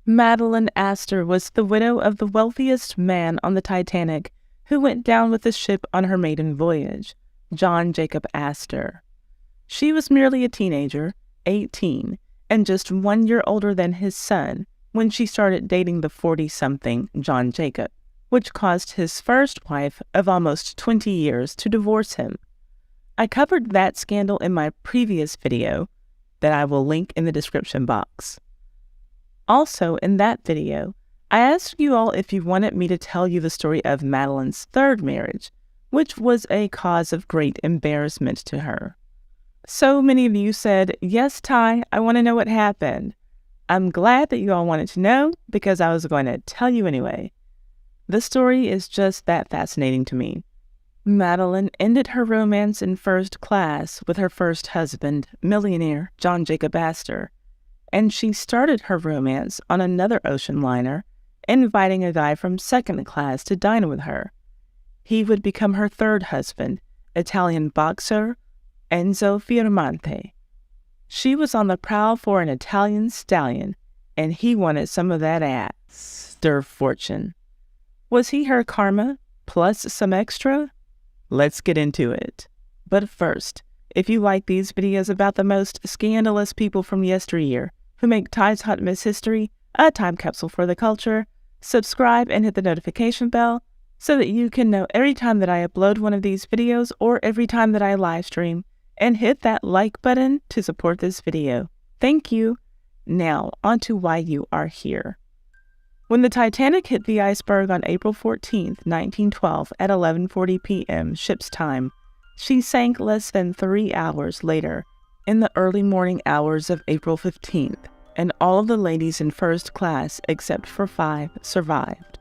Madeleine Astor was the widow of the wealthiest man on the Titanic who went down with the ship on her maiden voyage, John Jacob Astor. She was merely a teenager, 18, and just 1 year older than his son when she started dating the 40-something John Jacob, which caused his first wife of almost 20 years to divorce him. I covered that scandal in my previous video that I will link in the description box. Also, in that video, I asked you all if you wanted me to tell you the story of Madeleine's third marriage, which was a cause of great embarrassment to her. So many of you said, "Yes, Ty, I want to know what happened." I'm glad that you all wanted to know because I was going to tell you anyway. The story is just that fascinating to me. Madeleine ended her romance in first class with her first husband, millionaire John Jacob Astor, and she started her romance on another ocean liner, inviting a guy from second class to dine with her. He would become her third husband, Italian boxer Enzo Fiermonte. She was on the prowl for an Italian stallion, and he wanted some of that ass, der fortune. Was he her karma, plus some extra? Let's get into it. But first, if you like these videos about the most scandalous people from yesteryear, who make Ty's Hot Mess History a time capsule for the culture, subscribe and hit the notification bell so that you can know every time that I upload one of these videos or every time that I live stream, and hit that like button to support this video. Thank you. Now, on to why you are here. When the Titanic hit the iceberg on April 14, 1912 at 11:40 p.m. ship's time, she sank less than 3 hours later in the early morning hours of April 15th, and all of the ladies in first class, except for 5, survived.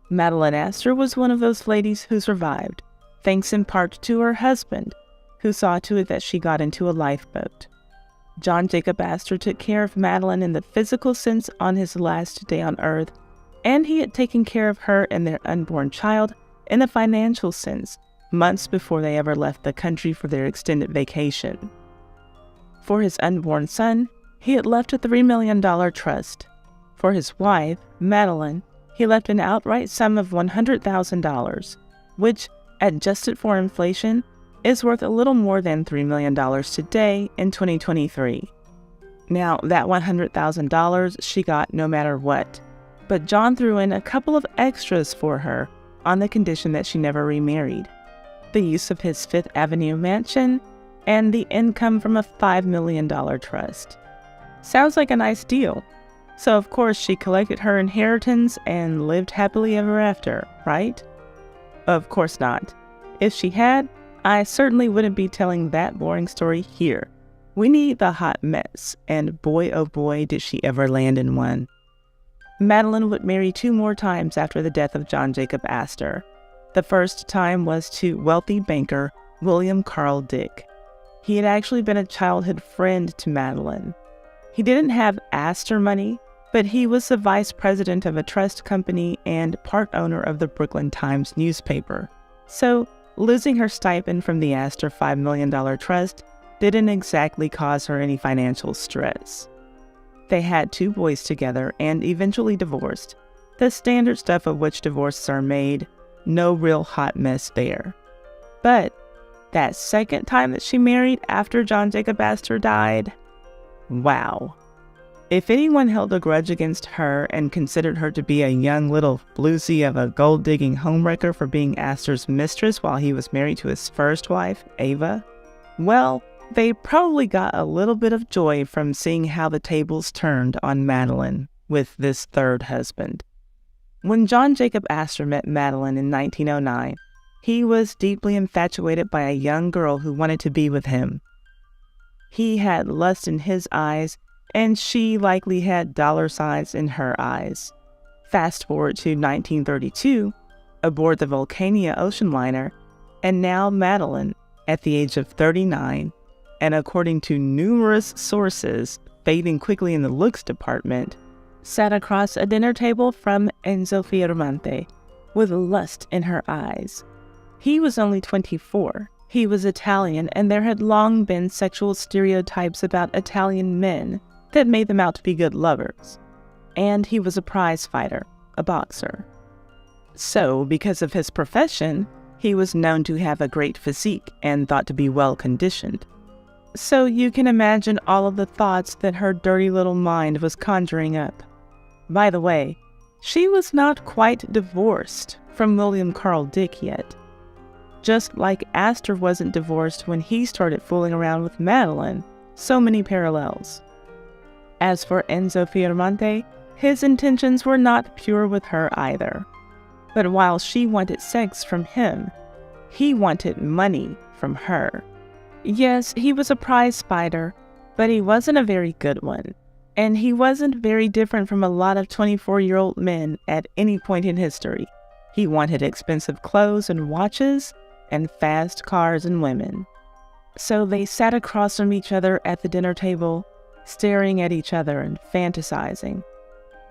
Madeleine Astor was one of those ladies who survived, thanks in part to her husband, who saw to it that she got into a lifeboat. John Jacob Astor took care of Madeleine in the physical sense on his last day on Earth, and he had taken care of her and their unborn child in a financial sense months before they ever left the country for their extended vacation. For his unborn son, he had left a $3 million trust. For his wife, Madeleine, he left an outright sum of $100,000, which, adjusted for inflation, is worth a little more than $3 million today in 2023. Now, that $100,000 she got no matter what, but John threw in a couple of extras for her on the condition that she never remarried: the use of his Fifth Avenue mansion and the income from a $5 million trust. Sounds like a nice deal. So of course she collected her inheritance and lived happily ever after, right? Of course not. If she had, I certainly wouldn't be telling that boring story here. We need the hot mess, and boy oh boy did she ever land in one. Madeleine would marry 2 more times after the death of John Jacob Astor. The first time was to wealthy banker William Carl Dick. He had actually been a childhood friend to Madeleine. He didn't have Astor money, but he was the vice president of a trust company and part owner of the Brooklyn Times newspaper. So, losing her stipend from the Astor $5 million trust didn't exactly cause her any financial stress. They had 2 boys together and eventually divorced, the standard stuff of which divorces are made, no real hot mess there. But that second time that she married after John Jacob Astor died, wow. If anyone held a grudge against her and considered her to be a young little bluesy of a gold-digging homewrecker for being Astor's mistress while he was married to his first wife, Ava, well, they probably got a little bit of joy from seeing how the tables turned on Madeleine with this third husband. When John Jacob Astor met Madeleine in 1909, he was deeply infatuated by a young girl who wanted to be with him. He had lust in his eyes, and she likely had dollar signs in her eyes. Fast forward to 1932, aboard the Vulcania ocean liner, and now Madeleine, at the age of 39, and according to numerous sources, fading quickly in the looks department, sat across a dinner table from Enzo Fiermonte, with lust in her eyes. He was only 24. He was Italian, and there had long been sexual stereotypes about Italian men that made them out to be good lovers. and he was a prize fighter, a boxer. So, because of his profession, he was known to have a great physique and thought to be well-conditioned. So you can imagine all of the thoughts that her dirty little mind was conjuring up. By the way, she was not quite divorced from William Carl Dick yet. Just like Astor wasn't divorced when he started fooling around with Madeleine, so many parallels. As for Enzo Fiermonte, his intentions were not pure with her either. But while she wanted sex from him, he wanted money from her. Yes, he was a prize fighter, but he wasn't a very good one. And he wasn't very different from a lot of 24-year-old men at any point in history. He wanted expensive clothes and watches, and fast cars and women. So they sat across from each other at the dinner table, staring at each other and fantasizing.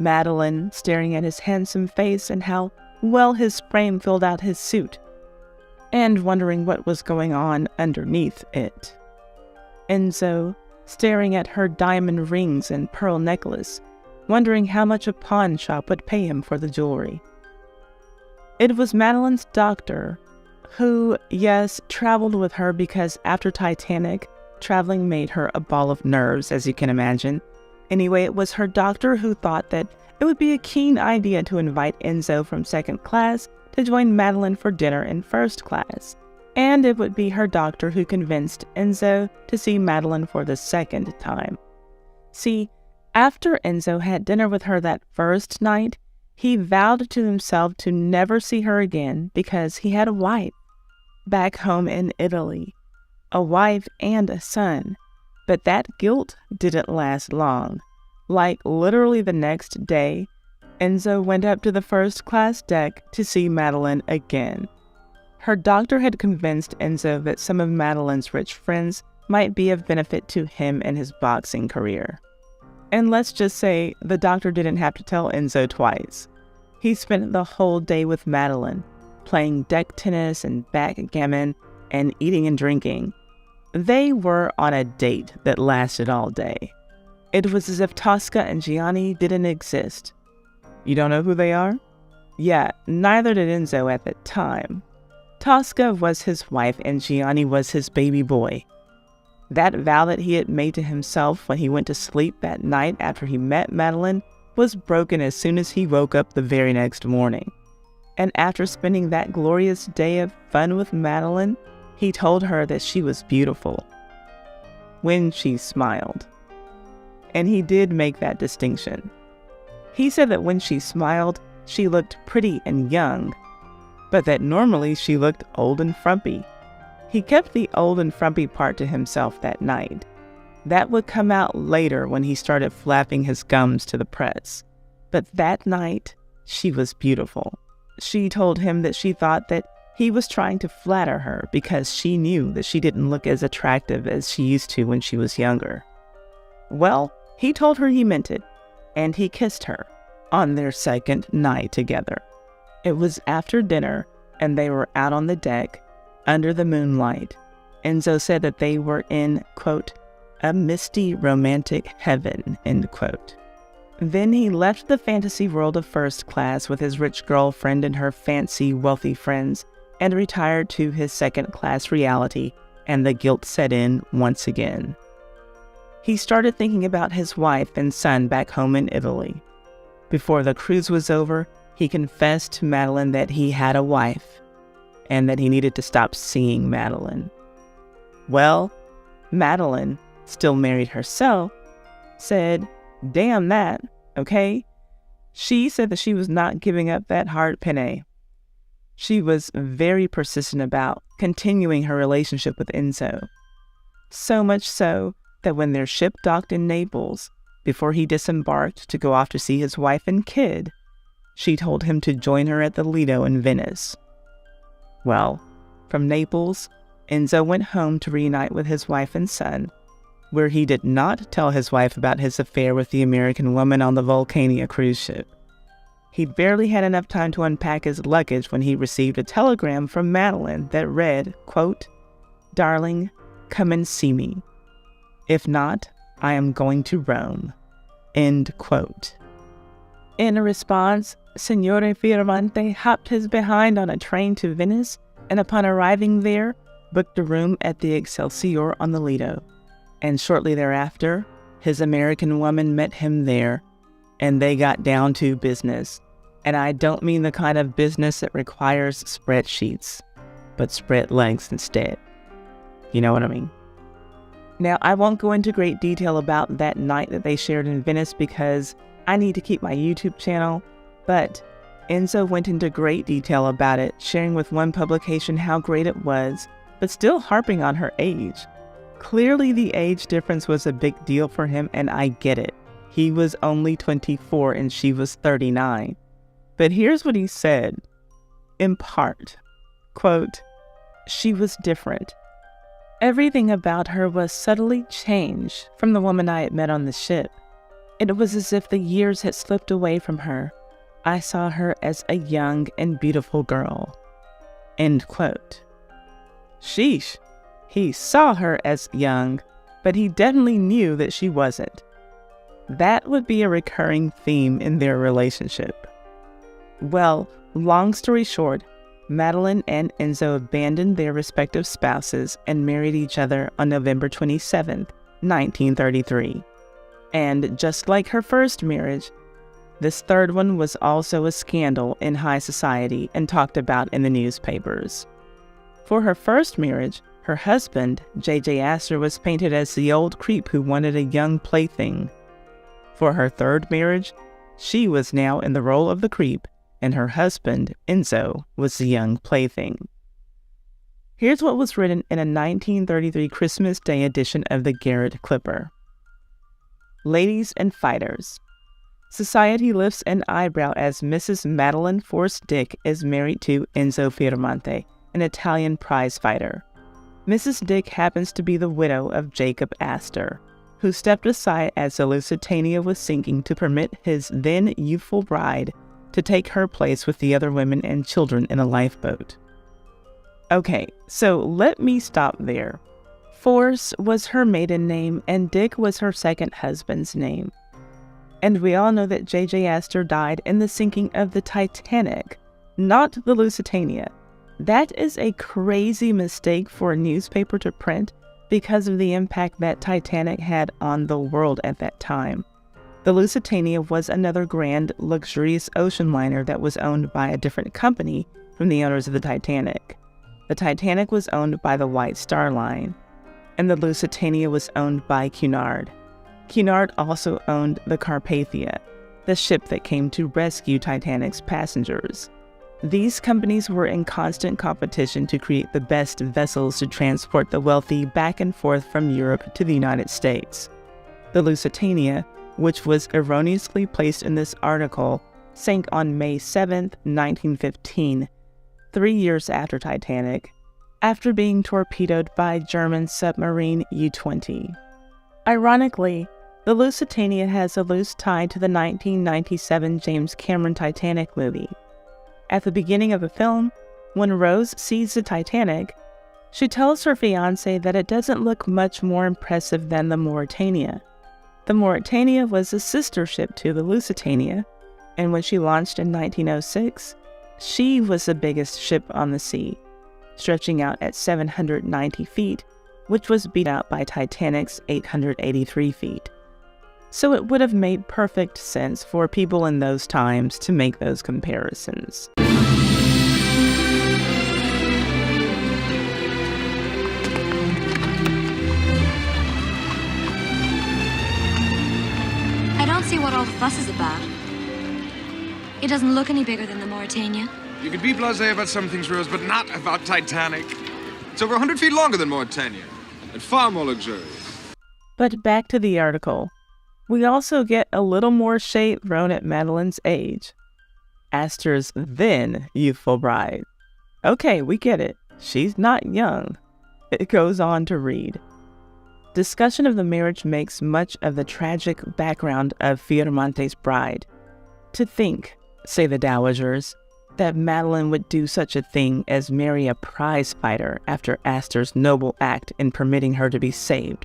Madeleine staring at his handsome face and how well his frame filled out his suit, and wondering what was going on underneath it. Enzo staring at her diamond rings and pearl necklace, wondering how much a pawn shop would pay him for the jewelry. It was Madeleine's doctor who, yes, traveled with her because after Titanic, traveling made her a ball of nerves, as you can imagine. Anyway, it was her doctor who thought that it would be a keen idea to invite Enzo from second class to join Madeleine for dinner in first class. And it would be her doctor who convinced Enzo to see Madeleine for the second time. See, after Enzo had dinner with her that first night, he vowed to himself to never see her again because he had a wife back home in Italy, a wife and a son. But that guilt didn't last long. Like literally the next day, Enzo went up to the first class deck to see Madeleine again. Her doctor had convinced Enzo that some of Madeleine's rich friends might be of benefit to him in his boxing career. And let's just say the doctor didn't have to tell Enzo twice. He spent the whole day with Madeleine, playing deck tennis and backgammon and eating and drinking. They were on a date that lasted all day. It was as if Tosca and Gianni didn't exist. You don't know who they are? Yeah, neither did Enzo at the time. Tosca was his wife and Gianni was his baby boy. That vow that he had made to himself when he went to sleep that night after he met Madeleine was broken as soon as he woke up the very next morning. And after spending that glorious day of fun with Madeleine, he told her that she was beautiful when she smiled. And he did make that distinction. He said that when she smiled, she looked pretty and young, but that normally she looked old and frumpy. He kept the old and frumpy part to himself that night. That would come out later when he started flapping his gums to the press. But that night, she was beautiful. She told him that she thought that he was trying to flatter her because she knew that she didn't look as attractive as she used to when she was younger. Well, he told her he meant it, and he kissed her on their second night together. It was after dinner, and they were out on the deck, under the moonlight. Enzo said that they were in, quote, a misty romantic heaven, end quote. Then he left the fantasy world of first class with his rich girlfriend and her fancy, wealthy friends, and retired to his second-class reality, and the guilt set in once again. He started thinking about his wife and son back home in Italy. Before the cruise was over, he confessed to Madeleine that he had a wife, and that he needed to stop seeing Madeleine. Well, Madeleine, still married herself, said, damn that, okay? She said that she was not giving up that hard penne. She was very persistent about continuing her relationship with Enzo. So much so that when their ship docked in Naples, before he disembarked to go off to see his wife and kid, she told him to join her at the Lido in Venice. Well, from Naples, Enzo went home to reunite with his wife and son, where he did not tell his wife about his affair with the American woman on the Vulcania cruise ship. He barely had enough time to unpack his luggage when he received a telegram from Madeleine that read, quote, "Darling, come and see me. If not, I am going to Rome." End quote. In response, Signore Fiermonte hopped his behind on a train to Venice, and upon arriving there, booked a room at the Excelsior on the Lido. And shortly thereafter, his American woman met him there, and they got down to business. And I don't mean the kind of business that requires spreadsheets, but spread legs instead. You know what I mean? Now, I won't go into great detail about that night that they shared in Venice because I need to keep my YouTube channel, but Enzo went into great detail about it, sharing with one publication how great it was, but still harping on her age. Clearly, the age difference was a big deal for him, and I get it. He was only 24 and she was 39. But here's what he said, in part, quote, "She was different. Everything about her was subtly changed from the woman I had met on the ship. It was as if the years had slipped away from her. I saw her as a young and beautiful girl." End quote. Sheesh. He saw her as young, but he definitely knew that she wasn't. That would be a recurring theme in their relationship. Well, long story short, Madeleine and Enzo abandoned their respective spouses and married each other on November 27, 1933. And just like her first marriage, this third one was also a scandal in high society and talked about in the newspapers. For her first marriage, her husband, J.J. Astor, was painted as the old creep who wanted a young plaything. For her third marriage, she was now in the role of the creep, and her husband, Enzo, was the young plaything. Here's what was written in a 1933 Christmas Day edition of the Garrett Clipper. Ladies and fighters. Society lifts an eyebrow as Mrs. Madeleine Force Dick is married to Enzo Fiermonte, an Italian prize fighter. Mrs. Dick happens to be the widow of Jacob Astor, who stepped aside as the Lusitania was sinking to permit his then youthful bride to take her place with the other women and children in a lifeboat. Okay, so let me stop there. Force was her maiden name and Dick was her second husband's name. And we all know that J.J. Astor died in the sinking of the Titanic, not the Lusitania. That is a crazy mistake for a newspaper to print because of the impact that Titanic had on the world at that time. The Lusitania was another grand, luxurious ocean liner that was owned by a different company from the owners of the Titanic. The Titanic was owned by the White Star Line, and the Lusitania was owned by Cunard. Cunard also owned the Carpathia, the ship that came to rescue Titanic's passengers. These companies were in constant competition to create the best vessels to transport the wealthy back and forth from Europe to the United States. The Lusitania, which was erroneously placed in this article, sank on May 7, 1915, 3 years after Titanic, after being torpedoed by German submarine U-20. Ironically, the Lusitania has a loose tie to the 1997 James Cameron Titanic movie. At the beginning of the film, when Rose sees the Titanic, she tells her fiancé that it doesn't look much more impressive than the Mauretania. The Mauretania was a sister ship to the Lusitania, and when she launched in 1906, she was the biggest ship on the sea, stretching out at 790 feet, which was beat out by Titanic's 883 feet. So it would have made perfect sense for people in those times to make those comparisons. I don't see what all the fuss is about. It doesn't look any bigger than the Mauretania. You could be blasé about some things, Rose, but not about Titanic. It's over 100 feet longer than Mauretania, and far more luxurious. But back to the article. We also get a little more shade thrown at Madeleine's age. Astor's then youthful bride. Okay, we get it. She's not young. It goes on to read. Discussion of the marriage makes much of the tragic background of Fiermonte's bride. To think, say the dowagers, that Madeleine would do such a thing as marry a prize fighter after Astor's noble act in permitting her to be saved,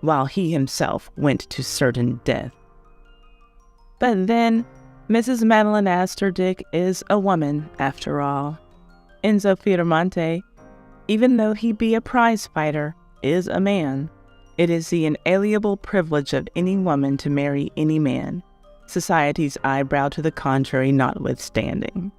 while he himself went to certain death. But then, Mrs. Madeleine Astor Dick is a woman, after all. Enzo Fiermonte, even though he be a prize fighter, is a man. It is the inalienable privilege of any woman to marry any man, society's eyebrow to the contrary notwithstanding.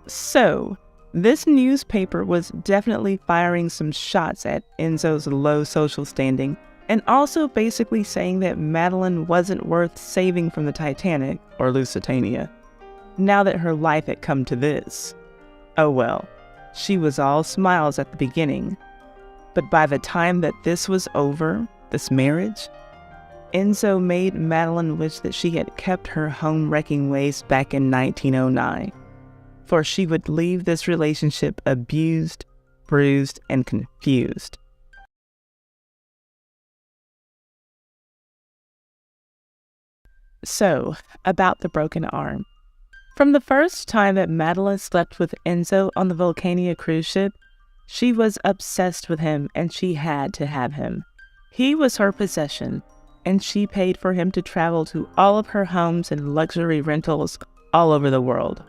So, this newspaper was definitely firing some shots at Enzo's low social standing, and also basically saying that Madeleine wasn't worth saving from the Titanic or Lusitania, now that her life had come to this. Oh well, she was all smiles at the beginning, but by the time that this was over, this marriage, Enzo made Madeleine wish that she had kept her home-wrecking ways back in 1909, for she would leave this relationship abused, bruised, and confused. So, about the broken arm. From the first time that Madeleine slept with Enzo on the Vulcania cruise ship, she was obsessed with him and she had to have him. He was her possession, and she paid for him to travel to all of her homes and luxury rentals all over the world.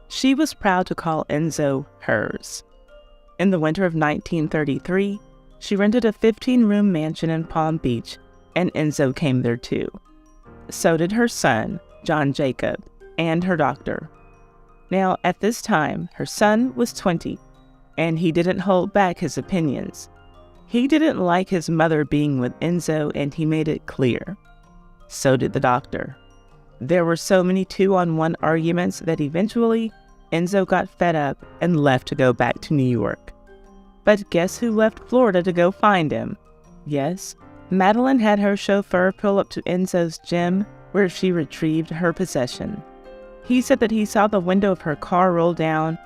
She was proud to call Enzo hers. In the winter of 1933, she rented a 15-room mansion in Palm Beach, and Enzo came there too. So did her son, John Jacob, and her doctor. Now, at this time, her son was 20, and he didn't hold back his opinions. He didn't like his mother being with Enzo, and he made it clear. So did the doctor. There were so many two-on-one arguments that eventually Enzo got fed up and left to go back to New York. But guess who left Florida to go find him? Yes, Madeleine had her chauffeur pull up to Enzo's gym, where she retrieved her possession. He said that he saw the window of her car roll down,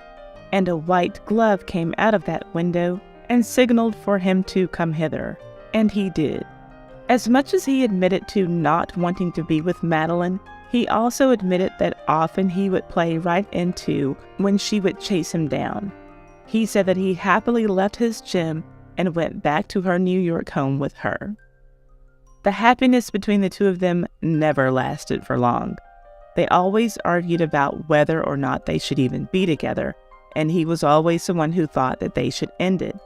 and a white glove came out of that window and signaled for him to come hither, and he did. As much as he admitted to not wanting to be with Madeleine, he also admitted that often he would play right into when she would chase him down. He said that he happily left his gym and went back to her New York home with her. The happiness between the two of them never lasted for long. They always argued about whether or not they should even be together, and he was always the one who thought that they should end it.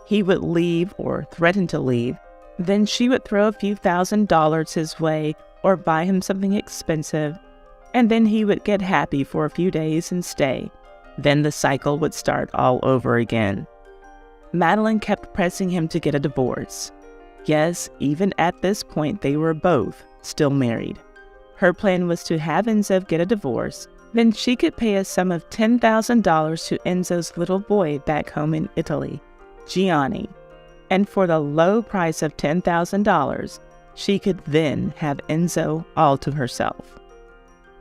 He would leave or threaten to leave, then she would throw a few $1,000s his way or buy him something expensive, and then he would get happy for a few days and stay. Then the cycle would start all over again. Madeleine kept pressing him to get a divorce. Yes, even at this point they were both still married. Her plan was to have Enzo get a divorce, then she could pay a sum of $10,000 to Enzo's little boy back home in Italy, Gianni, and for the low price of $10,000, she could then have Enzo all to herself.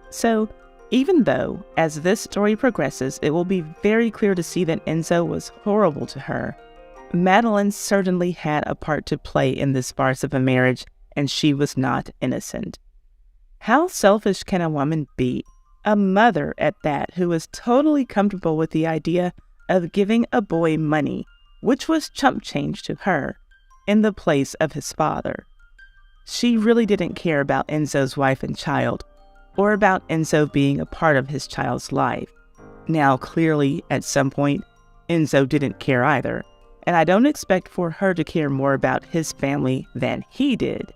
So, even though, as this story progresses, it will be very clear to see that Enzo was horrible to her, Madeleine certainly had a part to play in this farce of a marriage, and she was not innocent. How selfish can a woman be? A mother at that, who was totally comfortable with the idea of giving a boy money, which was chump change to her, in the place of his father. She really didn't care about Enzo's wife and child, or about Enzo being a part of his child's life. Now, clearly, at some point, Enzo didn't care either, and I don't expect for her to care more about his family than he did.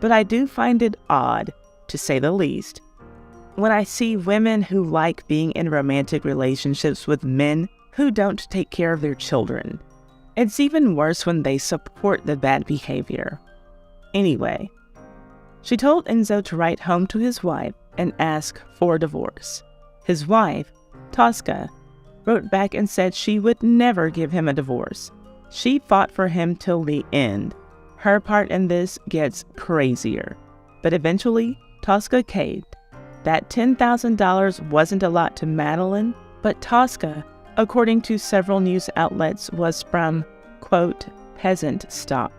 But I do find it odd, to say the least, when I see women who like being in romantic relationships with men who don't take care of their children. It's even worse when they support the bad behavior. Anyway, she told Enzo to write home to his wife and ask for divorce. His wife, Tosca, wrote back and said she would never give him a divorce. She fought for him till the end. Her part in this gets crazier. But eventually, Tosca caved. That $10,000 wasn't a lot to Madeleine, but Tosca, according to several news outlets, was from, quote, peasant stock.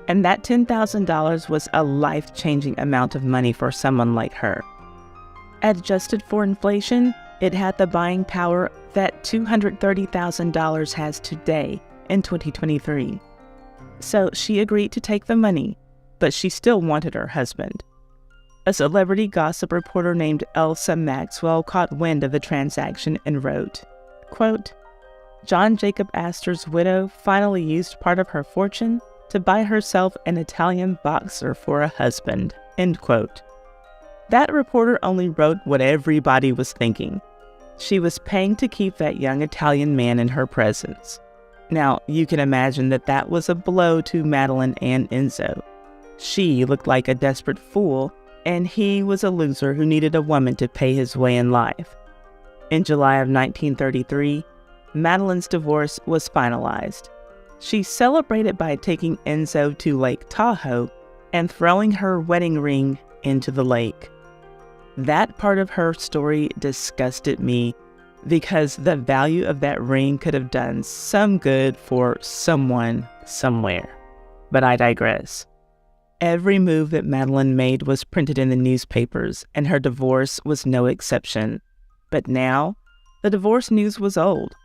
And that $10,000 was a life-changing amount of money for someone like her. Adjusted for inflation, it had the buying power that $230,000 has today in 2023. So she agreed to take the money, but she still wanted her husband. A celebrity gossip reporter named Elsa Maxwell caught wind of the transaction and wrote, quote, John Jacob Astor's widow finally used part of her fortune to buy herself an Italian boxer for a husband, end quote. That reporter only wrote what everybody was thinking. She was paying to keep that young Italian man in her presence. Now, you can imagine that was a blow to Madeleine and Enzo. She looked like a desperate fool, and he was a loser who needed a woman to pay his way in life. In July of 1933, Madeleine's divorce was finalized. She celebrated by taking Enzo to Lake Tahoe and throwing her wedding ring into the lake. That part of her story disgusted me because the value of that ring could have done some good for someone somewhere. But I digress. Every move that Madeleine made was printed in the newspapers, and her divorce was no exception. But now, the divorce news was old.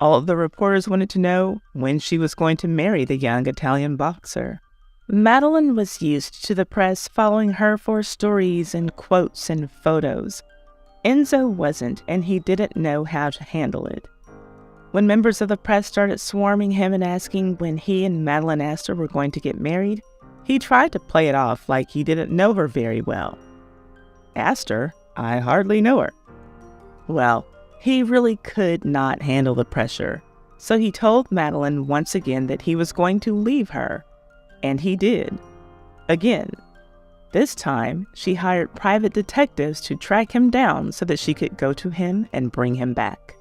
All of the reporters wanted to know when she was going to marry the young Italian boxer. Madeleine was used to the press following her for stories and quotes and photos. Enzo wasn't, and he didn't know how to handle it. When members of the press started swarming him and asking when he and Madeleine Astor were going to get married, he tried to play it off like he didn't know her very well. Astor? I hardly know her. Well, he really could not handle the pressure, so he told Madeleine once again that he was going to leave her, and he did. Again. This time, she hired private detectives to track him down so that she could go to him and bring him back.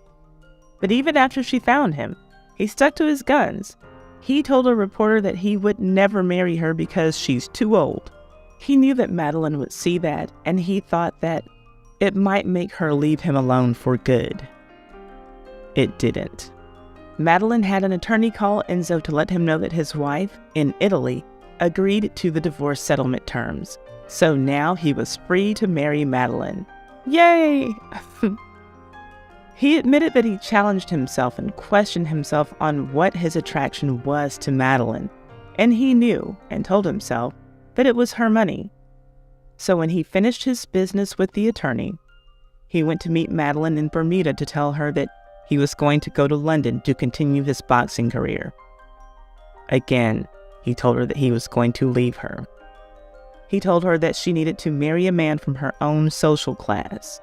But even after she found him, he stuck to his guns. He told a reporter that he would never marry her because she's too old. He knew that Madeleine would see that, and he thought that it might make her leave him alone for good. It didn't. Madeleine had an attorney call Enzo to let him know that his wife, in Italy, agreed to the divorce settlement terms. So now he was free to marry Madeleine. Yay! He admitted that he challenged himself and questioned himself on what his attraction was to Madeleine, and he knew and told himself that it was her money. So when he finished his business with the attorney, he went to meet Madeleine in Bermuda to tell her that he was going to go to London to continue his boxing career. Again, he told her that he was going to leave her. He told her that she needed to marry a man from her own social class.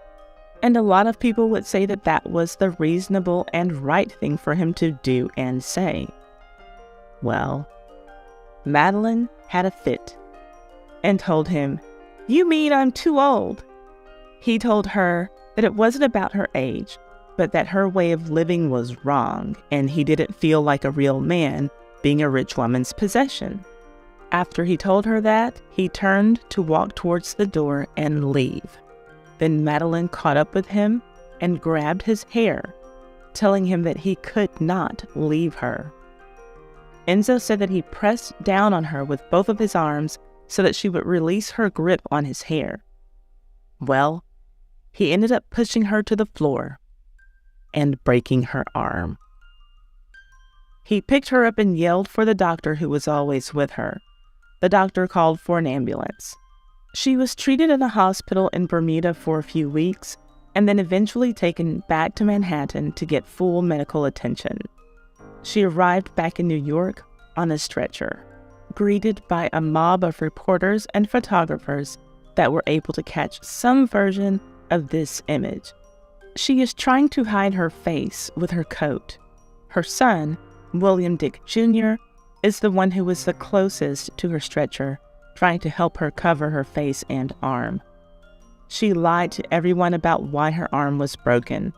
And a lot of people would say that was the reasonable and right thing for him to do and say. Well, Madeleine had a fit and told him, "You mean I'm too old?" He told her that it wasn't about her age, but that her way of living was wrong, and he didn't feel like a real man being a rich woman's possession. After he told her that, he turned to walk towards the door and leave. Then Madeleine caught up with him and grabbed his hair, telling him that he could not leave her. Enzo said that he pressed down on her with both of his arms so that she would release her grip on his hair. Well, he ended up pushing her to the floor and breaking her arm. He picked her up and yelled for the doctor who was always with her. The doctor called for an ambulance. She was treated in a hospital in Bermuda for a few weeks and then eventually taken back to Manhattan to get full medical attention. She arrived back in New York on a stretcher, greeted by a mob of reporters and photographers that were able to catch some version of this image. She is trying to hide her face with her coat. Her son, William Dick Jr., is the one who was the closest to her stretcher, trying to help her cover her face and arm. She lied to everyone about why her arm was broken.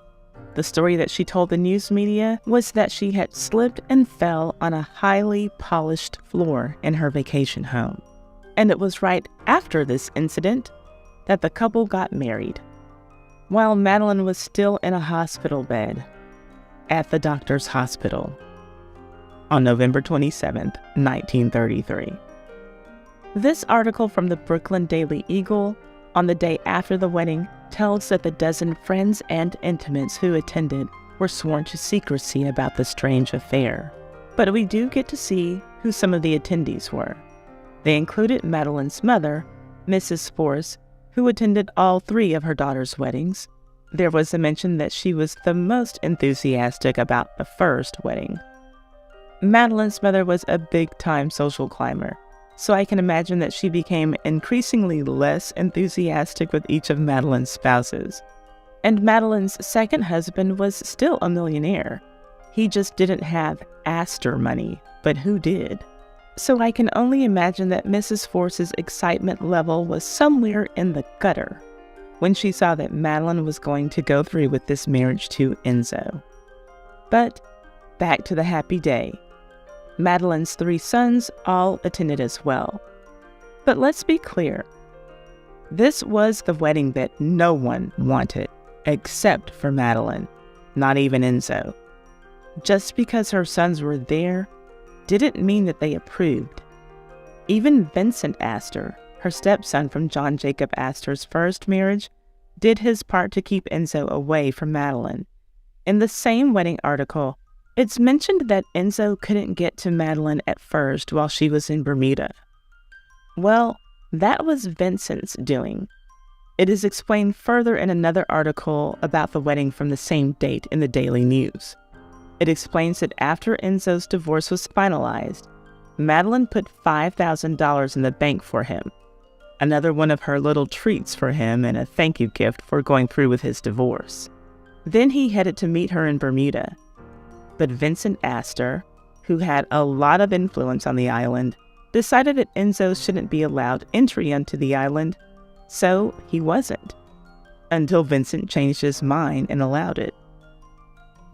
The story that she told the news media was that she had slipped and fell on a highly polished floor in her vacation home. And it was right after this incident that the couple got married, while Madeleine was still in a hospital bed at the doctor's hospital on November 27, 1933. This article from the Brooklyn Daily Eagle on the day after the wedding tells that the dozen friends and intimates who attended were sworn to secrecy about the strange affair. But we do get to see who some of the attendees were. They included Madeleine's mother, Mrs. Force, who attended all 3 of her daughter's weddings. There was a mention that she was the most enthusiastic about the first wedding. Madeleine's mother was a big-time social climber, so I can imagine that she became increasingly less enthusiastic with each of Madeleine's spouses. And Madeleine's second husband was still a millionaire. He just didn't have Astor money, but who did? So I can only imagine that Mrs. Force's excitement level was somewhere in the gutter when she saw that Madeleine was going to go through with this marriage to Enzo. But back to the happy day. Madeleine's 3 sons all attended as well. But let's be clear. This was the wedding that no one wanted, except for Madeleine, not even Enzo. Just because her sons were there didn't mean that they approved. Even Vincent Astor, her stepson from John Jacob Astor's first marriage, did his part to keep Enzo away from Madeleine. In the same wedding article, it's mentioned that Enzo couldn't get to Madeleine at first while she was in Bermuda. Well, that was Vincent's doing. It is explained further in another article about the wedding from the same date in the Daily News. It explains that after Enzo's divorce was finalized, Madeleine put $5,000 in the bank for him, another one of her little treats for him and a thank you gift for going through with his divorce. Then he headed to meet her in Bermuda. But Vincent Astor, who had a lot of influence on the island, decided that Enzo shouldn't be allowed entry onto the island, so he wasn't, until Vincent changed his mind and allowed it.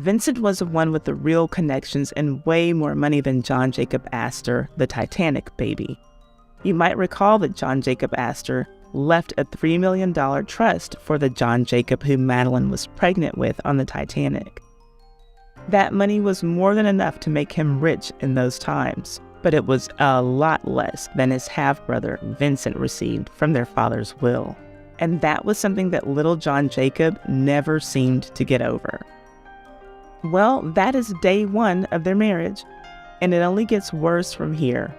Vincent was the one with the real connections and way more money than John Jacob Astor, the Titanic baby. You might recall that John Jacob Astor left a $3 million trust for the John Jacob who Madeleine was pregnant with on the Titanic. That money was more than enough to make him rich in those times, but it was a lot less than his half-brother Vincent received from their father's will. And that was something that little John Jacob never seemed to get over. Well, that is day 1 of their marriage, and it only gets worse from here.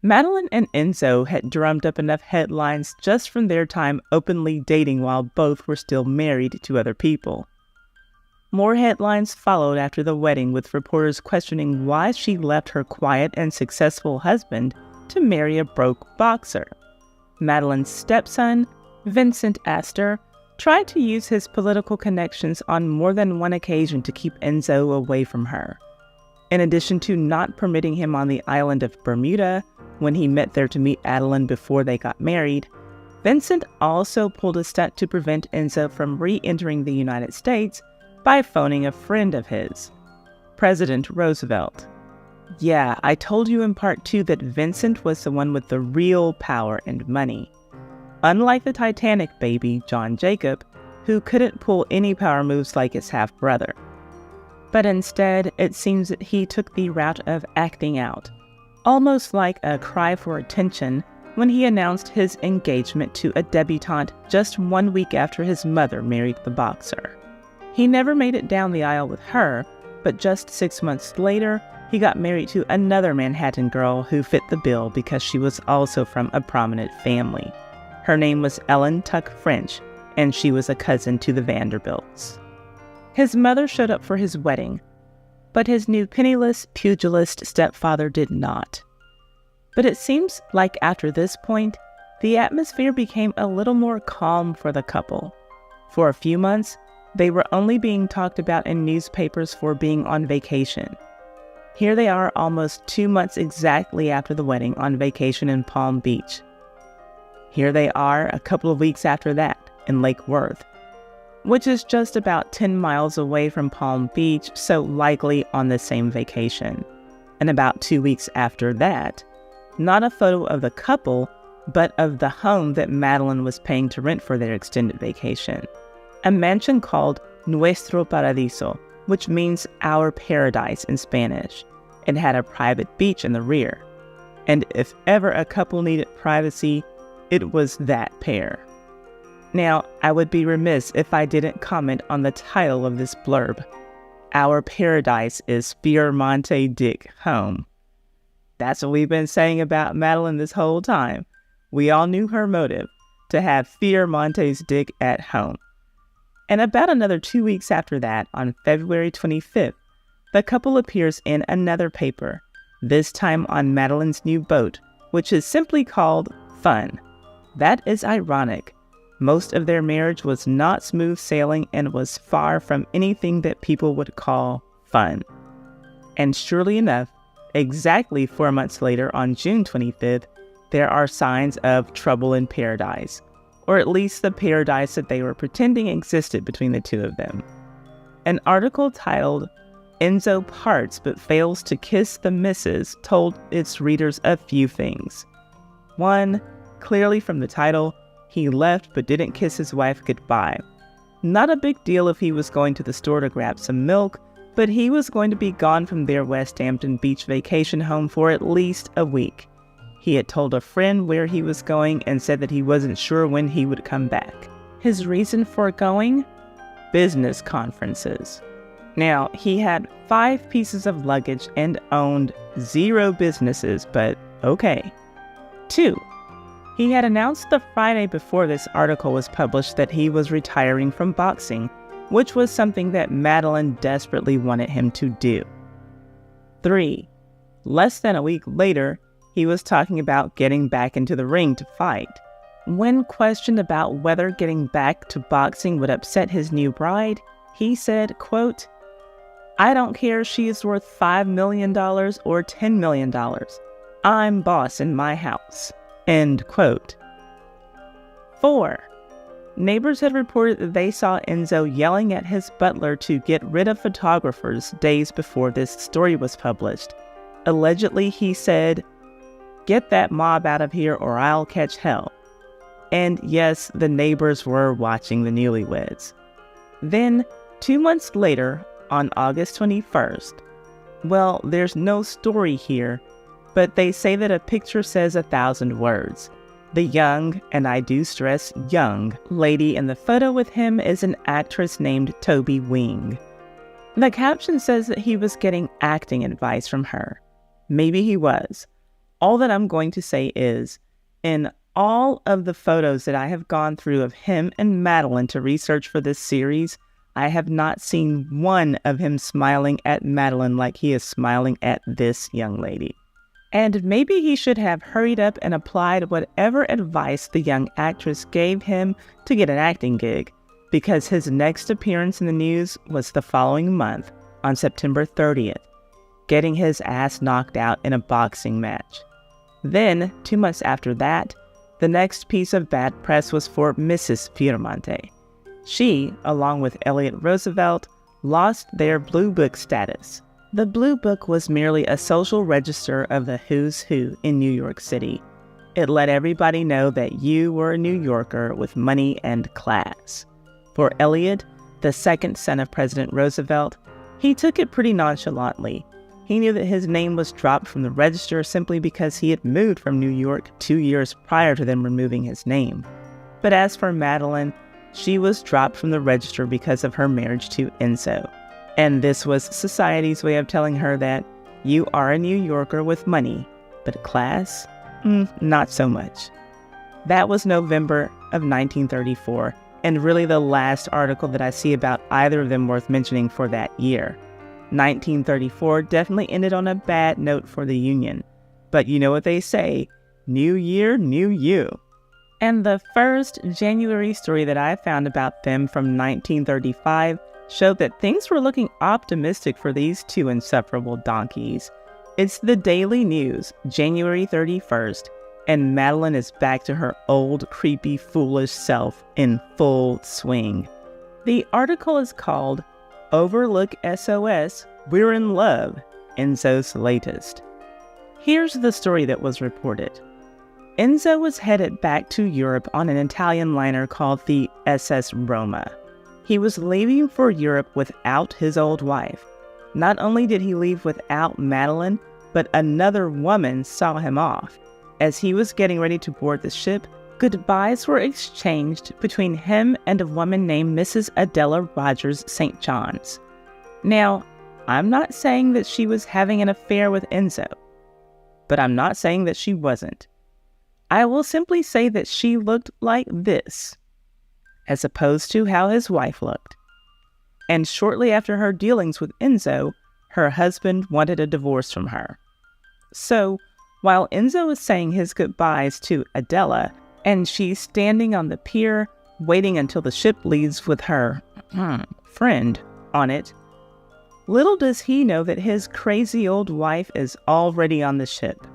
Madeleine and Enzo had drummed up enough headlines just from their time openly dating while both were still married to other people. More headlines followed after the wedding, with reporters questioning why she left her quiet and successful husband to marry a broke boxer. Madeleine's stepson, Vincent Astor, tried to use his political connections on more than one occasion to keep Enzo away from her. In addition to not permitting him on the island of Bermuda when he met there to meet Madeleine before they got married, Vincent also pulled a stunt to prevent Enzo from re-entering the United States by phoning a friend of his, President Roosevelt. Yeah, I told you in part 2 that Vincent was the one with the real power and money. Unlike the Titanic baby, John Jacob, who couldn't pull any power moves like his half-brother. But instead, it seems that he took the route of acting out, almost like a cry for attention when he announced his engagement to a debutante just 1 week after his mother married the boxer. He never made it down the aisle with her, but just 6 months later, he got married to another Manhattan girl who fit the bill because she was also from a prominent family. Her name was Ellen Tuck French, and she was a cousin to the Vanderbilts. His mother showed up for his wedding, but his new penniless, pugilist stepfather did not. But it seems like after this point, the atmosphere became a little more calm for the couple. For a few months, they were only being talked about in newspapers for being on vacation. Here they are almost 2 months exactly after the wedding on vacation in Palm Beach. Here they are a couple of weeks after that in Lake Worth, which is just about 10 miles away from Palm Beach, so likely on the same vacation. And about 2 weeks after that, not a photo of the couple, but of the home that Madeleine was paying to rent for their extended vacation. A mansion called Nuestro Paradiso, which means our paradise in Spanish. It had a private beach in the rear. And if ever a couple needed privacy, it was that pair. Now, I would be remiss if I didn't comment on the title of this blurb. Our paradise is Fiermonte Dick Home. That's what we've been saying about Madeleine this whole time. We all knew her motive, to have Fiermonte's dick at home. And about another 2 weeks after that, on February 25th, the couple appears in another paper, this time on Madeleine's new boat, which is simply called Fun. That is ironic. Most of their marriage was not smooth sailing and was far from anything that people would call fun. And surely enough, exactly 4 months later, on June 25th, there are signs of trouble in paradise, or at least the paradise that they were pretending existed between the two of them. An article titled, "Enzo Parts But Fails to Kiss the Missus" told its readers a few things. One, clearly from the title, he left but didn't kiss his wife goodbye. Not a big deal if he was going to the store to grab some milk, but he was going to be gone from their West Hampton Beach vacation home for at least a week. He had told a friend where he was going and said that he wasn't sure when he would come back. His reason for going? Business conferences. Now, he had 5 pieces of luggage and owned 0 businesses, but okay. 2. He had announced the Friday before this article was published that he was retiring from boxing, which was something that Madeleine desperately wanted him to do. 3. Less than a week later, he was talking about getting back into the ring to fight. When questioned about whether getting back to boxing would upset his new bride, he said, quote, "I don't care if she is worth $5 million or $10 million. I'm boss in my house." End quote. 4. Neighbors had reported that they saw Enzo yelling at his butler to get rid of photographers days before this story was published. Allegedly, he said, "Get that mob out of here or I'll catch hell." And yes, the neighbors were watching the newlyweds. Then, 2 months later, on August 21st, well, there's no story here, but they say that a picture says 1,000 words. The young, and I do stress young, lady in the photo with him is an actress named Toby Wing. The caption says that he was getting acting advice from her. Maybe he was. All that I'm going to say is, in all of the photos that I have gone through of him and Madeleine to research for this series, I have not seen one of him smiling at Madeleine like he is smiling at this young lady. And maybe he should have hurried up and applied whatever advice the young actress gave him to get an acting gig, because his next appearance in the news was the following month, on September 30th, getting his ass knocked out in a boxing match. Then, 2 months after that, the next piece of bad press was for Mrs. Fiermonte. She, along with Elliot Roosevelt, lost their Blue Book status. The Blue Book was merely a social register of the who's who in New York City. It let everybody know that you were a New Yorker with money and class. For Elliot, the second son of President Roosevelt, he took it pretty nonchalantly. He knew that his name was dropped from the register simply because he had moved from New York 2 years prior to them removing his name. But as for Madeleine, she was dropped from the register because of her marriage to Enzo. And this was society's way of telling her that you are a New Yorker with money, but class? Not so much. That was November of 1934, and really the last article that I see about either of them worth mentioning for that year. 1934 definitely ended on a bad note for the Union. But you know what they say, new year, new you. And the first January story that I found about them from 1935 showed that things were looking optimistic for these two insufferable donkeys. It's the Daily News, January 31st, and Madeleine is back to her old, creepy, foolish self in full swing. The article is called "Overlook SOS, We're in Love, Enzo's Latest." Here's the story that was reported. Enzo was headed back to Europe on an Italian liner called the SS Roma. He was leaving for Europe without his old wife. Not only did he leave without Madeleine, but another woman saw him off. As he was getting ready to board the ship, goodbyes were exchanged between him and a woman named Mrs. Adela Rogers St. John's. Now, I'm not saying that she was having an affair with Enzo. but I'm not saying that she wasn't. I will simply say that she looked like this, as opposed to how his wife looked. And shortly after her dealings with Enzo, her husband wanted a divorce from her. So, while Enzo is saying his goodbyes to Adela, and she's standing on the pier, waiting until the ship leaves with her friend on it, little does he know that his crazy old wife is already on the ship.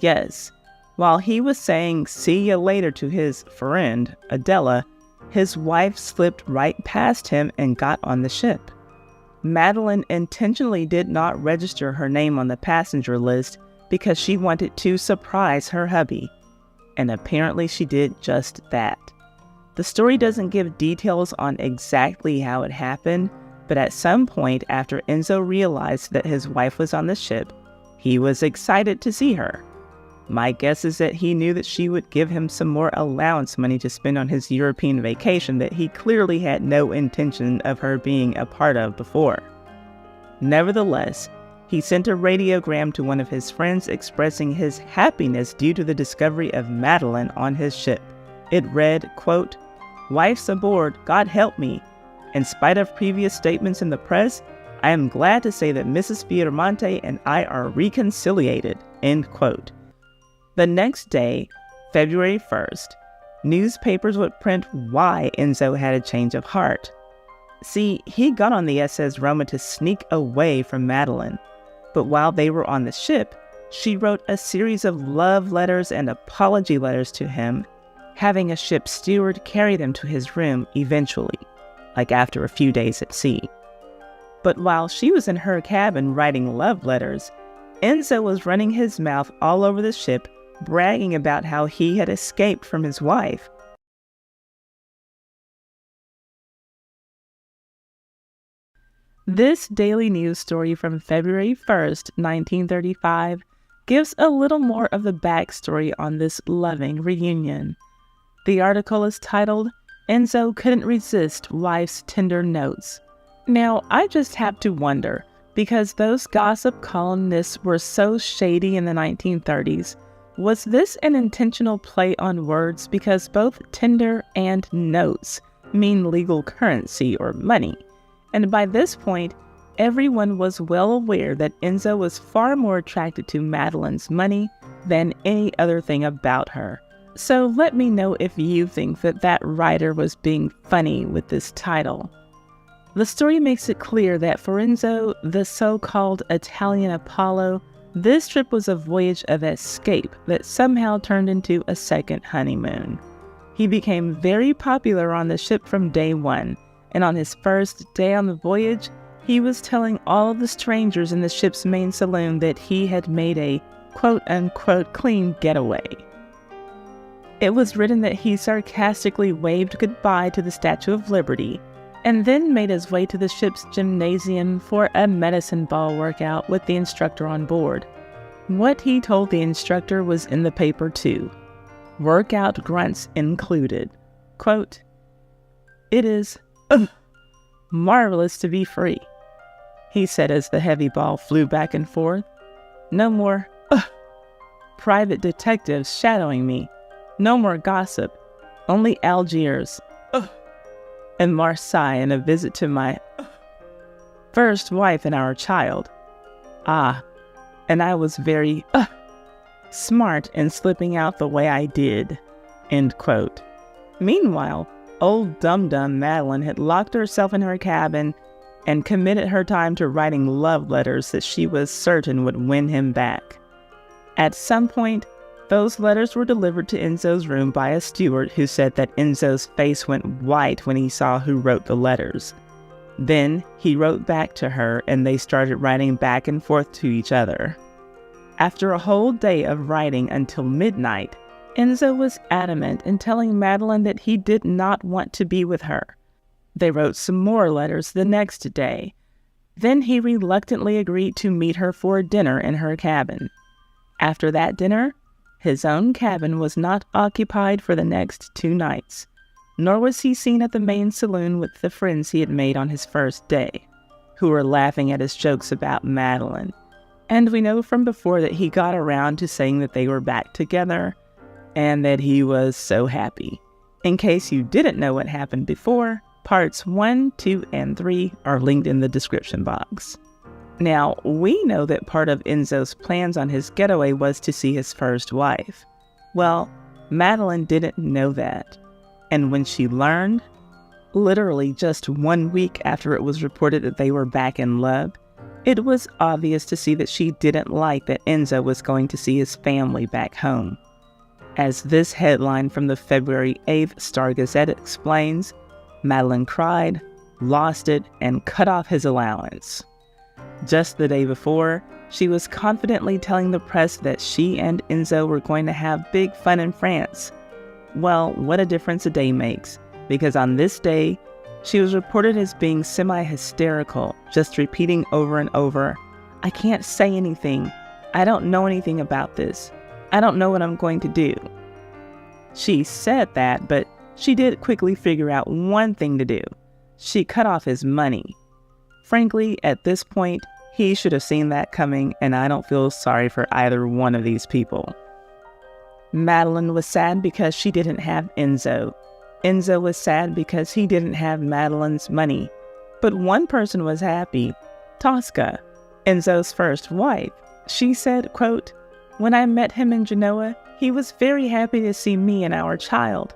Yes, while he was saying see ya later to his friend, Adela, his wife slipped right past him and got on the ship. Madeleine intentionally did not register her name on the passenger list because she wanted to surprise her hubby. And apparently she did just that. The story doesn't give details on exactly how it happened, but at some point after Enzo realized that his wife was on the ship, he was excited to see her. My guess is that he knew that she would give him some more allowance money to spend on his European vacation that he clearly had no intention of her being a part of before. Nevertheless, he sent a radiogram to one of his friends expressing his happiness due to the discovery of Madeleine on his ship. It read, quote, "Wife's aboard, God help me. In spite of previous statements in the press, I am glad to say that Mrs. Fiermonte and I are reconciliated," end quote. The next day, February 1st, newspapers would print why Enzo had a change of heart. See, he got on the SS Roma to sneak away from Madeleine, but while they were on the ship, she wrote a series of love letters and apology letters to him, having a ship steward carry them to his room eventually, like after a few days at sea. But while she was in her cabin writing love letters, Enzo was running his mouth all over the ship, bragging about how he had escaped from his wife. This daily news story from February 1st, 1935, gives a little more of the backstory on this loving reunion. The article is titled, "Enzo Couldn't Resist Wife's Tender Notes." Now, I just have to wonder, because those gossip columnists were so shady in the 1930s, was this an intentional play on words because both tender and notes mean legal currency or money? And by this point, everyone was well aware that Enzo was far more attracted to Madeleine's money than any other thing about her. So let me know if you think that that writer was being funny with this title. The story makes it clear that for Enzo, the so-called Italian Apollo, this trip was a voyage of escape that somehow turned into a second honeymoon. He became very popular on the ship from day one, and on his first day on the voyage, he was telling all of the strangers in the ship's main saloon that he had made a quote-unquote clean getaway. It was written that he sarcastically waved goodbye to the Statue of Liberty, and then made his way to the ship's gymnasium for a medicine ball workout with the instructor on board. What he told the instructor was in the paper too. Workout grunts included. Quote, "It is marvelous to be free," he said as the heavy ball flew back and forth. "No more private detectives shadowing me. No more gossip. Only Algiers and Marseille and a visit to my first wife and our child. Ah, and I was very smart in slipping out the way I did." End quote. Meanwhile, old dum-dum Madeleine had locked herself in her cabin and committed her time to writing love letters that she was certain would win him back. At some point, those letters were delivered to Enzo's room by a steward who said that Enzo's face went white when he saw who wrote the letters. Then he wrote back to her and they started writing back and forth to each other. After a whole day of writing until midnight, Enzo was adamant in telling Madeleine that he did not want to be with her. They wrote some more letters the next day. Then he reluctantly agreed to meet her for dinner in her cabin. After that dinner, his own cabin was not occupied for the next 2 nights, nor was he seen at the main saloon with the friends he had made on his first day, who were laughing at his jokes about Madeleine. And we know from before that he got around to saying that they were back together and that he was so happy. In case you didn't know what happened before, parts 1, 2, and 3 are linked in the description box. Now, we know that part of Enzo's plans on his getaway was to see his first wife. Well, Madeleine didn't know that. And when she learned, literally just 1 week after it was reported that they were back in love, it was obvious to see that she didn't like that Enzo was going to see his family back home. As this headline from the February 8th Star Gazette explains, Madeleine cried, lost it, and cut off his allowance. Just the day before, she was confidently telling the press that she and Enzo were going to have big fun in France. Well, what a difference a day makes, because on this day, she was reported as being semi-hysterical, just repeating over and over, "I can't say anything. I don't know anything about this. I don't know what I'm going to do." She said that, but she did quickly figure out one thing to do. She cut off his money. Frankly, at this point, he should have seen that coming, and I don't feel sorry for either one of these people. Madeleine was sad because she didn't have Enzo. Enzo was sad because he didn't have Madeleine's money. But one person was happy, Tosca, Enzo's first wife. She said, quote, "When I met him in Genoa, he was very happy to see me and our child.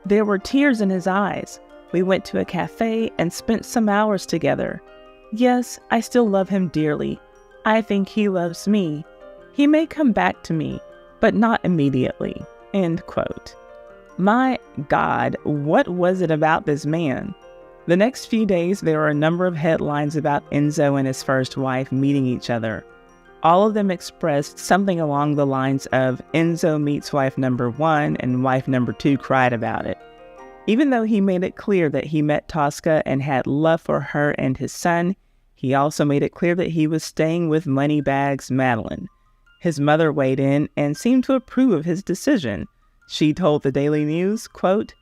There were tears in his eyes. We went to a cafe and spent some hours together. Yes, I still love him dearly. I think he loves me. He may come back to me, but not immediately." End quote. My God, what was it about this man? The next few days, there were a number of headlines about Enzo and his first wife meeting each other. All of them expressed something along the lines of Enzo meets wife number 1 and wife number 2 cried about it. Even though he made it clear that he met Tosca and had love for her and his son, he also made it clear that he was staying with Moneybags Madeleine. His mother weighed in and seemed to approve of his decision. She told the Daily News, quote,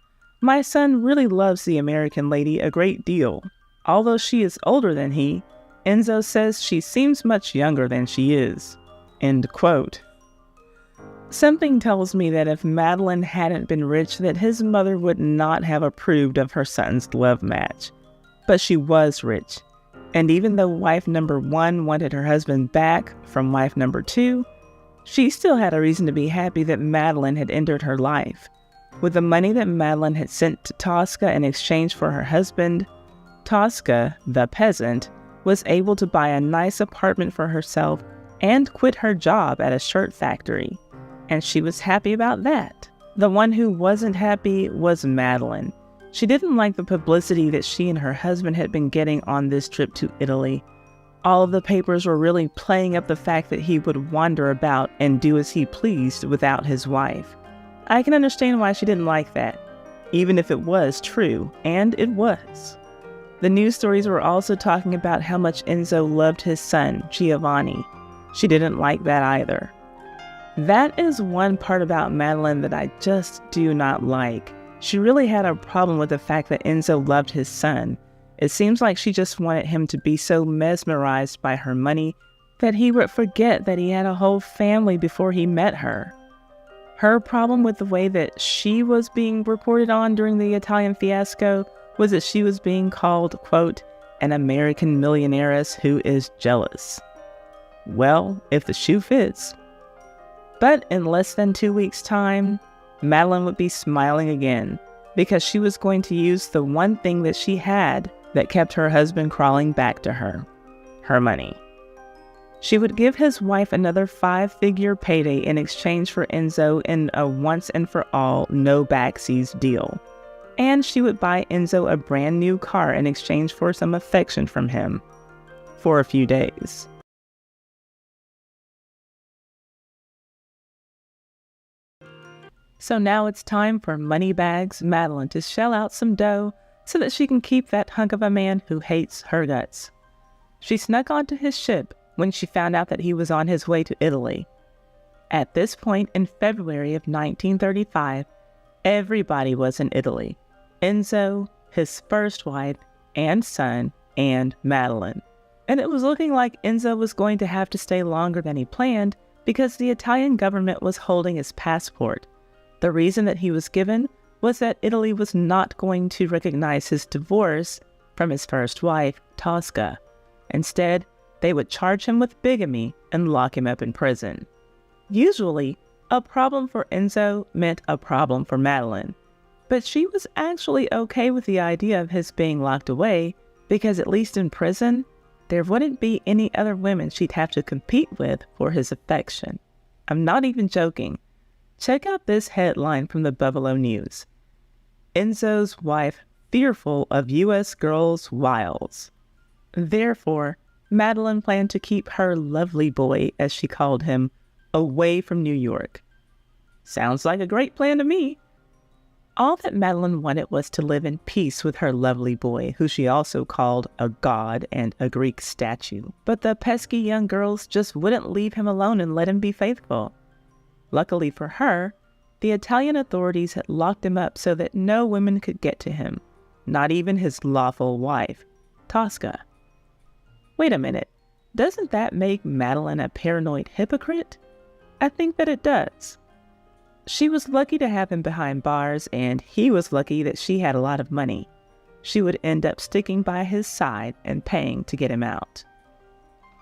"My son really loves the American lady a great deal. Although she is older than he, Enzo says she seems much younger than she is." End quote. Something tells me that if Madeleine hadn't been rich, that his mother would not have approved of her son's love match. But she was rich. And even though wife number 1 wanted her husband back from wife number 2, she still had a reason to be happy that Madeleine had entered her life. With the money that Madeleine had sent to Tosca in exchange for her husband, Tosca, the peasant, was able to buy a nice apartment for herself and quit her job at a shirt factory. And she was happy about that. The one who wasn't happy was Madeleine. She didn't like the publicity that she and her husband had been getting on this trip to Italy. All of the papers were really playing up the fact that he would wander about and do as he pleased without his wife. I can understand why she didn't like that, even if it was true, and it was. The news stories were also talking about how much Enzo loved his son, Giovanni. She didn't like that either. That is one part about Madeleine that I just do not like. She really had a problem with the fact that Enzo loved his son. It seems like she just wanted him to be so mesmerized by her money that he would forget that he had a whole family before he met her. Her problem with the way that she was being reported on during the Italian fiasco was that she was being called, quote, "an American millionairess who is jealous." Well, if the shoe fits. But in less than 2 weeks' time, Madeleine would be smiling again because she was going to use the one thing that she had that kept her husband crawling back to her, her money. She would give his wife another 5-figure payday in exchange for Enzo in a once-and-for-all no-backsies deal. And she would buy Enzo a brand new car in exchange for some affection from him for a few days. So now it's time for Moneybags Madeleine to shell out some dough so that she can keep that hunk of a man who hates her guts. She snuck onto his ship when she found out that he was on his way to Italy. At this point in February of 1935, everybody was in Italy. Enzo, his first wife and son, and Madeleine. And it was looking like Enzo was going to have to stay longer than he planned because the Italian government was holding his passport. The reason that he was given was that Italy was not going to recognize his divorce from his first wife, Tosca. Instead, they would charge him with bigamy and lock him up in prison. Usually, a problem for Enzo meant a problem for Madeleine, but she was actually okay with the idea of his being locked away because at least in prison, there wouldn't be any other women she'd have to compete with for his affection. I'm not even joking. Check out this headline from the Buffalo News. Enzo's wife fearful of U.S. girls' wiles. Therefore, Madeleine planned to keep her lovely boy, as she called him, away from New York. Sounds like a great plan to me. All that Madeleine wanted was to live in peace with her lovely boy, who she also called a god and a Greek statue. But the pesky young girls just wouldn't leave him alone and let him be faithful. Luckily for her, the Italian authorities had locked him up so that no women could get to him, not even his lawful wife, Tosca. Wait a minute, doesn't that make Madeleine a paranoid hypocrite? I think that it does. She was lucky to have him behind bars, and he was lucky that she had a lot of money. She would end up sticking by his side and paying to get him out.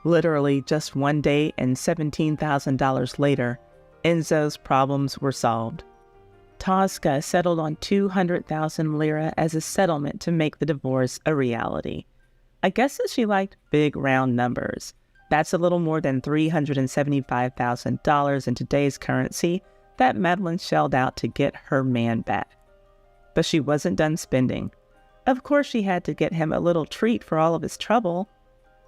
Literally just one day and $17,000 later, Enzo's problems were solved. Tosca settled on 200,000 lira as a settlement to make the divorce a reality. I guess that she liked big round numbers. That's a little more than $375,000 in today's currency that Madeleine shelled out to get her man back. But she wasn't done spending. Of course she had to get him a little treat for all of his trouble.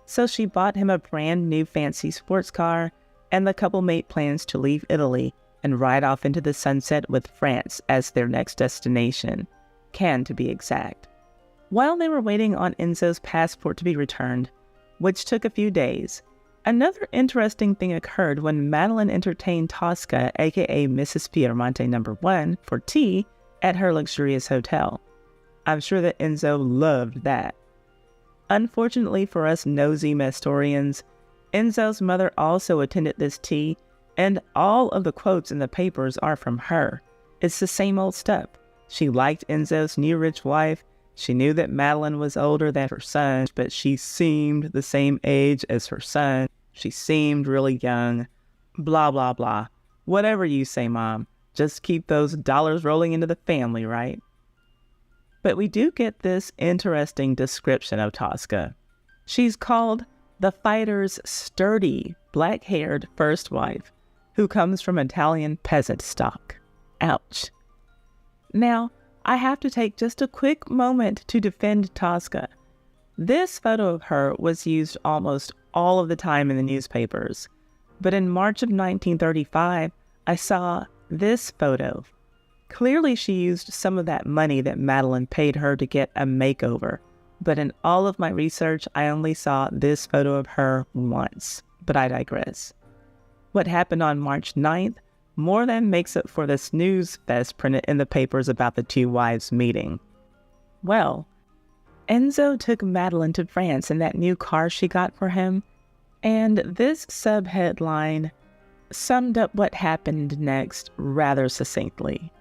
So she bought him a brand new fancy sports car, and the couple made plans to leave Italy and ride off into the sunset with France as their next destination, Cannes to be exact. While they were waiting on Enzo's passport to be returned, which took a few days, another interesting thing occurred when Madeleine entertained Tosca, aka Mrs. Fiermonte No. 1, for tea at her luxurious hotel. I'm sure that Enzo loved that. Unfortunately for us nosy Mestorians, Enzo's mother also attended this tea, and all of the quotes in the papers are from her. It's the same old stuff. She liked Enzo's new rich wife. She knew that Madeleine was older than her son, but she seemed the same age as her son. She seemed really young. Blah, blah, blah. Whatever you say, Mom. Just keep those dollars rolling into the family, right? But we do get this interesting description of Tosca. She's called the fighter's sturdy, black-haired first wife, who comes from Italian peasant stock. Ouch. Now, I have to take just a quick moment to defend Tosca. This photo of her was used almost all of the time in the newspapers, but in March of 1935, I saw this photo. Clearly she used some of that money that Madeleine paid her to get a makeover, but in all of my research, I only saw this photo of her once, but I digress. What happened on March 9th more than makes up for the snooze fest printed in the papers about the two wives meeting. Well, Enzo took Madeleine to France in that new car she got for him, and this subheadline summed up what happened next rather succinctly.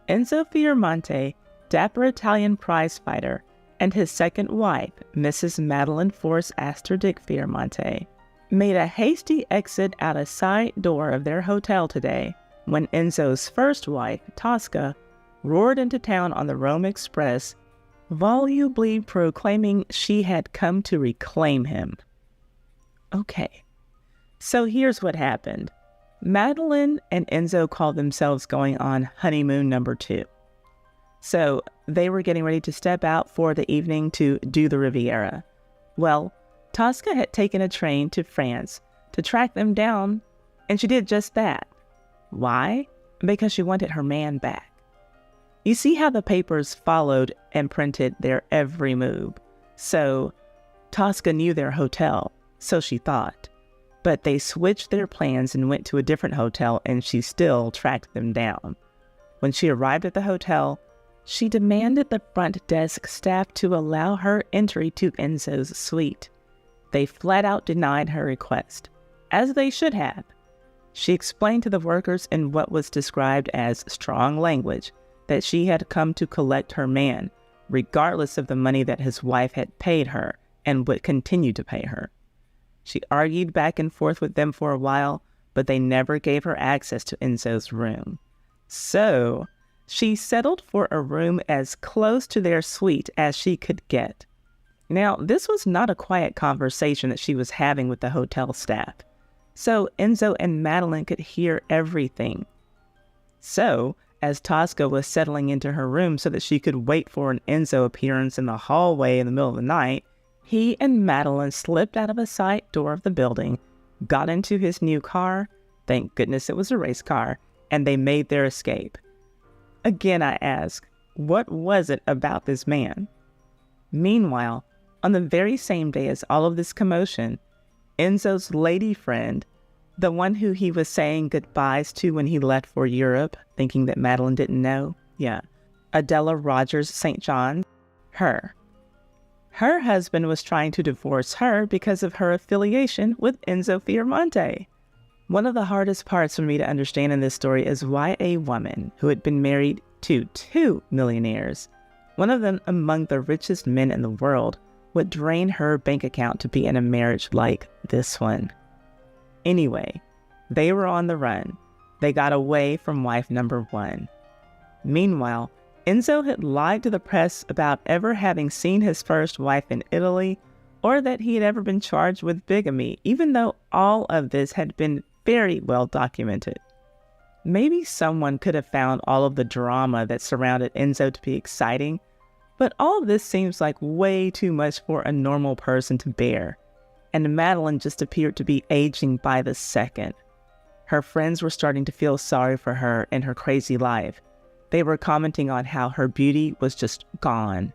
Enzo Fiermonte, dapper Italian prizefighter, and his second wife, Mrs. Madeleine Force Astor Dick Fiermonte, made a hasty exit out a side door of their hotel today when Enzo's first wife, Tosca, roared into town on the Rome Express, volubly proclaiming she had come to reclaim him. Okay, so here's what happened. Madeleine and Enzo called themselves going on honeymoon number 2. So they were getting ready to step out for the evening to do the Riviera. Well, Tosca had taken a train to France to track them down, and she did just that. Why? Because she wanted her man back. You see how the papers followed and printed their every move. So Tosca knew their hotel, so she thought. But they switched their plans and went to a different hotel, and she still tracked them down. When she arrived at the hotel, she demanded the front desk staff to allow her entry to Enzo's suite. They flat out denied her request, as they should have. She explained to the workers in what was described as strong language that she had come to collect her man, regardless of the money that his wife had paid her and would continue to pay her. She argued back and forth with them for a while, but they never gave her access to Enzo's room. So she settled for a room as close to their suite as she could get. Now, this was not a quiet conversation that she was having with the hotel staff, so Enzo and Madeleine could hear everything. So, as Tosca was settling into her room so that she could wait for an Enzo appearance in the hallway in the middle of the night, he and Madeleine slipped out of a side door of the building, got into his new car, thank goodness it was a race car, and they made their escape. Again, I ask, what was it about this man? Meanwhile, on the very same day as all of this commotion, Enzo's lady friend, the one who he was saying goodbyes to when he left for Europe, thinking that Madeleine didn't know, Adela Rogers St. John, her husband was trying to divorce her because of her affiliation with Enzo Fiermonte. One of the hardest parts for me to understand in this story is why a woman who had been married to 2 millionaires, one of them among the richest men in the world, would drain her bank account to be in a marriage like this one. Anyway, they were on the run. They got away from wife number 1. Meanwhile, Enzo had lied to the press about ever having seen his first wife in Italy, or that he had ever been charged with bigamy, even though all of this had been very well documented. Maybe someone could have found all of the drama that surrounded Enzo to be exciting, but all of this seems like way too much for a normal person to bear, and Madeleine just appeared to be aging by the second. Her friends were starting to feel sorry for her and her crazy life. They were commenting on how her beauty was just gone.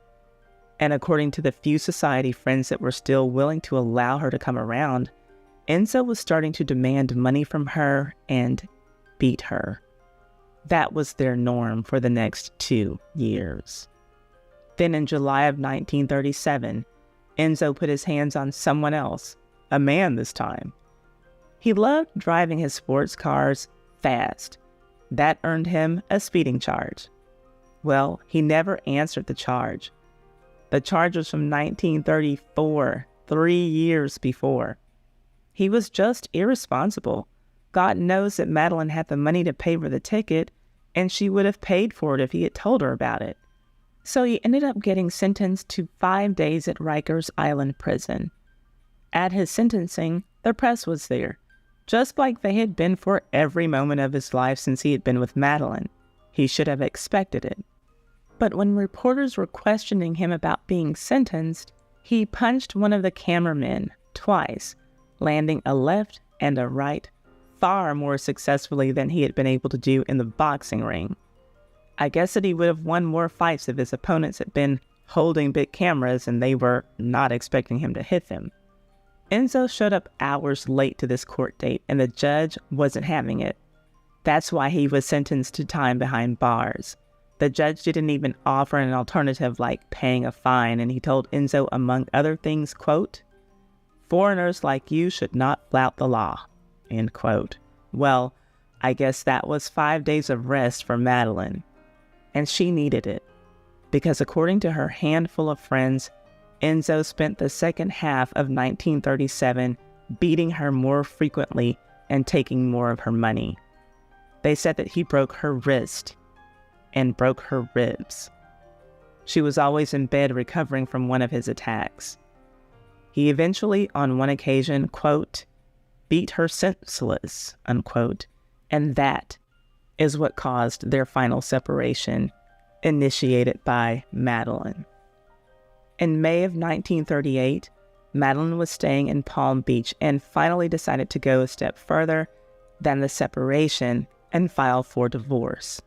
And according to the few society friends that were still willing to allow her to come around, Enzo was starting to demand money from her and beat her. That was their norm for the next 2 years. Then in July of 1937, Enzo put his hands on someone else, a man this time. He loved driving his sports cars fast. That earned him a speeding charge. Well, he never answered the charge. The charge was from 1934, 3 years before. He was just irresponsible. God knows that Madeleine had the money to pay for the ticket, and she would have paid for it if he had told her about it. So he ended up getting sentenced to 5 days at Rikers Island prison. At his sentencing, the press was there, just like they had been for every moment of his life since he had been with Madeleine. He should have expected it. But when reporters were questioning him about being sentenced, he punched one of the cameramen twice, landing a left and a right far more successfully than he had been able to do in the boxing ring. I guess that he would have won more fights if his opponents had been holding big cameras and they were not expecting him to hit them. Enzo showed up hours late to this court date and the judge wasn't having it. That's why he was sentenced to time behind bars. The judge didn't even offer an alternative like paying a fine, and he told Enzo, among other things, quote, "Foreigners like you should not flout the law," end quote. Well, I guess that was 5 days of rest for Madeleine. And she needed it, because according to her handful of friends, Enzo spent the second half of 1937 beating her more frequently and taking more of her money. They said that he broke her wrist and broke her ribs. She was always in bed recovering from one of his attacks. He eventually, on one occasion, quote, beat her senseless, unquote, and that is what caused their final separation, initiated by Madeleine. In May of 1938, Madeleine was staying in Palm Beach and finally decided to go a step further than the separation and file for divorce.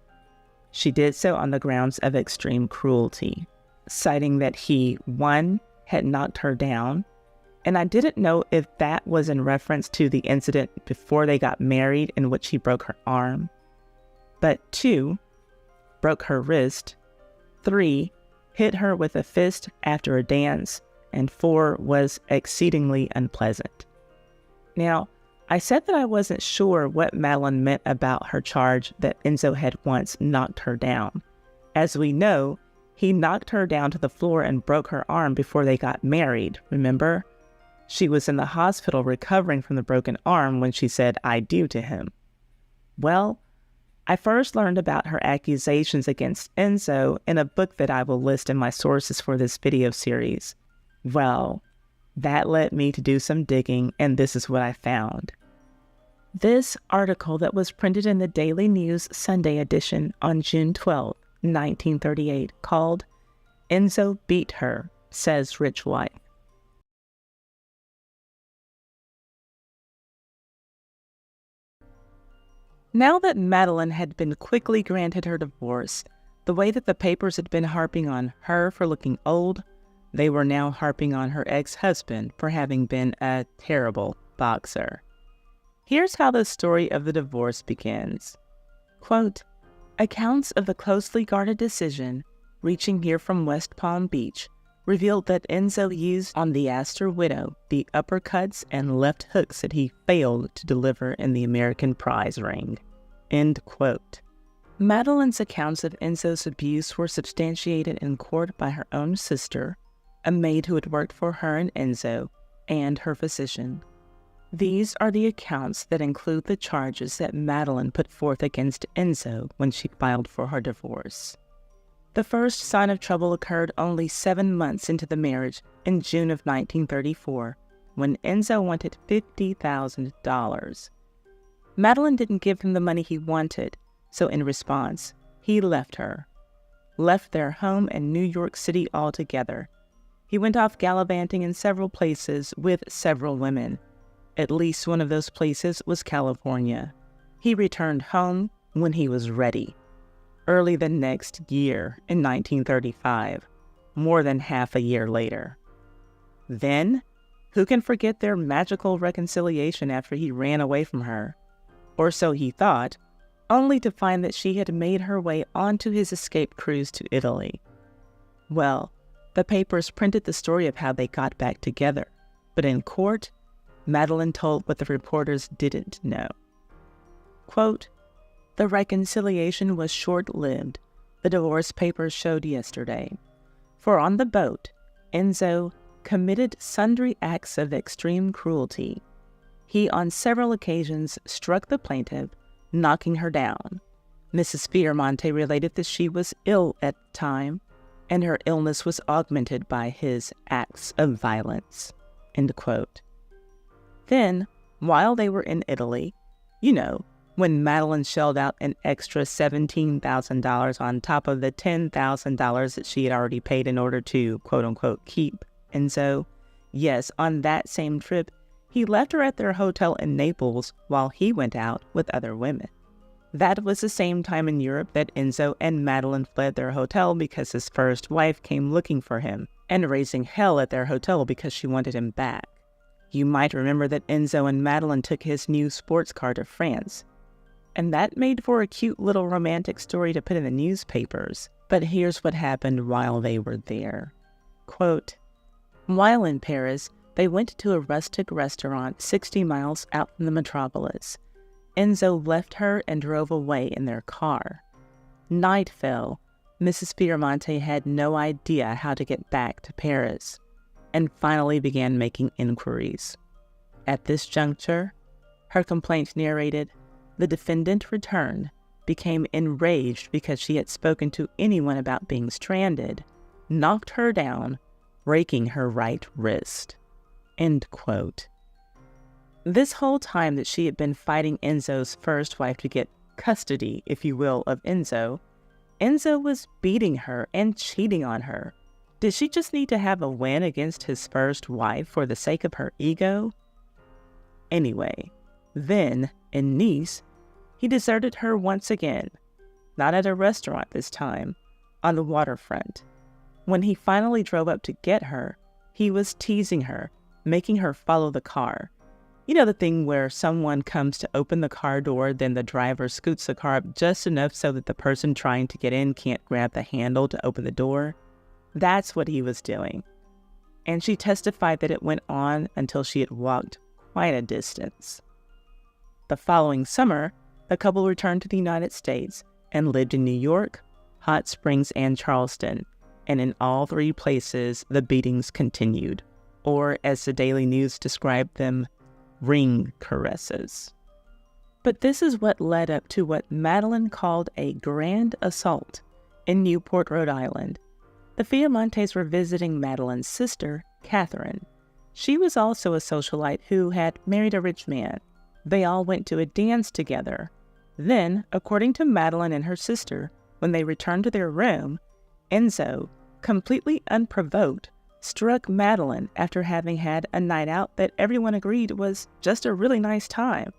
She did so on the grounds of extreme cruelty, citing that he, 1, had knocked her down, and I didn't know if that was in reference to the incident before they got married in which he broke her arm, but 2, broke her wrist, 3, hit her with a fist after a dance, and 4 was exceedingly unpleasant. Now, I said that I wasn't sure what Madeleine meant about her charge that Enzo had once knocked her down. As we know, he knocked her down to the floor and broke her arm before they got married, remember? She was in the hospital recovering from the broken arm when she said "I do" to him. Well, I first learned about her accusations against Enzo in a book that I will list in my sources for this video series. Well, that led me to do some digging, and this is what I found. This article that was printed in the Daily News Sunday edition on June 12, 1938, called "Enzo Beat Her, Says Rich Wife." Now that Madeleine had been quickly granted her divorce, the way that the papers had been harping on her for looking old, they were now harping on her ex-husband for having been a terrible boxer. Here's how the story of the divorce begins. Quote, "Accounts of the closely guarded decision, reaching here from West Palm Beach, revealed that Enzo used on the Astor widow the uppercuts and left hooks that he failed to deliver in the American prize ring." End quote. Madeleine's accounts of Enzo's abuse were substantiated in court by her own sister, a maid who had worked for her and Enzo, and her physician. These are the accounts that include the charges that Madeleine put forth against Enzo when she filed for her divorce. The first sign of trouble occurred only 7 months into the marriage in June of 1934, when Enzo wanted $50,000. Madeleine didn't give him the money he wanted, so in response, he left her. Left their home in New York City altogether. He went off gallivanting in several places with several women. At least one of those places was California. He returned home when he was ready. Early the next year, in 1935, more than half a year later. Then, who can forget their magical reconciliation after he ran away from her? Or so he thought, only to find that she had made her way onto his escape cruise to Italy. Well, the papers printed the story of how they got back together, but in court, Madeleine told what the reporters didn't know. Quote, "The reconciliation was short-lived," the divorce papers showed yesterday. "For on the boat, Enzo committed sundry acts of extreme cruelty. He on several occasions struck the plaintiff, knocking her down. Mrs. Fiermonte related that she was ill at the time, and her illness was augmented by his acts of violence." End quote. Then, while they were in Italy, when Madeleine shelled out an extra $17,000 on top of the $10,000 that she had already paid in order to, quote-unquote, keep Enzo, yes, on that same trip, he left her at their hotel in Naples while he went out with other women. That was the same time in Europe that Enzo and Madeleine fled their hotel because his first wife came looking for him and raising hell at their hotel because she wanted him back. You might remember that Enzo and Madeleine took his new sports car to France. And that made for a cute little romantic story to put in the newspapers. But here's what happened while they were there. Quote, "While in Paris, they went to a rustic restaurant 60 miles out from the metropolis. Enzo left her and drove away in their car. Night fell. Mrs. Fiermonte had no idea how to get back to Paris, and finally began making inquiries. At this juncture," her complaint narrated, "the defendant returned, became enraged because she had spoken to anyone about being stranded, knocked her down, breaking her right wrist." End quote. This whole time that she had been fighting Enzo's first wife to get custody, if you will, of Enzo, Enzo was beating her and cheating on her. Did she just need to have a win against his first wife for the sake of her ego? Anyway, then, in Nice, he deserted her once again, not at a restaurant this time, on the waterfront. When he finally drove up to get her, he was teasing her, making her follow the car. You know the thing where someone comes to open the car door, then the driver scoots the car up just enough so that the person trying to get in can't grab the handle to open the door? That's what he was doing. and she testified that it went on until she had walked quite a distance. The following summer, the couple returned to the United States and lived in New York, Hot Springs, and Charleston, and in all three places the beatings continued, or as the Daily News described them, ring caresses. But this is what led up to what Madeleine called a grand assault in Newport, Rhode Island. The Fiermontes were visiting Madeleine's sister, Catherine. She was also a socialite who had married a rich man. They all went to a dance together. Then, according to Madeleine and her sister, when they returned to their room, Enzo, completely unprovoked, struck Madeleine after having had a night out that everyone agreed was just a really nice time.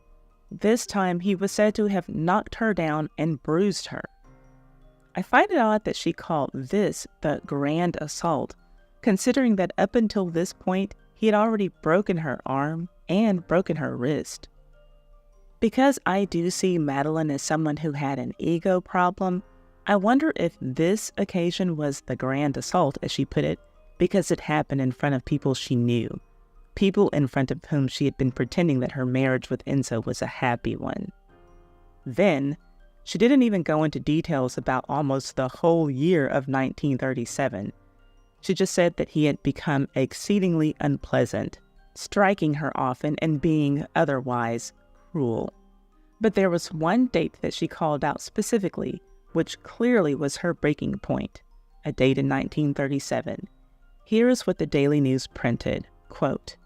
This time, he was said to have knocked her down and bruised her. I find it odd that she called this the grand assault, considering that up until this point, he had already broken her arm and broken her wrist. Because I do see Madeleine as someone who had an ego problem, I wonder if this occasion was the grand assault, as she put it, because it happened in front of people she knew, people in front of whom she had been pretending that her marriage with Enzo was a happy one. Then, she didn't even go into details about almost the whole year of 1937. She just said that he had become exceedingly unpleasant, striking her often and being otherwise cruel. But there was one date that she called out specifically, which clearly was her breaking point, a date in 1937. Here is what the Daily News printed, quote,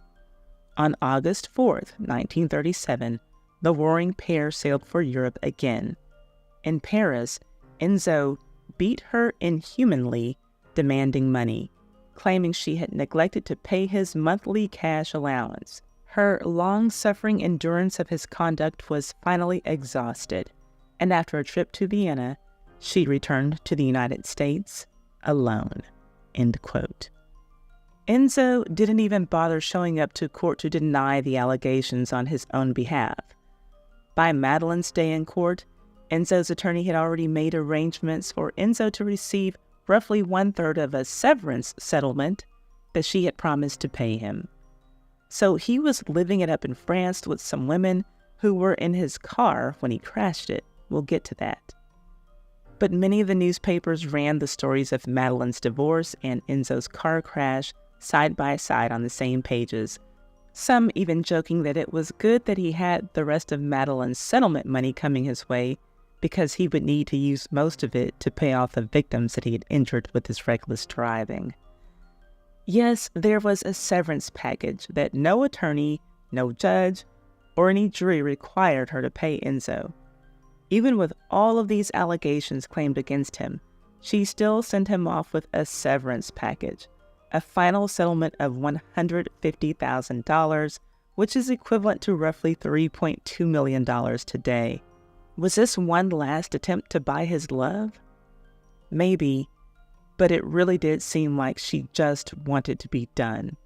"On August 4th, 1937, the warring pair sailed for Europe again. In Paris, Enzo beat her inhumanly, demanding money, claiming she had neglected to pay his monthly cash allowance. Her long-suffering endurance of his conduct was finally exhausted, and after a trip to Vienna, she returned to the United States alone." End quote. Enzo didn't even bother showing up to court to deny the allegations on his own behalf. By Madeleine's day in court, Enzo's attorney had already made arrangements for Enzo to receive roughly 1/3 of a severance settlement that she had promised to pay him. So he was living it up in France with some women who were in his car when he crashed it. We'll get to that. But many of the newspapers ran the stories of Madeleine's divorce and Enzo's car crash side by side on the same pages, some even joking that it was good that he had the rest of Madeleine's settlement money coming his way because he would need to use most of it to pay off the victims that he had injured with his reckless driving. Yes, there was a severance package that no attorney, no judge, or any jury required her to pay Enzo. Even with all of these allegations claimed against him, she still sent him off with a severance package, a final settlement of $150,000, which is equivalent to roughly $3.2 million today. Was this one last attempt to buy his love? Maybe, but it really did seem like she just wanted to be done.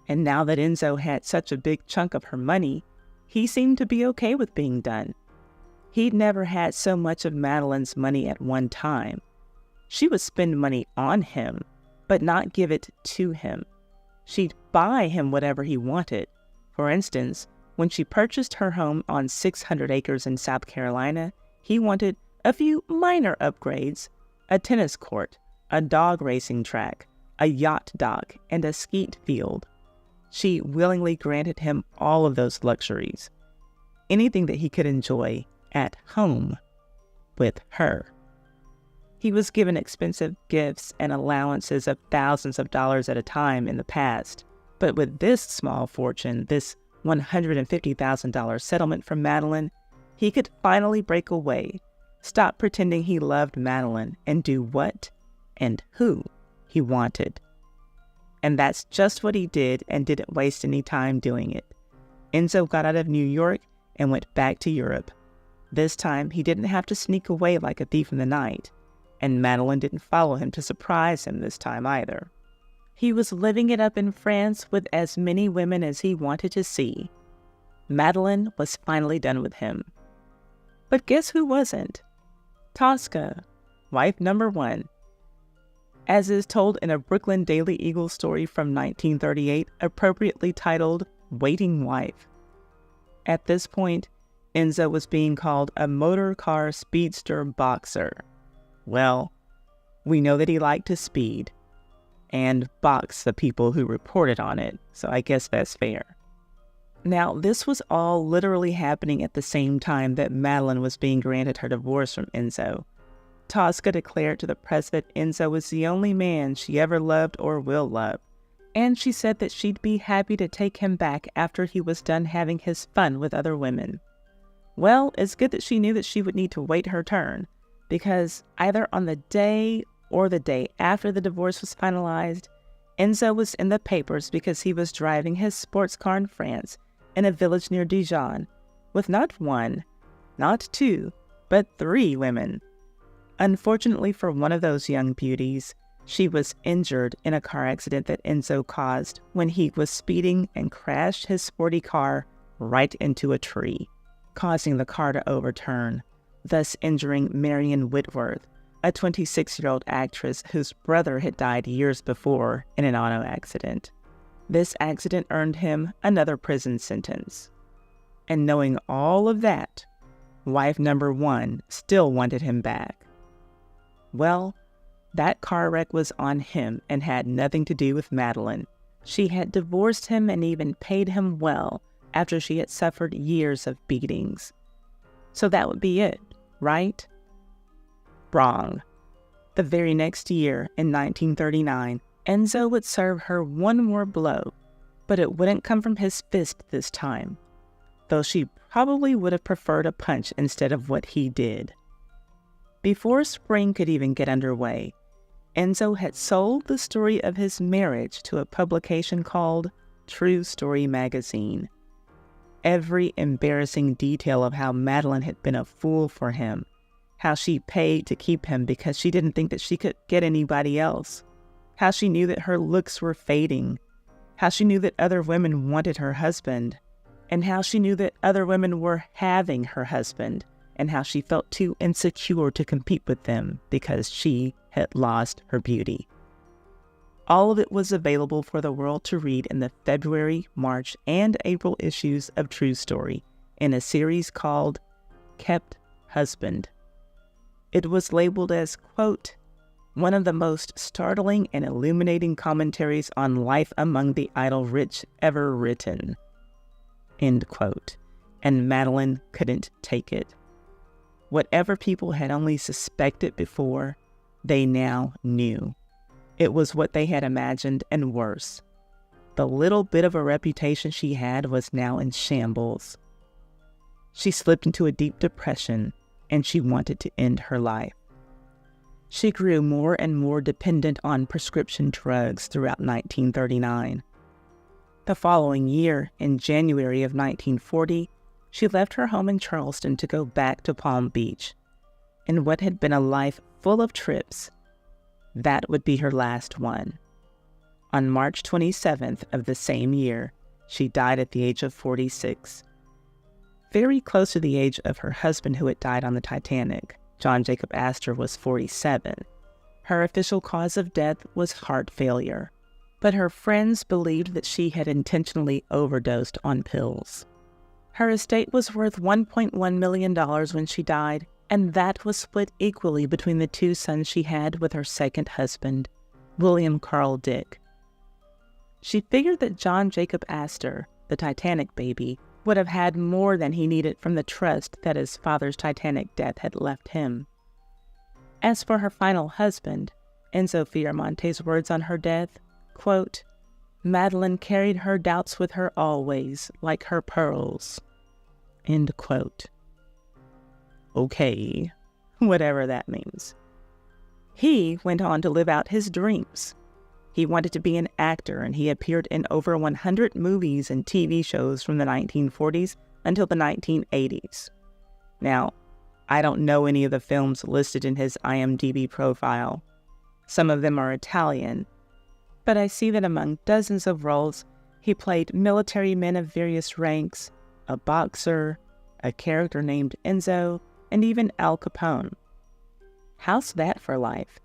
And now that Enzo had such a big chunk of her money, he seemed to be okay with being done. He'd never had so much of Madeleine's money at one time. She would spend money on him, but not give it to him. She'd buy him whatever he wanted. For instance, when she purchased her home on 600 acres in South Carolina, he wanted a few minor upgrades, a tennis court, a dog racing track, a yacht dock, and a skeet field. She willingly granted him all of those luxuries, anything that he could enjoy at home with her. He was given expensive gifts and allowances of thousands of dollars at a time in the past, but with this small fortune, this $150,000 settlement from Madeleine, he could finally break away, stop pretending he loved Madeleine, and do what and who he wanted. And that's just what he did, and didn't waste any time doing it. Enzo got out of New York and went back to Europe. This time, he didn't have to sneak away like a thief in the night, and Madeleine didn't follow him to surprise him this time either. He was living it up in France with as many women as he wanted to see. Madeleine was finally done with him. But guess who wasn't? Tosca, wife number one. as is told in a Brooklyn Daily Eagle story from 1938, appropriately titled Waiting Wife. At this point, Enzo was being called a motor car speedster boxer. Well, we know that he liked to speed and box the people who reported on it, so I guess that's fair. Now, this was all literally happening at the same time that Madeleine was being granted her divorce from Enzo. Tosca declared to the press that Enzo was the only man she ever loved or will love, and she said that she'd be happy to take him back after he was done having his fun with other women. Well, it's good that she knew that she would need to wait her turn, because either on the day or the day after the divorce was finalized, Enzo was in the papers because he was driving his sports car in France in a village near Dijon with not one, not two, but 3 women. Unfortunately for one of those young beauties, she was injured in a car accident that Enzo caused when he was speeding and crashed his sporty car right into a tree, causing the car to overturn, thus injuring Marion Whitworth, a 26-year-old actress whose brother had died years before in an auto accident. This accident earned him another prison sentence. And knowing all of that, wife number 1 still wanted him back. Well, that car wreck was on him and had nothing to do with Madeleine. She had divorced him and even paid him well after she had suffered years of beatings. So that would be it, right? Wrong. The very next year, in 1939, Enzo would serve her one more blow, but it wouldn't come from his fist this time, though she probably would have preferred a punch instead of what he did. Before spring could even get underway, Enzo had sold the story of his marriage to a publication called True Story magazine. Every embarrassing detail of how Madeleine had been a fool for him, how she paid to keep him because she didn't think that she could get anybody else, how she knew that her looks were fading, how she knew that other women wanted her husband, and how she knew that other women were having her husband, and how she felt too insecure to compete with them because she had lost her beauty. All of it was available for the world to read in the February, March, and April issues of True Story in a series called Kept Husband. It was labeled as, quote, one of the most startling and illuminating commentaries on life among the idle rich ever written, end quote. And Madeleine couldn't take it. Whatever people had only suspected before, they now knew. It was what they had imagined and worse. The little bit of a reputation she had was now in shambles. She slipped into a deep depression, and she wanted to end her life. She grew more and more dependent on prescription drugs throughout 1939. The following year, in January of 1940, she left her home in Charleston to go back to Palm Beach. In what had been a life full of trips, that would be her last one. On March 27th of the same year, she died at the age of 46. Very close to the age of her husband who had died on the Titanic, John Jacob Astor was 47. Her official cause of death was heart failure, but her friends believed that she had intentionally overdosed on pills. Her estate was worth $1.1 million when she died, and that was split equally between the 2 sons she had with her second husband, William Carl Dick. She figured that John Jacob Astor, the Titanic baby, would have had more than he needed from the trust that his father's Titanic death had left him. As for her final husband, Enzo Fiermonte's words on her death, quote, Madeleine carried her doubts with her always, like her pearls, end quote. Okay, whatever that means. He went on to live out his dreams. He wanted to be an actor, and he appeared in over 100 movies and TV shows from the 1940s until the 1980s. Now, I don't know any of the films listed in his IMDb profile. Some of them are Italian, but I see that among dozens of roles, he played military men of various ranks, a boxer, a character named Enzo, and even Al Capone. How's that for life?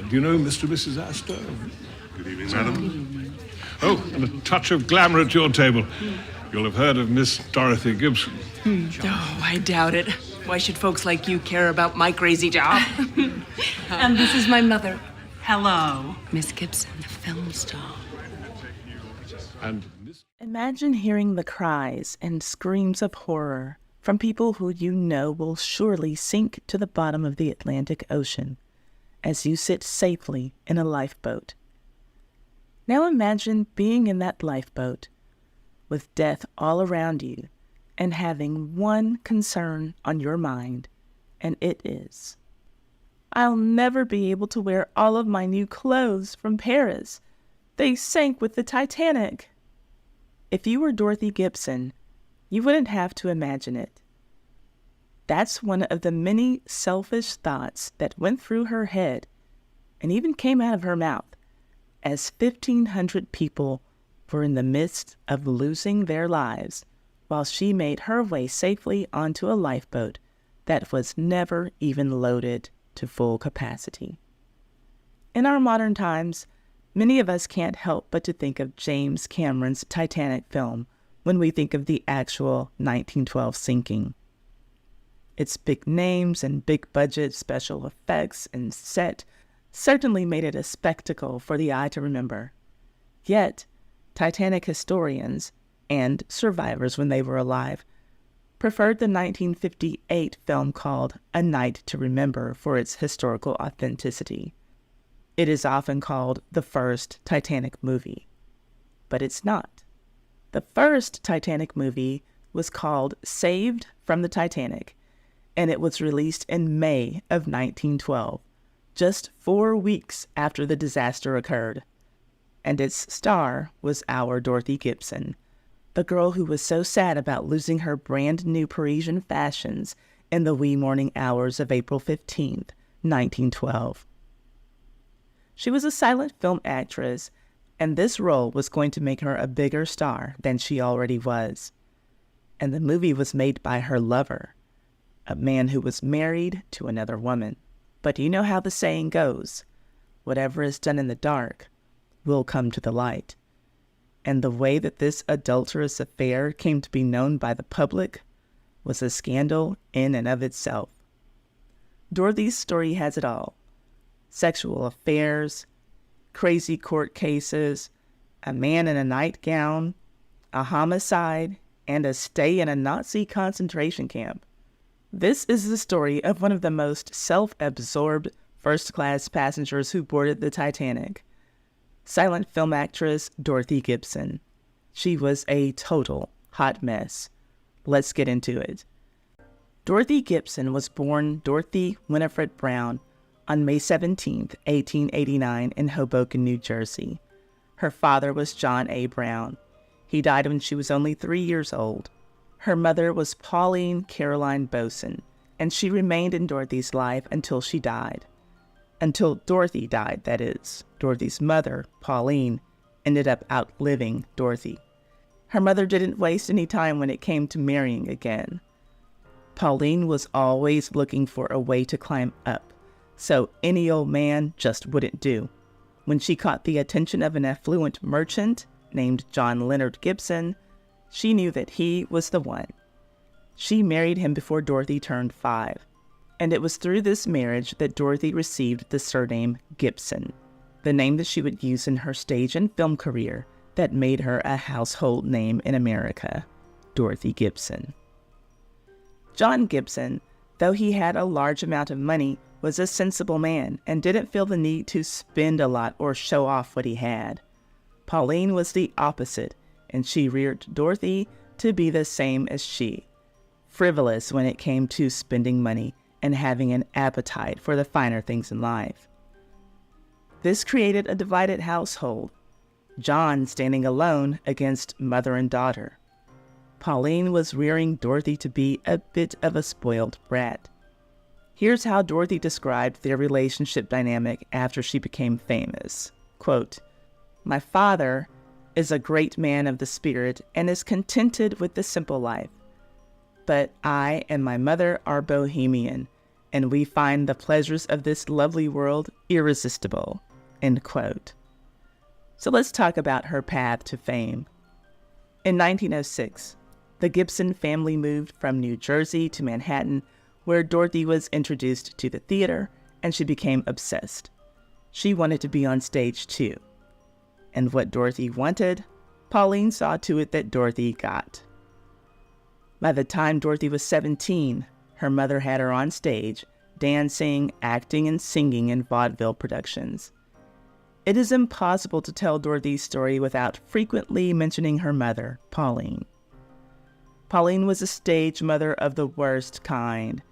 Do you know Mr. and Mrs. Astor? Good evening, madam. Oh, and a touch of glamour at your table. You'll have heard of Miss Dorothy Gibson. Oh, I doubt it. Why should folks like you care about my crazy job? And this is my mother. Hello, Miss Gibson, the film star. And Miss... Imagine hearing the cries and screams of horror from people who you know will surely sink to the bottom of the Atlantic Ocean as you sit safely in a lifeboat. Now imagine being in that lifeboat with death all around you and having one concern on your mind, and it is, I'll never be able to wear all of my new clothes from Paris. They sank with the Titanic. If you were Dorothy Gibson, you wouldn't have to imagine it. That's one of the many selfish thoughts that went through her head and even came out of her mouth as 1,500 people were in the midst of losing their lives while she made her way safely onto a lifeboat that was never even loaded to full capacity. In our modern times, many of us can't help but to think of James Cameron's Titanic film when we think of the actual 1912 sinking. Its big names and big budget special effects and set certainly made it a spectacle for the eye to remember. Yet, Titanic historians, and survivors when they were alive, preferred the 1958 film called A Night to Remember for its historical authenticity. It is often called the first Titanic movie, but it's not. The first Titanic movie was called Saved from the Titanic, and it was released in May of 1912, just 4 weeks after the disaster occurred. And its star was our Dorothy Gibson, the girl who was so sad about losing her brand new Parisian fashions in the wee morning hours of April 15th, 1912. She was a silent film actress, and this role was going to make her a bigger star than she already was. And the movie was made by her lover, a man who was married to another woman. But you know how the saying goes, whatever is done in the dark will come to the light. And the way that this adulterous affair came to be known by the public was a scandal in and of itself. Dorothy's story has it all: sexual affairs, crazy court cases, a man in a nightgown, a homicide, and a stay in a Nazi concentration camp. This is the story of one of the most self-absorbed first-class passengers who boarded the Titanic, silent film actress Dorothy Gibson. She was a total hot mess. Let's get into it. Dorothy Gibson was born Dorothy Winifred Brown on May 17, 1889 in Hoboken, New Jersey. Her father was John A. Brown. He died when she was only 3 years old. Her mother was Pauline Caroline Boson, and she remained in Dorothy's life until she died. Until Dorothy died, that is. Dorothy's mother, Pauline, ended up outliving Dorothy. Her mother didn't waste any time when it came to marrying again. Pauline was always looking for a way to climb up, so any old man just wouldn't do. When she caught the attention of an affluent merchant named John Leonard Gibson, she knew that he was the one. She married him before Dorothy turned 5, and it was through this marriage that Dorothy received the surname Gibson, the name that she would use in her stage and film career that made her a household name in America, Dorothy Gibson. John Gibson, though he had a large amount of money, was a sensible man and didn't feel the need to spend a lot or show off what he had. Pauline was the opposite, and she reared Dorothy to be the same as she, frivolous when it came to spending money and having an appetite for the finer things in life. This created a divided household, John standing alone against mother and daughter. Pauline was rearing Dorothy to be a bit of a spoiled brat. Here's how Dorothy described their relationship dynamic after she became famous. Quote, "My father is a great man of the spirit and is contented with the simple life. But I and my mother are bohemian, and we find the pleasures of this lovely world irresistible, end quote. So let's talk about her path to fame. In 1906, the Gibson family moved from New Jersey to Manhattan, where Dorothy was introduced to the theater, and she became obsessed. She wanted to be on stage too. And what Dorothy wanted, Pauline saw to it that Dorothy got. By the time Dorothy was 17, her mother had her on stage, dancing, acting, and singing in vaudeville productions. It is impossible to tell Dorothy's story without frequently mentioning her mother, Pauline. Pauline was a stage mother of the worst kind.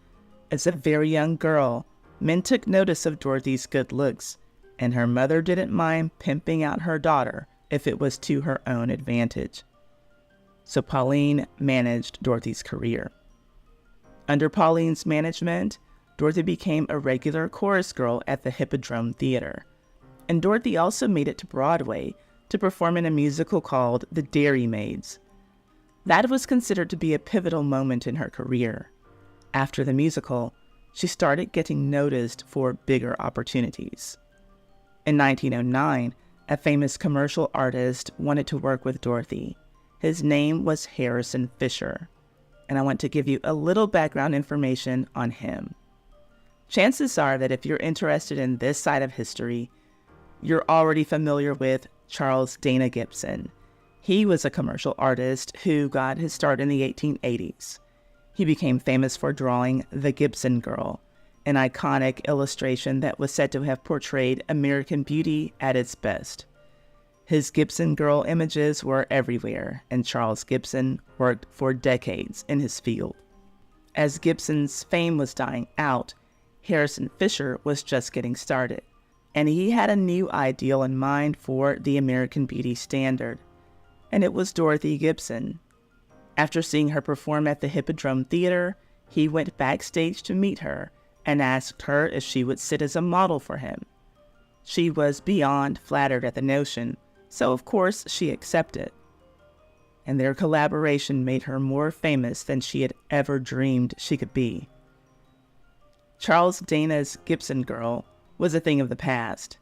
As a very young girl, men took notice of Dorothy's good looks, and her mother didn't mind pimping out her daughter if it was to her own advantage. So Pauline managed Dorothy's career. Under Pauline's management, Dorothy became a regular chorus girl at the Hippodrome Theater. And Dorothy also made it to Broadway to perform in a musical called The Dairymaids. That was considered to be a pivotal moment in her career. After the musical, she started getting noticed for bigger opportunities. In 1909, a famous commercial artist wanted to work with Dorothy. His name was Harrison Fisher, and I want to give you a little background information on him. Chances are that if you're interested in this side of history, you're already familiar with Charles Dana Gibson. He was a commercial artist who got his start in the 1880s. He became famous for drawing The Gibson Girl, an iconic illustration that was said to have portrayed American beauty at its best. His Gibson Girl images were everywhere, and Charles Gibson worked for decades in his field. As Gibson's fame was dying out, Harrison Fisher was just getting started, and he had a new ideal in mind for the American beauty standard, and it was Dorothy Gibson. After seeing her perform at the Hippodrome Theater, he went backstage to meet her and asked her if she would sit as a model for him. She was beyond flattered at the notion, so of course she accepted. And their collaboration made her more famous than she had ever dreamed she could be. Charles Dana's Gibson Girl was a thing of the past.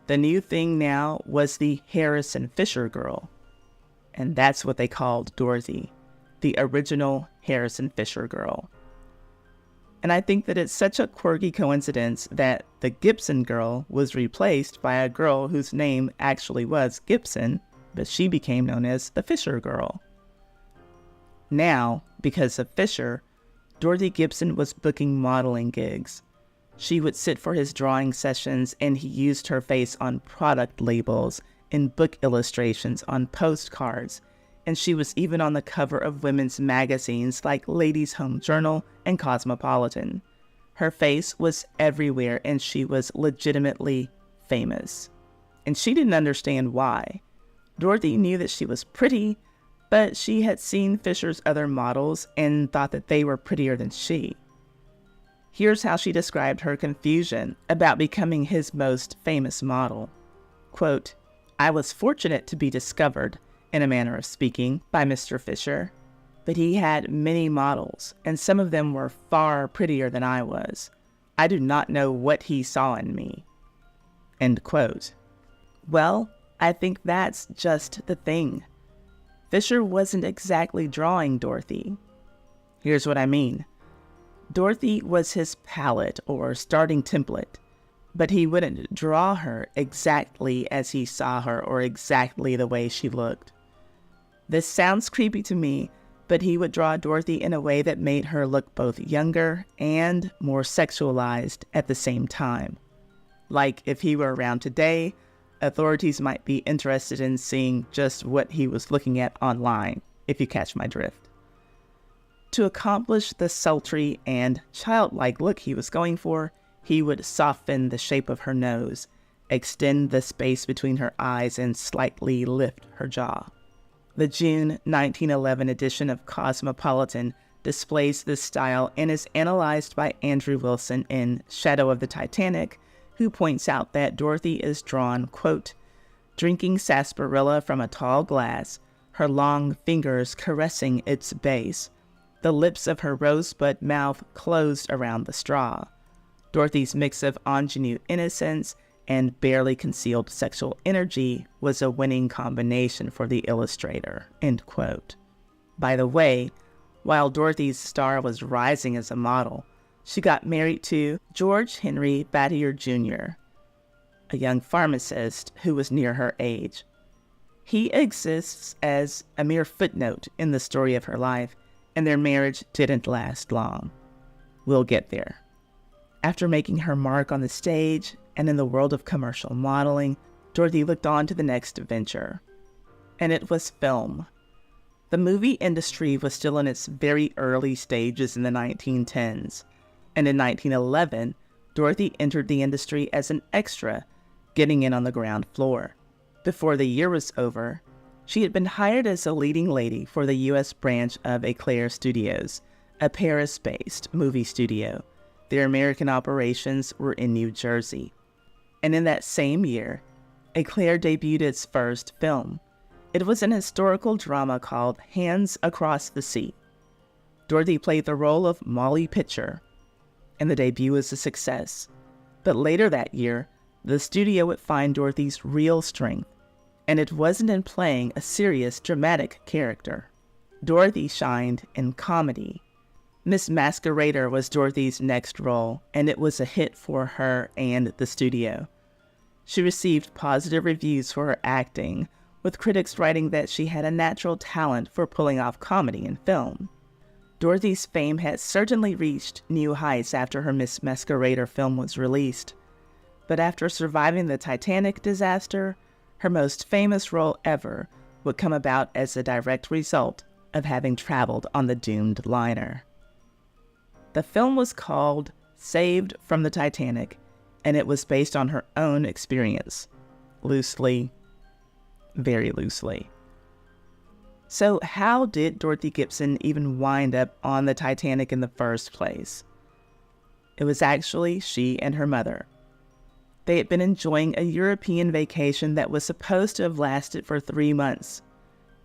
The new thing now was the Harrison Fisher Girl. And that's what they called Dorothy, the original Harrison Fisher Girl. And I think that it's such a quirky coincidence that the Gibson Girl was replaced by a girl whose name actually was Gibson, but she became known as the Fisher Girl. Now, because of Fisher, Dorothy Gibson was booking modeling gigs. She would sit for his drawing sessions, and he used her face on product labels, in book illustrations, on postcards, and she was even on the cover of women's magazines like Ladies' Home Journal and Cosmopolitan. Her face was everywhere, and she was legitimately famous. And she didn't understand why. Dorothy knew that she was pretty, but she had seen Fisher's other models and thought that they were prettier than she. Here's how she described her confusion about becoming his most famous model. Quote, "I was fortunate to be discovered, in a manner of speaking, by Mr. Fisher, but he had many models, and some of them were far prettier than I was. I do not know what he saw in me." End quote. Well, I think that's just the thing. Fisher wasn't exactly drawing Dorothy. Here's what I mean. Dorothy was his palette or starting template, but he wouldn't draw her exactly as he saw her or exactly the way she looked. This sounds creepy to me, but he would draw Dorothy in a way that made her look both younger and more sexualized at the same time. Like if he were around today, authorities might be interested in seeing just what he was looking at online, if you catch my drift. To accomplish the sultry and childlike look he was going for, he would soften the shape of her nose, extend the space between her eyes, and slightly lift her jaw. The June 1911 edition of Cosmopolitan displays this style and is analyzed by Andrew Wilson in Shadow of the Titanic, who points out that Dorothy is drawn, quote, drinking sarsaparilla from a tall glass, her long fingers caressing its base, The lips of her rosebud mouth closed around the straw. Dorothy's mix of ingenue innocence and barely concealed sexual energy was a winning combination for the illustrator, end quote. By the way, while Dorothy's star was rising as a model, she got married to George Henry Battier Jr., a young pharmacist who was near her age. He exists as a mere footnote in the story of her life, and their marriage didn't last long. We'll get there. After making her mark on the stage and in the world of commercial modeling, Dorothy looked on to the next venture. And it was film. The movie industry was still in its very early stages in the 1910s. And in 1911, Dorothy entered the industry as an extra, getting in on the ground floor. Before the year was over, she had been hired as a leading lady for the U.S. branch of Exile Studios, a Paris-based movie studio. Their American operations were in New Jersey. And in that same year, Exile debuted its first film. It was an historical drama called Hands Across the Sea. Dorothy played the role of Molly Pitcher, and the debut was a success. But later that year, the studio would find Dorothy's real strength, and it wasn't in playing a serious, dramatic character. Dorothy shined in comedy. Miss Masquerader was Dorothy's next role, and it was a hit for her and the studio. She received positive reviews for her acting, with critics writing that she had a natural talent for pulling off comedy in film. Dorothy's fame had certainly reached new heights after her Miss Masquerader film was released. But after surviving the Titanic disaster, her most famous role ever would come about as a direct result of having traveled on the doomed liner. The film was called Saved from the Titanic, and it was based on her own experience. Loosely, very loosely. So how did Dorothy Gibson even wind up on the Titanic in the first place? It was actually she and her mother. They had been enjoying a European vacation that was supposed to have lasted for 3 months.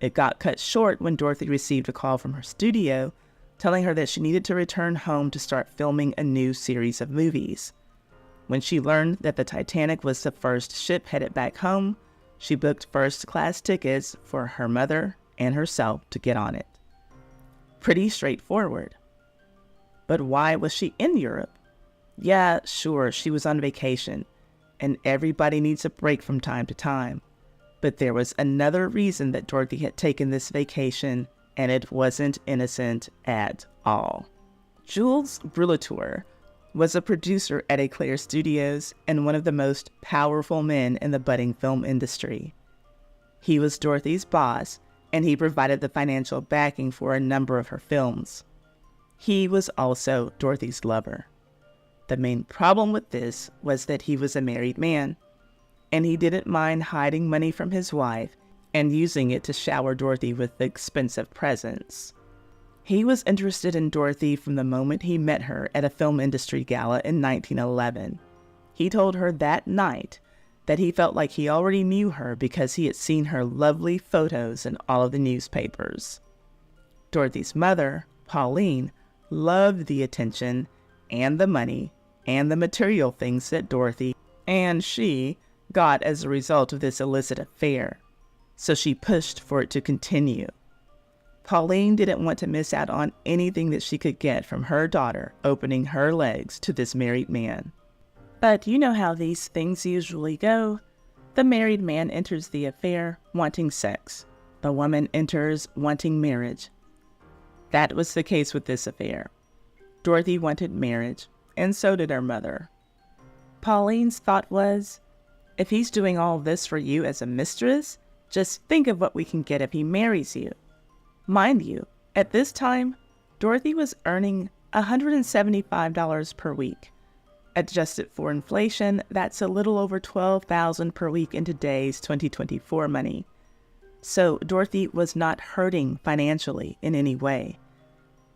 It got cut short when Dorothy received a call from her studio telling her that she needed to return home to start filming a new series of movies. When she learned that the Titanic was the first ship headed back home, she booked first-class tickets for her mother and herself to get on it. Pretty straightforward. But why was she in Europe? Yeah, sure, she was on vacation, and everybody needs a break from time to time. But there was another reason that Dorothy had taken this vacation, and it wasn't innocent at all. Jules Brulatour was a producer at Eclair Studios and one of the most powerful men in the budding film industry. He was Dorothy's boss, and he provided the financial backing for a number of her films. He was also Dorothy's lover. The main problem with this was that he was a married man, and he didn't mind hiding money from his wife and using it to shower Dorothy with expensive presents. He was interested in Dorothy from the moment he met her at a film industry gala in 1911. He told her that night that he felt like he already knew her because he had seen her lovely photos in all of the newspapers. Dorothy's mother, Pauline, loved the attention and the money and the material things that Dorothy and she got as a result of this illicit affair, so she pushed for it to continue. Pauline didn't want to miss out on anything that she could get from her daughter opening her legs to this married man. But you know how these things usually go. The married man enters the affair wanting sex. The woman enters wanting marriage. That was the case with this affair. Dorothy wanted marriage, and so did her mother. Pauline's thought was, if he's doing all this for you as a mistress, just think of what we can get if he marries you. Mind you, at this time, Dorothy was earning $175 per week. Adjusted for inflation, that's a little over $12,000 per week in today's 2024 money. So Dorothy was not hurting financially in any way.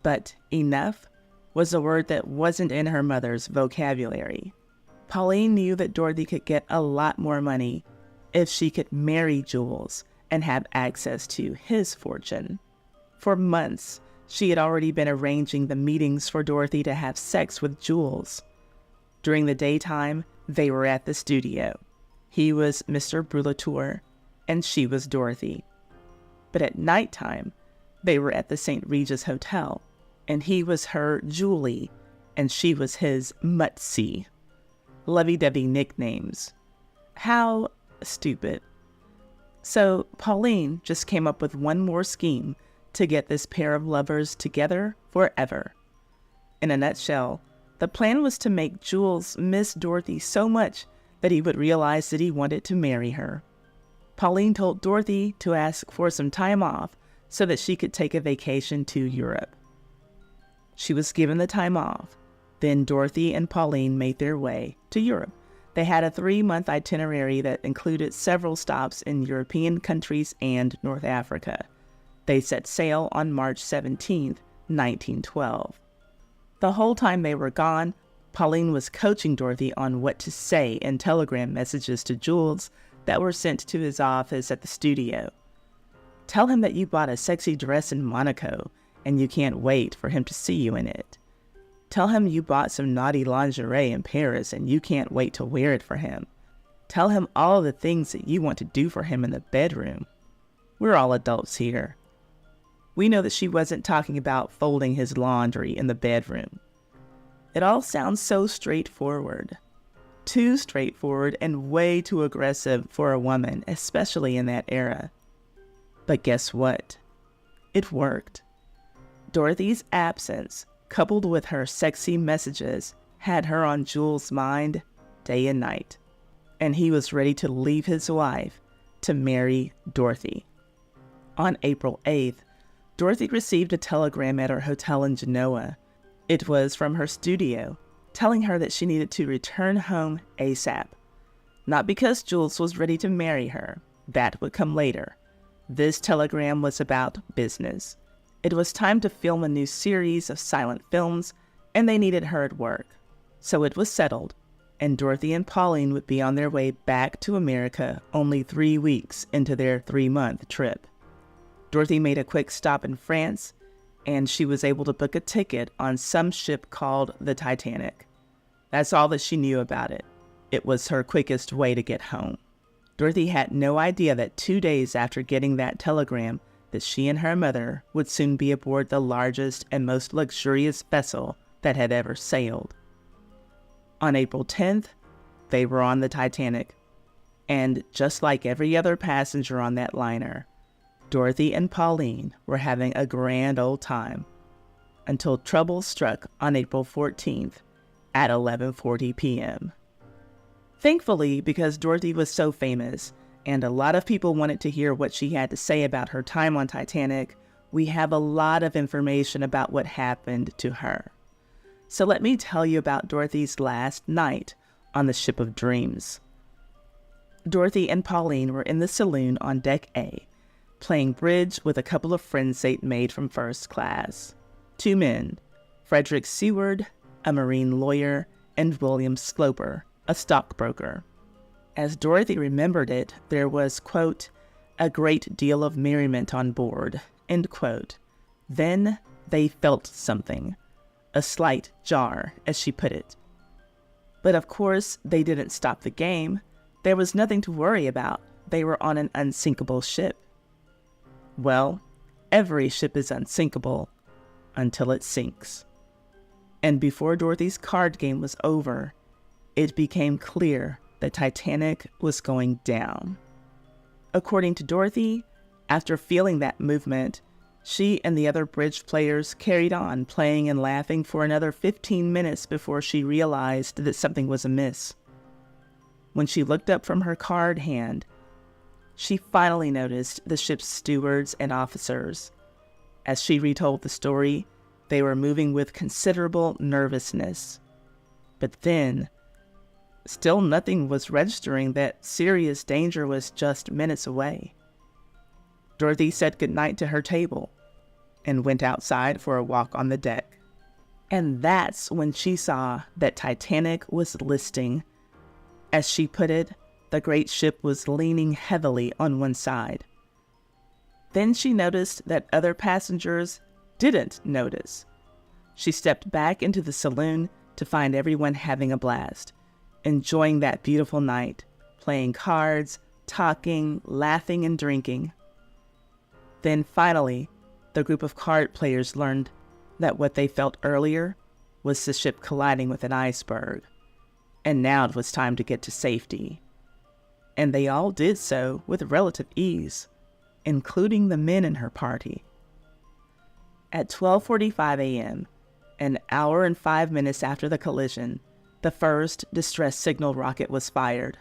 But enough was a word that wasn't in her mother's vocabulary. Pauline knew that Dorothy could get a lot more money if she could marry Jules and have access to his fortune. For months, She had already been arranging the meetings for Dorothy to have sex with Jules. During the daytime, they were at the studio. He was Mr. Brulatour, and she was Dorothy. But at nighttime, they were at the St. Regis Hotel, and he was her Julie, and she was his Mutsy. Lovey-dovey nicknames. How stupid. So Pauline just came up with one more scheme to get this pair of lovers together forever. In a nutshell, the plan was to make Jules miss Dorothy so much that he would realize that he wanted to marry her. Pauline told Dorothy to ask for some time off so that she could take a vacation to Europe. She was given the time off. Then Dorothy and Pauline made their way to Europe. They had a 3-month itinerary that included several stops in European countries and North Africa. They set sail on March 17, 1912. The whole time they were gone, Pauline was coaching Dorothy on what to say in telegram messages to Jules that were sent to his office at the studio. Tell him that you bought a sexy dress in Monaco and you can't wait for him to see you in it. Tell him you bought some naughty lingerie in Paris and you can't wait to wear it for him. Tell him all the things that you want to do for him in the bedroom. We're all adults here. We know that she wasn't talking about folding his laundry in the bedroom. It all sounds so straightforward. Too straightforward and way too aggressive for a woman, especially in that era. But guess what? It worked. Dorothy's absence, coupled with her sexy messages, had her on Jules' mind day and night. And he was ready to leave his wife to marry Dorothy. On April 8th, Dorothy received a telegram at her hotel in Genoa. It was from her studio, telling her that she needed to return home ASAP. Not because Jules was ready to marry her. That would come later. This telegram was about business. It was time to film a new series of silent films, and they needed her at work. So it was settled, and Dorothy and Pauline would be on their way back to America only 3 weeks into their 3-month trip. Dorothy made a quick stop in France, and she was able to book a ticket on some ship called the Titanic. That's all that she knew about it. It was her quickest way to get home. Dorothy had no idea that 2 days after getting that telegram, that she and her mother would soon be aboard the largest and most luxurious vessel that had ever sailed. On April 10th, they were on the Titanic. And just like every other passenger on that liner, Dorothy and Pauline were having a grand old time until trouble struck on April 14th at 11:40 p.m. Thankfully, because Dorothy was so famous and a lot of people wanted to hear what she had to say about her time on Titanic, we have a lot of information about what happened to her. So let me tell you about Dorothy's last night on the Ship of Dreams. Dorothy and Pauline were in the saloon on Deck A, playing bridge with a couple of friends they'd made from first class. 2 men, Frederick Seward, a marine lawyer, and William Sloper, a stockbroker. As Dorothy remembered it, there was, quote, a great deal of merriment on board, end quote. Then they felt something, a slight jar, as she put it. But of course, they didn't stop the game. There was nothing to worry about. They were on an unsinkable ship. Well, every ship is unsinkable until it sinks. And before Dorothy's card game was over, it became clear the Titanic was going down. According to Dorothy, after feeling that movement, she and the other bridge players carried on playing and laughing for another 15 minutes before she realized that something was amiss. When she looked up from her card hand, she finally noticed the ship's stewards and officers. As she retold the story, they were moving with considerable nervousness. But then, still nothing was registering that serious danger was just minutes away. Dorothy said goodnight to her table and went outside for a walk on the deck. And that's when she saw that Titanic was listing. As she put it, the great ship was leaning heavily on one side. Then she noticed that other passengers didn't notice. She stepped back into the saloon to find everyone having a blast, enjoying that beautiful night, playing cards, talking, laughing, and drinking. Then finally, the group of card players learned that what they felt earlier was the ship colliding with an iceberg, and now it was time to get to safety. And they all did so with relative ease, including the men in her party. At 12:45 a.m., an hour and 5 minutes after the collision, the first distress signal rocket was fired.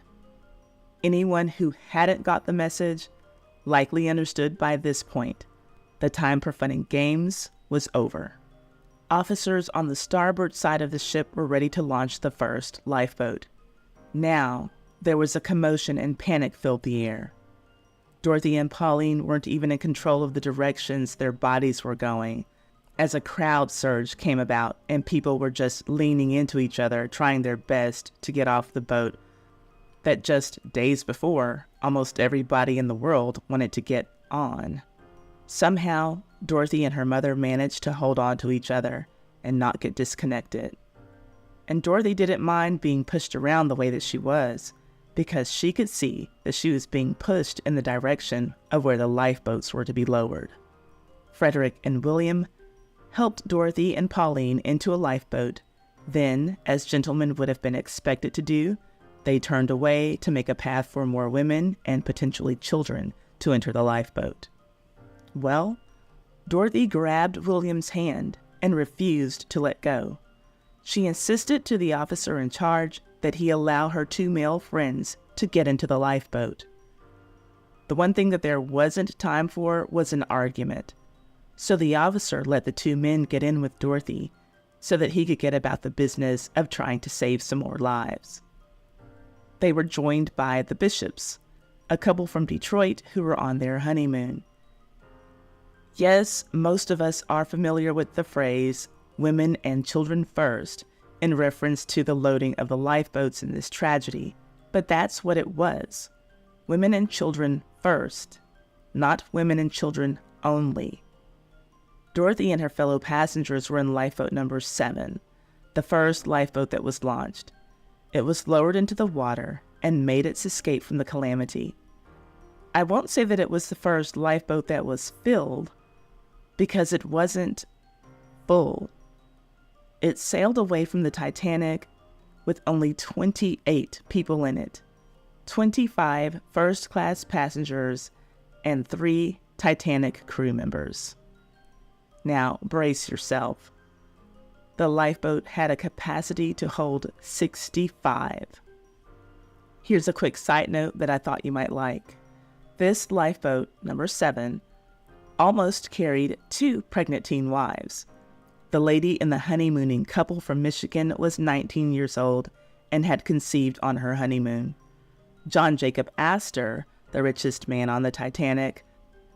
Anyone who hadn't got the message likely understood by this point the time for fun and games was over. Officers on the starboard side of the ship were ready to launch the first lifeboat. Now, there was a commotion and panic filled the air. Dorothy and Pauline weren't even in control of the directions their bodies were going, as a crowd surge came about and people were just leaning into each other, trying their best to get off the boat that just days before, almost everybody in the world wanted to get on. Somehow, Dorothy and her mother managed to hold on to each other and not get disconnected. And Dorothy didn't mind being pushed around the way that she was, because she could see that she was being pushed in the direction of where the lifeboats were to be lowered. Frederick and William helped Dorothy and Pauline into a lifeboat. Then, as gentlemen would have been expected to do, they turned away to make a path for more women and potentially children to enter the lifeboat. Well, Dorothy grabbed William's hand and refused to let go. She insisted to the officer in charge that he allow her two male friends to get into the lifeboat. The one thing that there wasn't time for was an argument, so the officer let the two men get in with Dorothy so that he could get about the business of trying to save some more lives. They were joined by the Bishops, a couple from Detroit who were on their honeymoon. Yes, most of us are familiar with the phrase, women and children first, in reference to the loading of the lifeboats in this tragedy, but that's what it was. Women and children first, not women and children only. Dorothy and her fellow passengers were in lifeboat number 7, the first lifeboat that was launched. It was lowered into the water and made its escape from the calamity. I won't say that it was the first lifeboat that was filled, because it wasn't full. It sailed away from the Titanic with only 28 people in it, 25 first-class passengers, and 3 Titanic crew members. Now, brace yourself. The lifeboat had a capacity to hold 65. Here's a quick side note that I thought you might like. This lifeboat, number 7, almost carried 2 pregnant teen wives. The lady in the honeymooning couple from Michigan was 19 years old and had conceived on her honeymoon. John Jacob Astor, the richest man on the Titanic,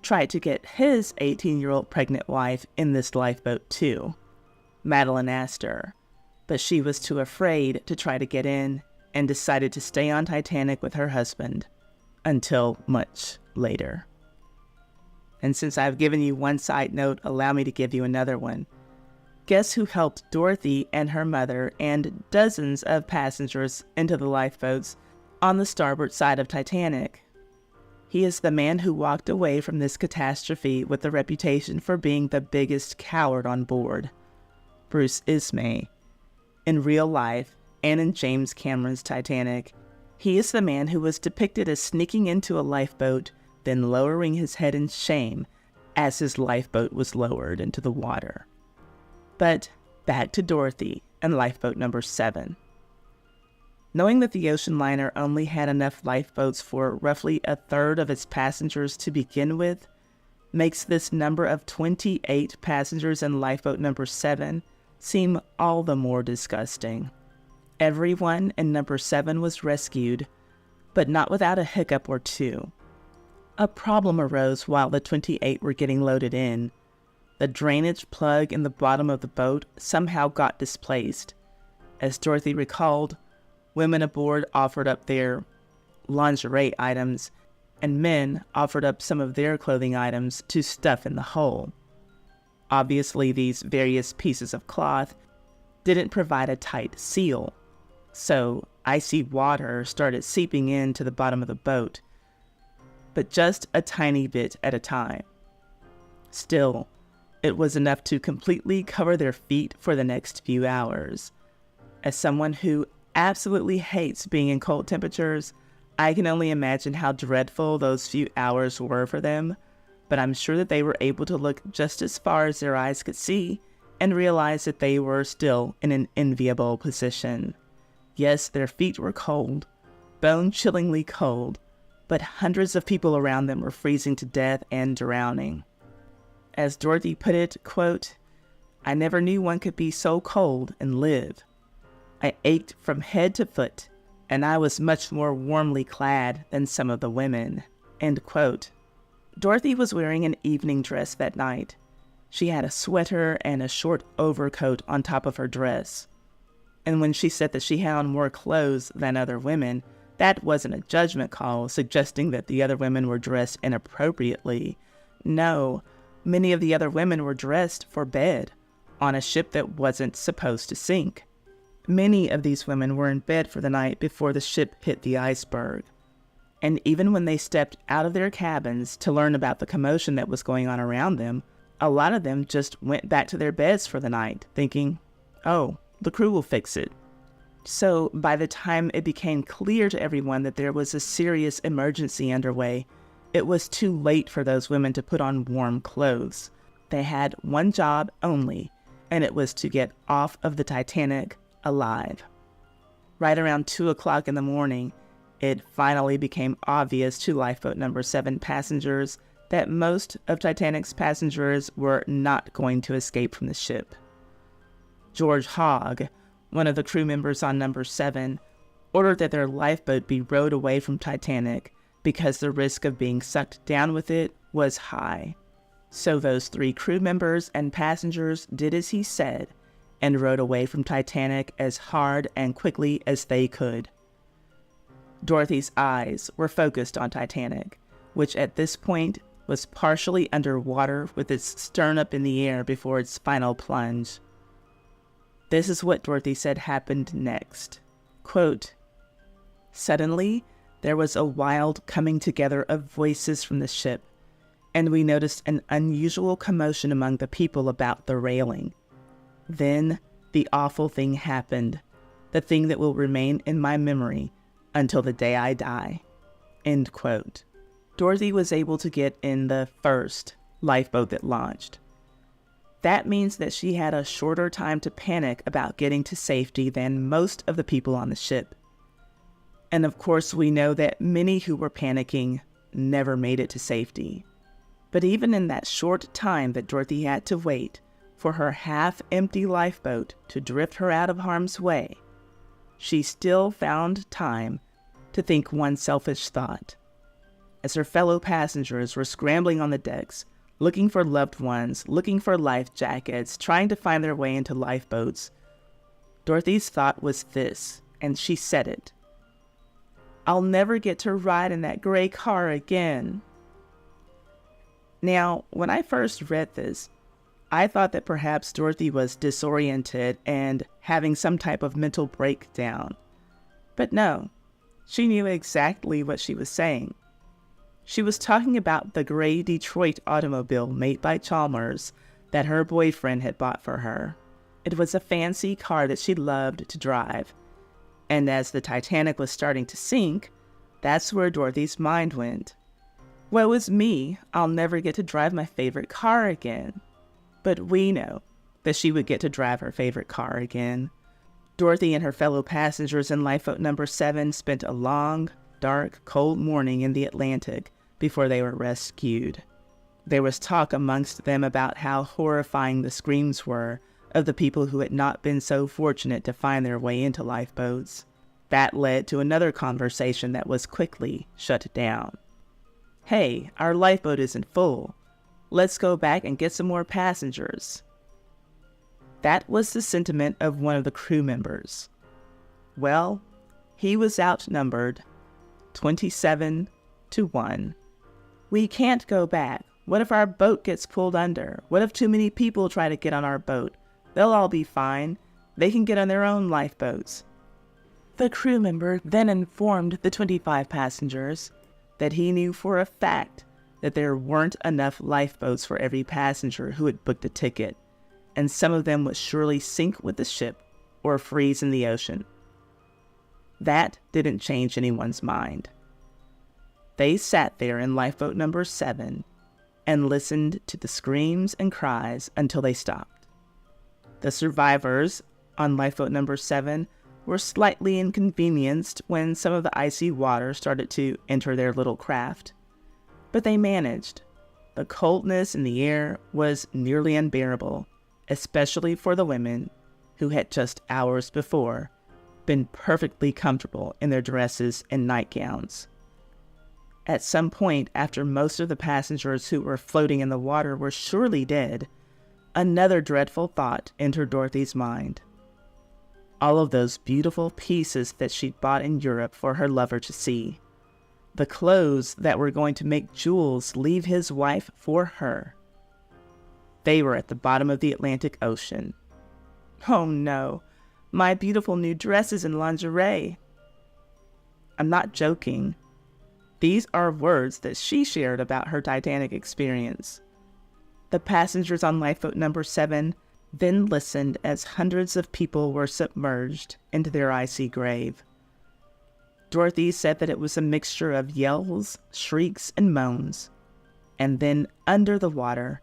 tried to get his 18-year-old pregnant wife in this lifeboat too, Madeleine Astor, but she was too afraid to try to get in and decided to stay on Titanic with her husband until much later. And since I've given you one side note, allow me to give you another one. Guess who helped Dorothy and her mother and dozens of passengers into the lifeboats on the starboard side of Titanic? He is the man who walked away from this catastrophe with the reputation for being the biggest coward on board, Bruce Ismay. In real life, and in James Cameron's Titanic, he is the man who was depicted as sneaking into a lifeboat, then lowering his head in shame as his lifeboat was lowered into the water. But back to Dorothy and lifeboat number 7. Knowing that the ocean liner only had enough lifeboats for roughly a third of its passengers to begin with, makes this number of 28 passengers in lifeboat number 7 seem all the more disgusting. Everyone in number 7 was rescued, but not without a hiccup or two. A problem arose while the 28 were getting loaded in. The drainage plug in the bottom of the boat somehow got displaced. As Dorothy recalled, women aboard offered up their lingerie items, and men offered up some of their clothing items to stuff in the hole. Obviously, these various pieces of cloth didn't provide a tight seal, so icy water started seeping into the bottom of the boat, but just a tiny bit at a time. Still, it was enough to completely cover their feet for the next few hours. As someone who absolutely hates being in cold temperatures, I can only imagine how dreadful those few hours were for them, but I'm sure that they were able to look just as far as their eyes could see and realize that they were still in an enviable position. Yes, their feet were cold, bone-chillingly cold, but hundreds of people around them were freezing to death and drowning. As Dorothy put it, quote, "I never knew one could be so cold and live. I ached from head to foot, and I was much more warmly clad than some of the women." End quote. Dorothy was wearing an evening dress that night. She had a sweater and a short overcoat on top of her dress. And when she said that she had on more clothes than other women, that wasn't a judgment call suggesting that the other women were dressed inappropriately. No, many of the other women were dressed for bed on a ship that wasn't supposed to sink. Many of these women were in bed for the night before the ship hit the iceberg. And even when they stepped out of their cabins to learn about the commotion that was going on around them, a lot of them just went back to their beds for the night, thinking, oh, the crew will fix it. So by the time it became clear to everyone that there was a serious emergency underway, it was too late for those women to put on warm clothes. They had one job only, and it was to get off of the Titanic alive. Right around 2 o'clock in the morning, it finally became obvious to Lifeboat number 7 passengers that most of Titanic's passengers were not going to escape from the ship. George Hogg, one of the crew members on number 7, ordered that their lifeboat be rowed away from Titanic because the risk of being sucked down with it was high. So those 3 crew members and passengers did as he said and rowed away from Titanic as hard and quickly as they could. Dorothy's eyes were focused on Titanic, which at this point was partially underwater with its stern up in the air before its final plunge. This is what Dorothy said happened next. Quote, "Suddenly, there was a wild coming together of voices from the ship, and we noticed an unusual commotion among the people about the railing. Then, the awful thing happened, the thing that will remain in my memory until the day I die." End quote. Dorothy was able to get in the first lifeboat that launched. That means that she had a shorter time to panic about getting to safety than most of the people on the ship. And of course, we know that many who were panicking never made it to safety. But even in that short time that Dorothy had to wait for her half-empty lifeboat to drift her out of harm's way, she still found time to think one selfish thought. As her fellow passengers were scrambling on the decks, looking for loved ones, looking for life jackets, trying to find their way into lifeboats, Dorothy's thought was this, and she said it. "I'll never get to ride in that gray car again." Now, when I first read this, I thought that perhaps Dorothy was disoriented and having some type of mental breakdown. But no, she knew exactly what she was saying. She was talking about the gray Detroit automobile made by Chalmers that her boyfriend had bought for her. It was a fancy car that she loved to drive. And as the Titanic was starting to sink, that's where Dorothy's mind went. Woe is me, I'll never get to drive my favorite car again. But we know that she would get to drive her favorite car again. Dorothy and her fellow passengers in Lifeboat number 7 spent a long, dark, cold morning in the Atlantic before they were rescued. There was talk amongst them about how horrifying the screams were of the people who had not been so fortunate to find their way into lifeboats. That led to another conversation that was quickly shut down. "Hey, our lifeboat isn't full. Let's go back and get some more passengers." That was the sentiment of one of the crew members. Well, he was outnumbered 27 to 1. "We can't go back. What if our boat gets pulled under? What if too many people try to get on our boat? They'll all be fine. They can get on their own lifeboats. The crew member then informed the 25 passengers that he knew for a fact that there weren't enough lifeboats for every passenger who had booked a ticket, and some of them would surely sink with the ship or freeze in the ocean. That didn't change anyone's mind. They sat there in lifeboat number 7 and listened to the screams and cries until they stopped. The survivors on lifeboat number 7 were slightly inconvenienced when some of the icy water started to enter their little craft, but they managed. The coldness in the air was nearly unbearable, especially for the women who had just hours before been perfectly comfortable in their dresses and nightgowns. At some point, after most of the passengers who were floating in the water were surely dead, another dreadful thought entered Dorothy's mind. All of those beautiful pieces that she'd bought in Europe for her lover to see. The clothes that were going to make Jules leave his wife for her. They were at the bottom of the Atlantic Ocean. Oh no, my beautiful new dresses and lingerie. I'm not joking. These are words that she shared about her Titanic experience. The passengers on lifeboat number 7 then listened as hundreds of people were submerged into their icy grave. Dorothy said that it was a mixture of yells, shrieks, and moans. And then, under the water,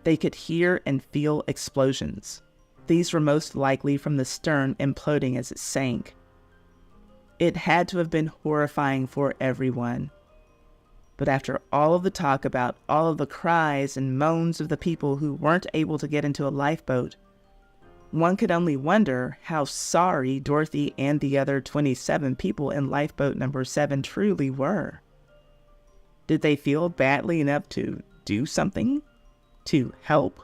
they could hear and feel explosions. These were most likely from the stern imploding as it sank. It had to have been horrifying for everyone. But after all of the talk about all of the cries and moans of the people who weren't able to get into a lifeboat, one could only wonder how sorry Dorothy and the other 27 people in lifeboat number 7 truly were. Did they feel badly enough to do something? To help?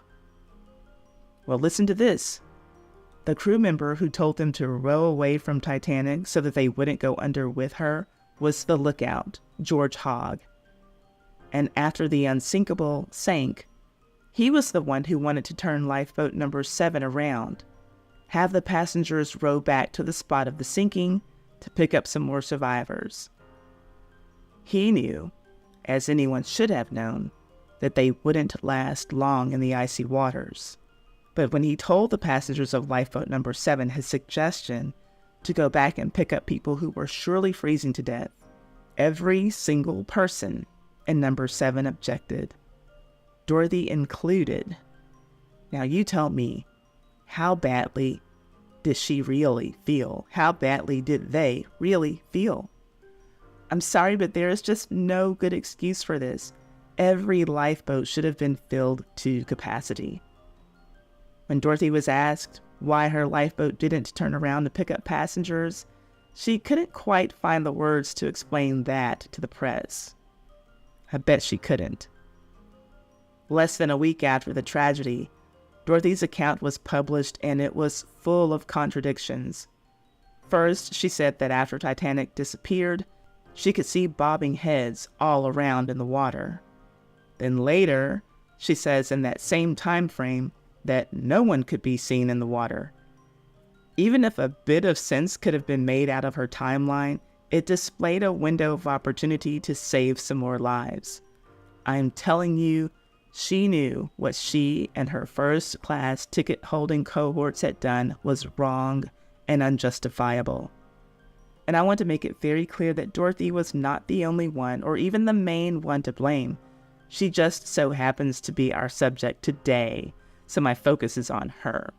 Well, listen to this. The crew member who told them to row away from Titanic so that they wouldn't go under with her was the lookout, George Hogg. And after the Unsinkable sank, he was the one who wanted to turn lifeboat number 7 around, have the passengers row back to the spot of the sinking to pick up some more survivors. He knew, as anyone should have known, that they wouldn't last long in the icy waters. But when he told the passengers of lifeboat number 7 his suggestion to go back and pick up people who were surely freezing to death, every single person in number 7 objected, Dorothy included. Now you tell me, how badly did she really feel? How badly did they really feel? I'm sorry, but there is just no good excuse for this. Every lifeboat should have been filled to capacity. When Dorothy was asked why her lifeboat didn't turn around to pick up passengers, she couldn't quite find the words to explain that to the press. I bet she couldn't. Less than a week after the tragedy, Dorothy's account was published and it was full of contradictions. First, she said that after Titanic disappeared, she could see bobbing heads all around in the water. Then later, she says in that same time frame that no one could be seen in the water. Even if a bit of sense could have been made out of her timeline, it displayed a window of opportunity to save some more lives. I'm telling you, she knew what she and her first-class ticket-holding cohorts had done was wrong and unjustifiable. And I want to make it very clear that Dorothy was not the only one or even the main one to blame. She just so happens to be our subject today, so my focus is on her.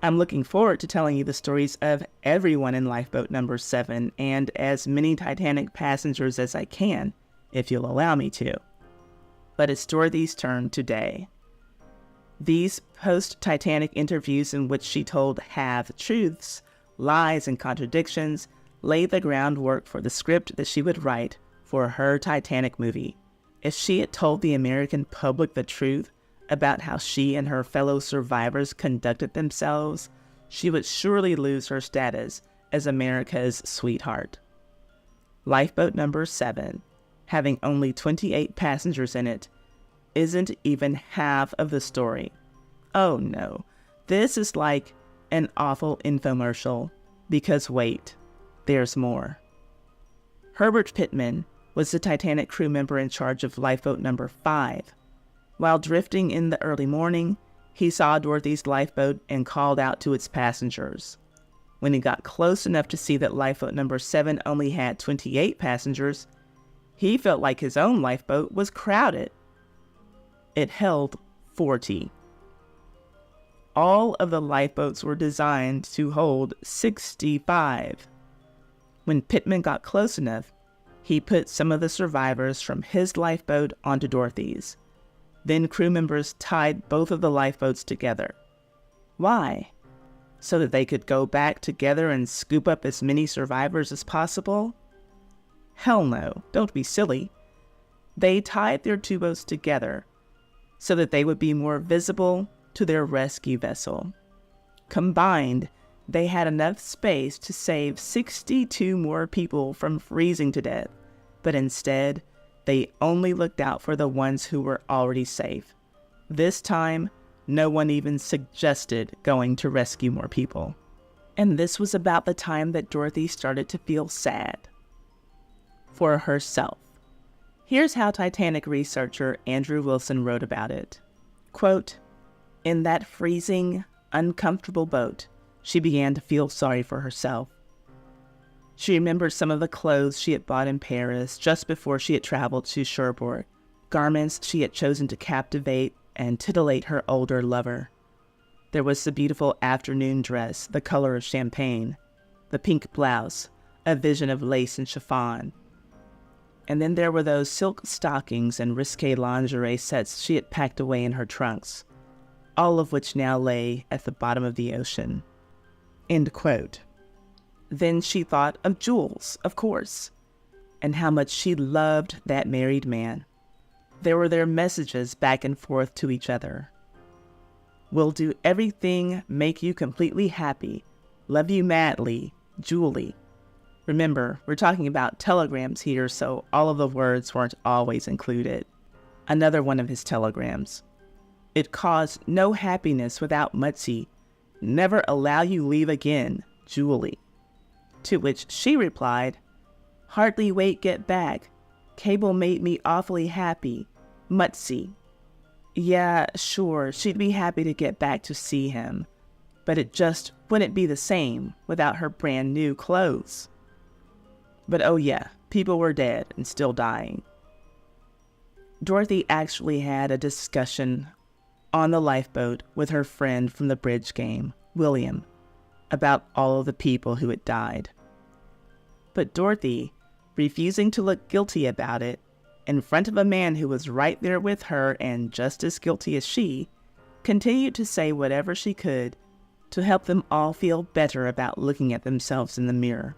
I'm looking forward to telling you the stories of everyone in lifeboat number 7 and as many Titanic passengers as I can, if you'll allow me to. But it's Dorothy's turn today. These post-Titanic interviews in which she told half-truths, lies, and contradictions laid the groundwork for the script that she would write for her Titanic movie. If she had told the American public the truth about how she and her fellow survivors conducted themselves, she would surely lose her status as America's sweetheart. Lifeboat number 7, having only 28 passengers in it, isn't even half of the story. Oh no, this is like an awful infomercial, because wait, there's more. Herbert Pittman was the Titanic crew member in charge of Lifeboat number 5. While drifting in the early morning, he saw Dorothy's lifeboat and called out to its passengers. When he got close enough to see that Lifeboat number 7 only had 28 passengers, he felt like his own lifeboat was crowded. It held 40. All of the lifeboats were designed to hold 65. When Pittman got close enough, he put some of the survivors from his lifeboat onto Dorothy's. Then crew members tied both of the lifeboats together. Why? So that they could go back together and scoop up as many survivors as possible? Hell no, don't be silly. They tied their two boats together so that they would be more visible to their rescue vessel. Combined, they had enough space to save 62 more people from freezing to death, but instead, they only looked out for the ones who were already safe. This time, no one even suggested going to rescue more people. And this was about the time that Dorothy started to feel sad. For herself. Here's how Titanic researcher Andrew Wilson wrote about it. Quote, "In that freezing, uncomfortable boat, she began to feel sorry for herself. She remembered some of the clothes she had bought in Paris just before she had traveled to Cherbourg, garments she had chosen to captivate and titillate her older lover. There was the beautiful afternoon dress, the color of champagne, the pink blouse, a vision of lace and chiffon. And then there were those silk stockings and risque lingerie sets she had packed away in her trunks, all of which now lay at the bottom of the ocean." End quote. Then she thought of Jules, of course, and how much she loved that married man. There were their messages back and forth to each other. "Will do everything, make you completely happy. Love you madly, Julie." Remember, we're talking about telegrams here, so all of the words weren't always included. Another one of his telegrams. "It caused no happiness without Mutsi. Never allow you leave again, Julie." To which she replied, "Hardly wait get back. Cable made me awfully happy. Mutsi." Yeah, sure, she'd be happy to get back to see him, but it just wouldn't be the same without her brand new clothes. But oh yeah, people were dead and still dying. Dorothy actually had a discussion on the lifeboat with her friend from the bridge game, William, about all of the people who had died. But Dorothy, refusing to look guilty about it, in front of a man who was right there with her and just as guilty as she, continued to say whatever she could to help them all feel better about looking at themselves in the mirror.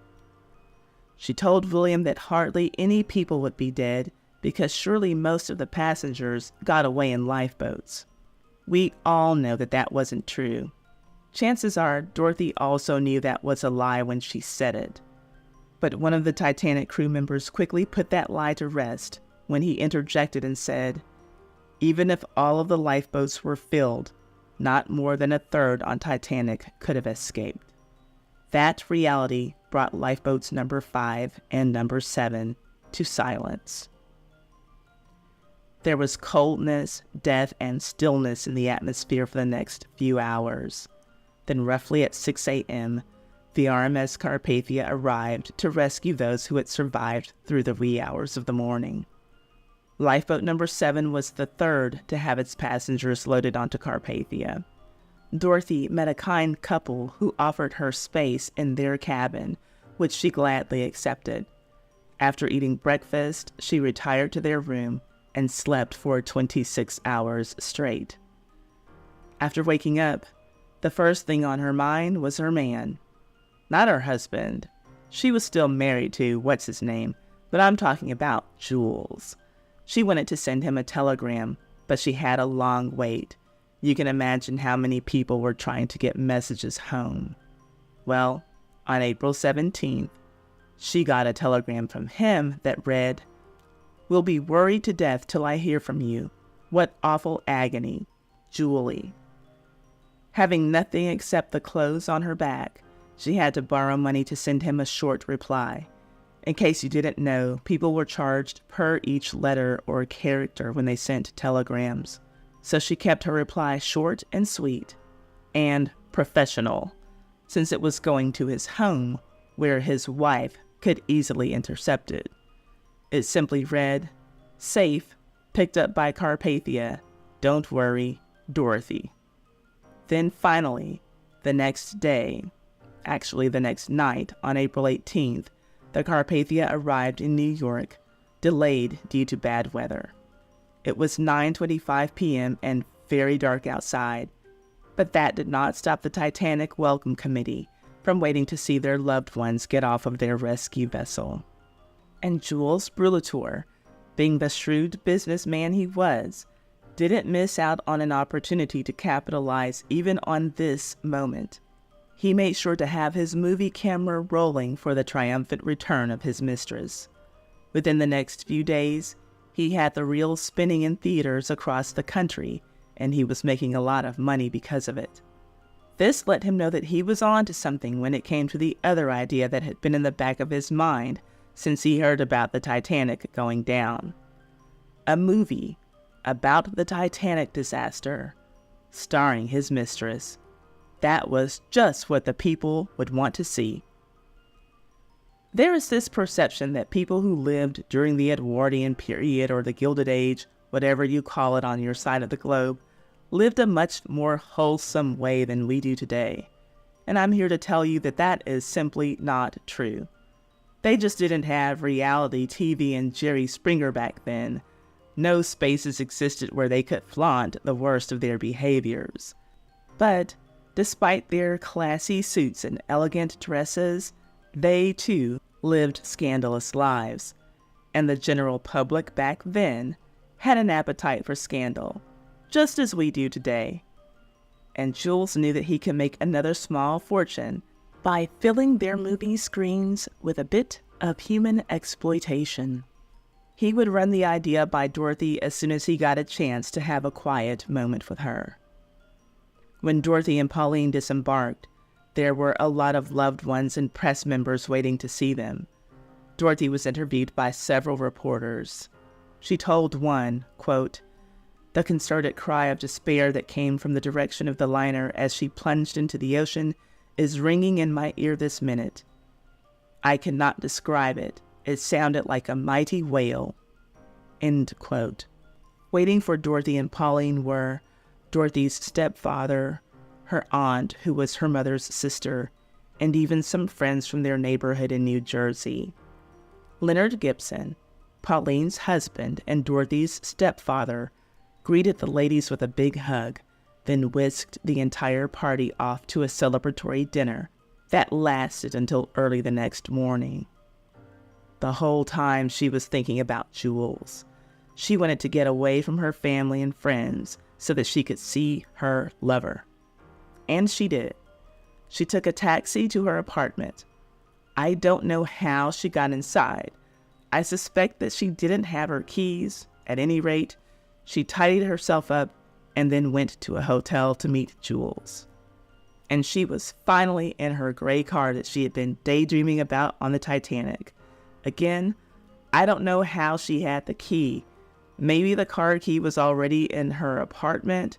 She told William that hardly any people would be dead because surely most of the passengers got away in lifeboats. We all know that that wasn't true. Chances are Dorothy also knew that was a lie when she said it. But one of the Titanic crew members quickly put that lie to rest when he interjected and said, "Even if all of the lifeboats were filled, not more than a third on Titanic could have escaped." That reality brought lifeboats number 5 and number 7 to silence. There was coldness, death, and stillness in the atmosphere for the next few hours. Then roughly at 6 a.m., the RMS Carpathia arrived to rescue those who had survived through the wee hours of the morning. Lifeboat number 7 was the third to have its passengers loaded onto Carpathia. Dorothy met a kind couple who offered her space in their cabin, which she gladly accepted. After eating breakfast, she retired to their room and slept for 26 hours straight. After waking up, the first thing on her mind was her man. Not her husband. She was still married to what's-his-name, but I'm talking about Jules. She wanted to send him a telegram, but she had a long wait. You can imagine how many people were trying to get messages home. Well, on April 17th, she got a telegram from him that read, "Will be worried to death till I hear from you. What awful agony. Julie. Having nothing except the clothes on her back, she had to borrow money to send him a short reply. In case you didn't know, people were charged per each letter or character when they sent telegrams. So she kept her reply short and sweet, and professional, since it was going to his home, where his wife could easily intercept it. It simply read, "Safe, picked up by Carpathia. Don't worry, Dorothy." Then finally, the next day, actually the next night, on April 18th, the Carpathia arrived in New York, delayed due to bad weather. It was 9:25 p.m. and very dark outside, but that did not stop the Titanic Welcome Committee from waiting to see their loved ones get off of their rescue vessel. And Jules Brulatour, being the shrewd businessman he was, didn't miss out on an opportunity to capitalize even on this moment. He made sure to have his movie camera rolling for the triumphant return of his mistress. Within the next few days, he had the reel spinning in theaters across the country, and he was making a lot of money because of it. This let him know that he was on to something when it came to the other idea that had been in the back of his mind since he heard about the Titanic going down. A movie about the Titanic disaster, starring his mistress. That was just what the people would want to see. There is this perception that people who lived during the Edwardian period or the Gilded Age, whatever you call it on your side of the globe, lived a much more wholesome way than we do today. And I'm here to tell you that that is simply not true. They just didn't have reality TV and Jerry Springer back then. No spaces existed where they could flaunt the worst of their behaviors. But despite their classy suits and elegant dresses, they too lived scandalous lives. And the general public back then had an appetite for scandal, just as we do today. And Jules knew that he could make another small fortune by filling their movie screens with a bit of human exploitation. He would run the idea by Dorothy as soon as he got a chance to have a quiet moment with her. When Dorothy and Pauline disembarked, there were a lot of loved ones and press members waiting to see them. Dorothy was interviewed by several reporters. She told one, quote, "The concerted cry of despair that came from the direction of the liner as she plunged into the ocean is ringing in my ear this minute. I cannot describe it. It sounded like a mighty wail." End quote. Waiting for Dorothy and Pauline were Dorothy's stepfather, her aunt, who was her mother's sister, and even some friends from their neighborhood in New Jersey. Leonard Gibson, Pauline's husband and Dorothy's stepfather, greeted the ladies with a big hug, then whisked the entire party off to a celebratory dinner that lasted until early the next morning. The whole time she was thinking about Jules. She wanted to get away from her family and friends so that she could see her lover. And she did. She took a taxi to her apartment. I don't know how she got inside. I suspect that she didn't have her keys. At any rate, she tidied herself up and then went to a hotel to meet Jules. And she was finally in her gray car that she had been daydreaming about on the Titanic. Again, I don't know how she had the key. Maybe the car key was already in her apartment.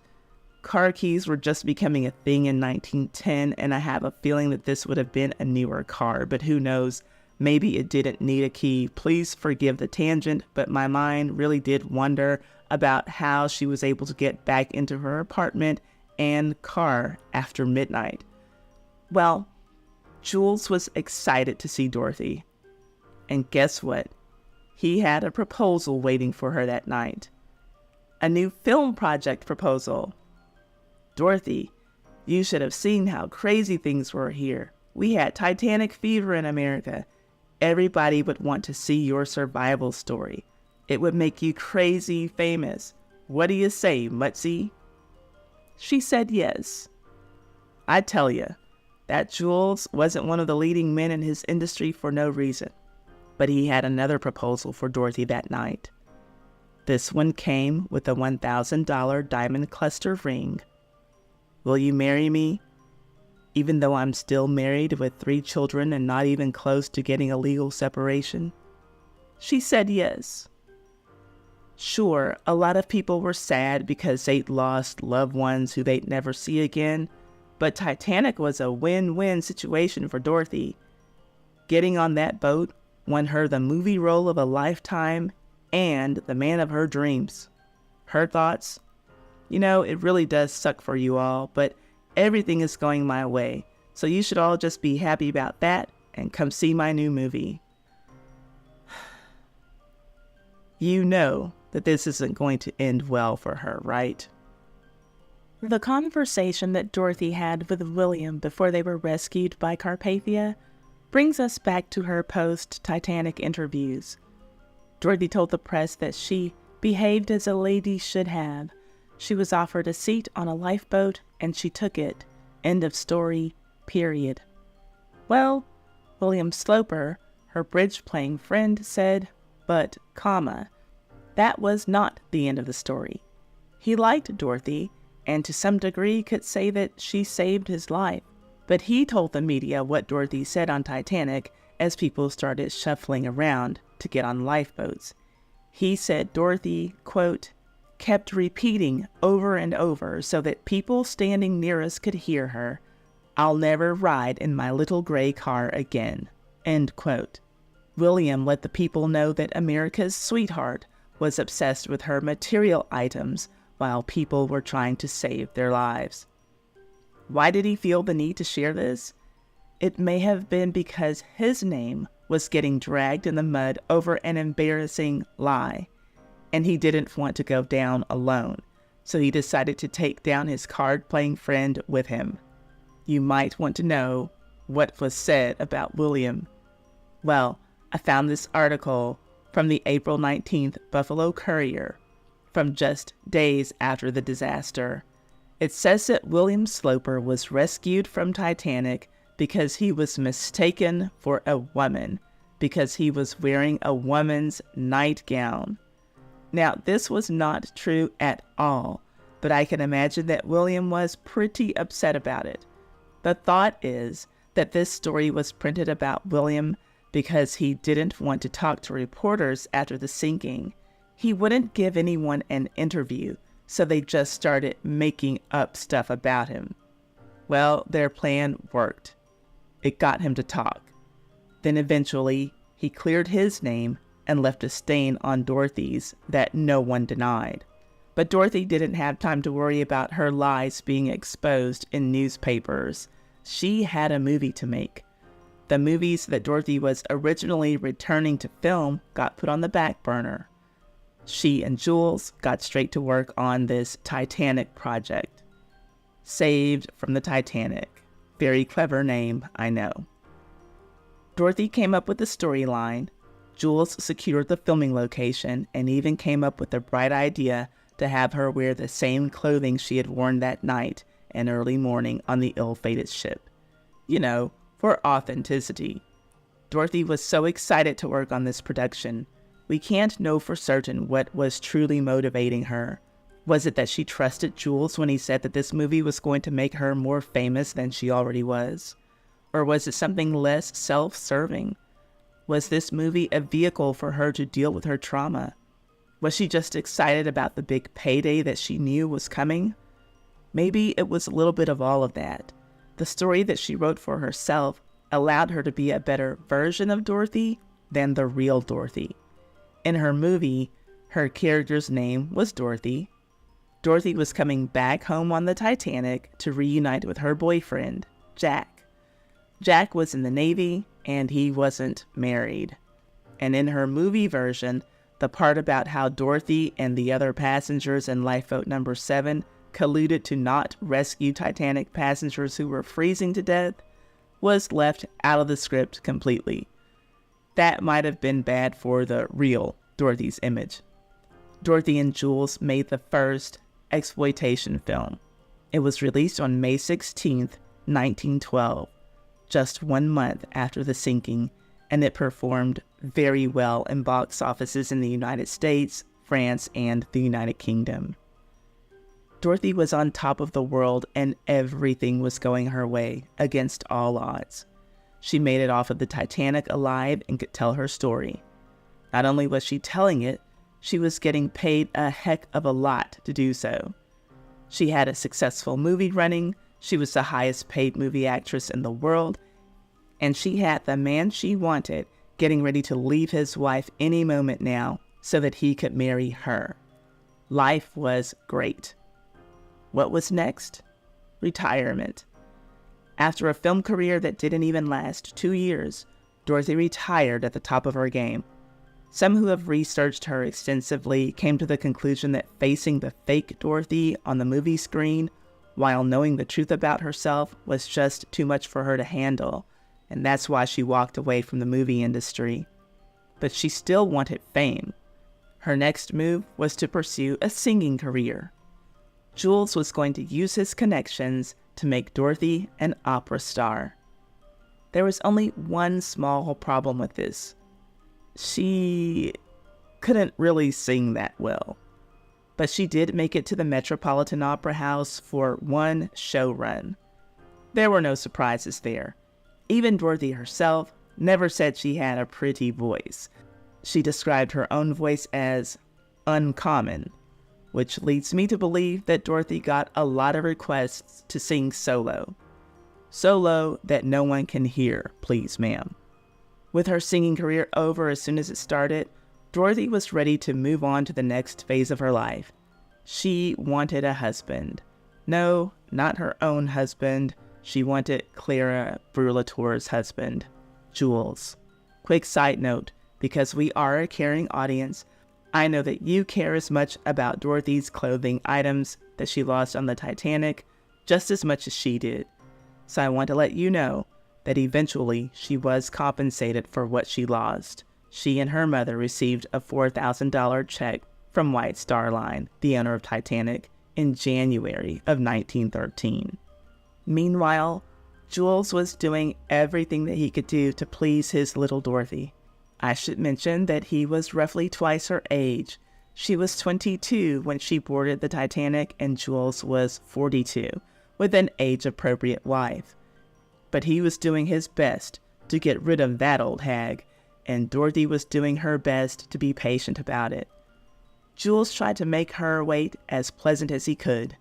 Car keys were just becoming a thing in 1910, and I have a feeling that this would have been a newer car, but who knows? Maybe it didn't need a key. Please forgive the tangent, but my mind really did wonder about how she was able to get back into her apartment and car after midnight. Well, Jules was excited to see Dorothy. And guess what? He had a proposal waiting for her that night. A new film project proposal. "Dorothy, you should have seen how crazy things were here. We had Titanic fever in America. Everybody would want to see your survival story. It would make you crazy famous. What do you say, Mutsy?" She said yes. I tell you, that Jules wasn't one of the leading men in his industry for no reason. But he had another proposal for Dorothy that night. This one came with a $1,000 diamond cluster ring. Will you marry me? Even though I'm still married with 3 children and not even close to getting a legal separation? She said yes. Sure, a lot of people were sad because they'd lost loved ones who they'd never see again, but Titanic was a win-win situation for Dorothy. Getting on that boat won her the movie role of a lifetime and the man of her dreams. Her thoughts? You know, it really does suck for you all, but everything is going my way, so you should all just be happy about that and come see my new movie. You know that this isn't going to end well for her, right? The conversation that Dorothy had with William before they were rescued by Carpathia brings us back to her post-Titanic interviews. Dorothy told the press that she behaved as a lady should have. She was offered a seat on a lifeboat, and she took it. End of story, period. Well, William Sloper, her bridge-playing friend, said, but, that was not the end of the story. He liked Dorothy, and to some degree could say that she saved his life. But he told the media what Dorothy said on Titanic as people started shuffling around to get on lifeboats. He said Dorothy, quote, kept repeating over and over so that people standing near us could hear her, "I'll never ride in my little gray car again," end quote. William let the people know that America's sweetheart was obsessed with her material items while people were trying to save their lives. Why did he feel the need to share this? It may have been because his name was getting dragged in the mud over an embarrassing lie, and he didn't want to go down alone, so he decided to take down his card-playing friend with him. You might want to know what was said about William. Well, I found this article from the April 19th Buffalo Courier, from just days after the disaster. It says that William Sloper was rescued from Titanic because he was mistaken for a woman, because he was wearing a woman's nightgown. Now, this was not true at all, but I can imagine that William was pretty upset about it. The thought is that this story was printed about William because he didn't want to talk to reporters after the sinking. He wouldn't give anyone an interview, so they just started making up stuff about him. Well, their plan worked. It got him to talk. Then eventually, he cleared his name and left a stain on Dorothy's that no one denied. But Dorothy didn't have time to worry about her lies being exposed in newspapers. She had a movie to make. The movies that Dorothy was originally returning to film got put on the back burner. She and Jules got straight to work on this Titanic project. Saved from the Titanic. Very clever name, I know. Dorothy came up with the storyline, Jules secured the filming location, and even came up with the bright idea to have her wear the same clothing she had worn that night and early morning on the ill-fated ship. You know, for authenticity. Dorothy was so excited to work on this production. We can't know for certain what was truly motivating her. Was it that she trusted Jules when he said that this movie was going to make her more famous than she already was? Or was it something less self-serving? Was this movie a vehicle for her to deal with her trauma? Was she just excited about the big payday that she knew was coming? Maybe it was a little bit of all of that. The story that she wrote for herself allowed her to be a better version of Dorothy than the real Dorothy. In her movie, her character's name was Dorothy. Dorothy was coming back home on the Titanic to reunite with her boyfriend, Jack. Jack was in the Navy, and he wasn't married. And in her movie version, the part about how Dorothy and the other passengers in Lifeboat number 7 colluded to not rescue Titanic passengers who were freezing to death was left out of the script completely. That might have been bad for the real Dorothy's image. Dorothy and Jules made the first exploitation film. It was released on May 16th, 1912, just 1 month after the sinking, and it performed very well in box offices in the United States, France, and the United Kingdom. Dorothy was on top of the world and everything was going her way against all odds. She made it off of the Titanic alive and could tell her story. Not only was she telling it, she was getting paid a heck of a lot to do so. She had a successful movie running, she was the highest paid movie actress in the world, and she had the man she wanted getting ready to leave his wife any moment now so that he could marry her. Life was great. What was next? Retirement. After a film career that didn't even last 2 years, Dorothy retired at the top of her game. Some who have researched her extensively came to the conclusion that facing the fake Dorothy on the movie screen while knowing the truth about herself was just too much for her to handle, and that's why she walked away from the movie industry. But she still wanted fame. Her next move was to pursue a singing career. Jules was going to use his connections to make Dorothy an opera star. There was only one small problem with this. She couldn't really sing that well. But she did make it to the Metropolitan Opera House for one show run. There were no surprises there. Even Dorothy herself never said she had a pretty voice. She described her own voice as uncommon, which leads me to believe that Dorothy got a lot of requests to sing solo. Solo that no one can hear, please ma'am. With her singing career over as soon as it started, Dorothy was ready to move on to the next phase of her life. She wanted a husband. No, not her own husband. She wanted Clara Brulatour's husband, Jules. Quick side note, because we are a caring audience, I know that you care as much about Dorothy's clothing items that she lost on the Titanic just as much as she did. So I want to let you know that eventually she was compensated for what she lost. She and her mother received a $4,000 check from White Star Line, the owner of Titanic, in January of 1913. Meanwhile, Jules was doing everything that he could do to please his little Dorothy. I should mention that he was roughly twice her age. She was 22 when she boarded the Titanic and Jules was 42, with an age-appropriate wife. But he was doing his best to get rid of that old hag, and Dorothy was doing her best to be patient about it. Jules tried to make her wait as pleasant as he could.